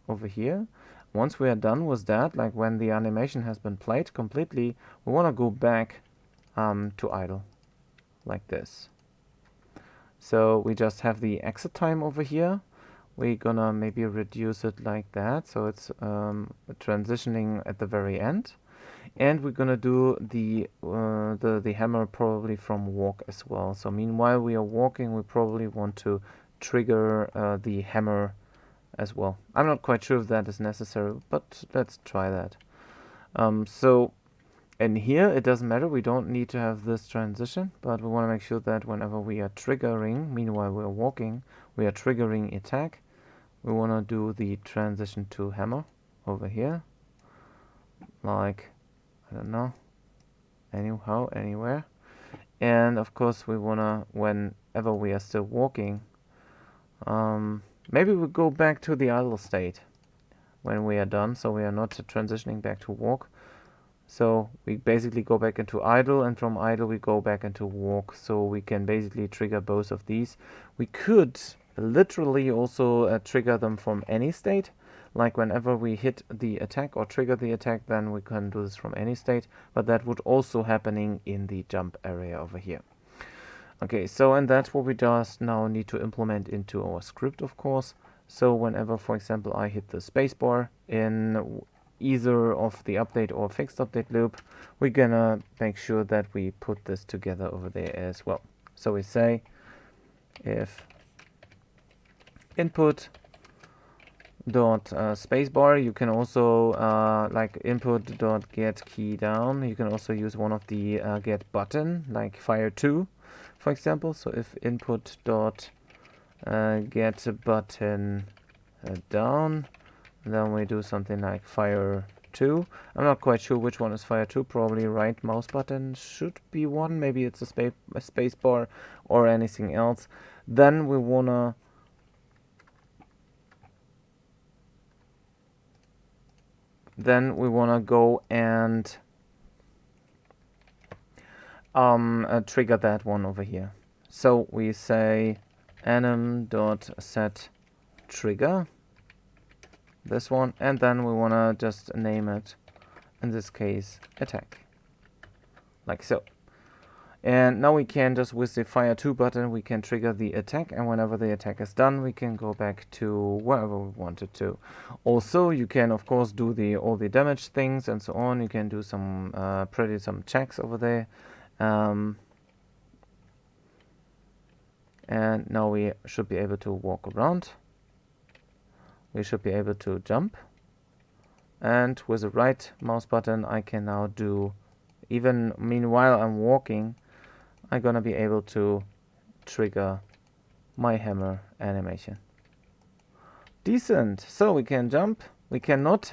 over here. Once we are done with that, like when the animation has been played completely, we want to go back to idle, like this. So we just have the exit time over here. We're gonna maybe reduce it like that, so it's transitioning at the very end. And we're gonna do the hammer probably from walk as well. So meanwhile we are walking, we probably want to trigger the hammer as well. I'm not quite sure if that is necessary, but let's try that. And here it doesn't matter, we don't need to have this transition, but we want to make sure that whenever we are triggering, meanwhile we are walking, we are triggering attack, we want to do the transition to hammer over here, like, I don't know, anyhow, anywhere. And of course we want to, whenever we are still walking, maybe we go back to the idle state when we are done, so we are not transitioning back to walk. So we basically go back into idle, and from idle we go back into walk, so we can basically trigger both of these. We could literally also trigger them from any state, like whenever we hit the attack or trigger the attack, then we can do this from any state, but that would also happening in the jump area over here. Okay, so and that's what we just now need to implement into our script, of course. So whenever, for example, I hit the spacebar in either of the update or fixed update loop, we're gonna make sure that we put this together over there as well. So we say if input dot spacebar, you can also like input dot get key down, you can also use one of the get button, like fire2 for example. So if input dot get button down, then we do something like fire2. I'm not quite sure which one is fire2. Probably right mouse button should be one. Maybe it's a space bar or anything else. Then we wanna go and trigger that one over here. So we say anim.set trigger, this one, and then we want to just name it, in this case, attack, like so. And now we can just, with the fire2 button, we can trigger the attack, and whenever the attack is done, we can go back to wherever we wanted to. Also, you can of course do all the damage things and so on. You can do some some checks over there. And now we should be able to walk around. We should be able to jump, and with the right mouse button I can now do, even meanwhile I'm walking, I'm gonna be able to trigger my hammer animation. Decent. So we can jump. We cannot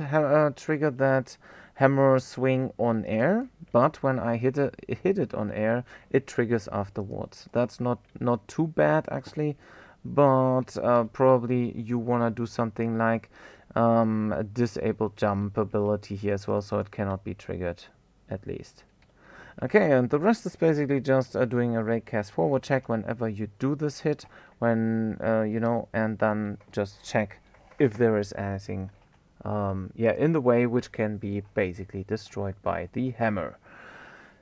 trigger that hammer swing on air, but when I hit it on air, it triggers afterwards. That's not too bad actually, but probably you wanna do something like disable jump ability here as well, so it cannot be triggered at least. Okay, and the rest is basically just doing a rake cast forward check whenever you do this hit, when and then just check if there is anything in the way, which can be basically destroyed by the hammer.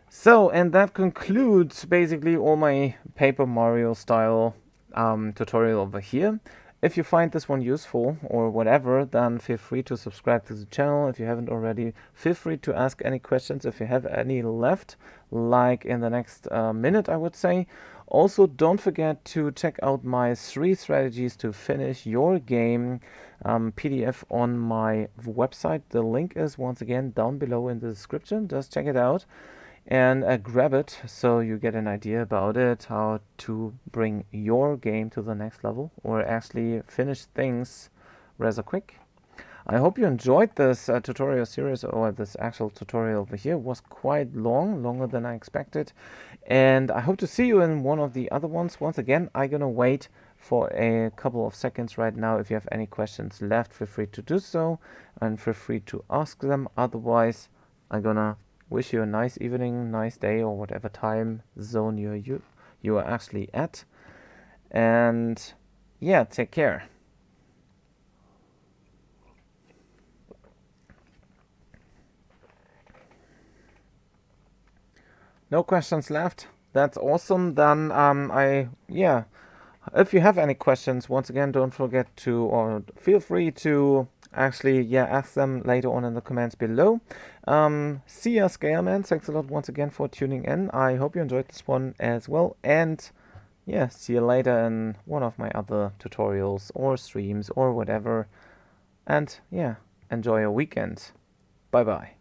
So, and that concludes basically all my Paper Mario style tutorial over here. If you find this one useful or whatever, then feel free to subscribe to the channel if you haven't already. Feel free to ask any questions if you have any left, like in the next minute, I would say. Also, don't forget to check out my 3 strategies to finish your game PDF on my website. The link is once again down below in the description. Just check it out and grab it so you get an idea about it, how to bring your game to the next level or actually finish things rather quick. I hope you enjoyed this tutorial series, or this actual tutorial over here. It was quite long, longer than I expected, and I hope to see you in one of the other ones. Once again, I'm gonna wait for a couple of seconds right now. If you have any questions left, feel free to do so and feel free to ask them. Otherwise, I'm gonna wish you a nice evening, nice day, or whatever time zone you are actually at. And yeah, take care. No questions left. That's awesome. Then if you have any questions, once again, don't forget to, or feel free to actually ask them later on in the comments below. See ya, Scaleman. Thanks a lot once again for tuning in. I hope you enjoyed this one as well, and see you later in one of my other tutorials or streams or whatever. And enjoy your weekend. Bye bye.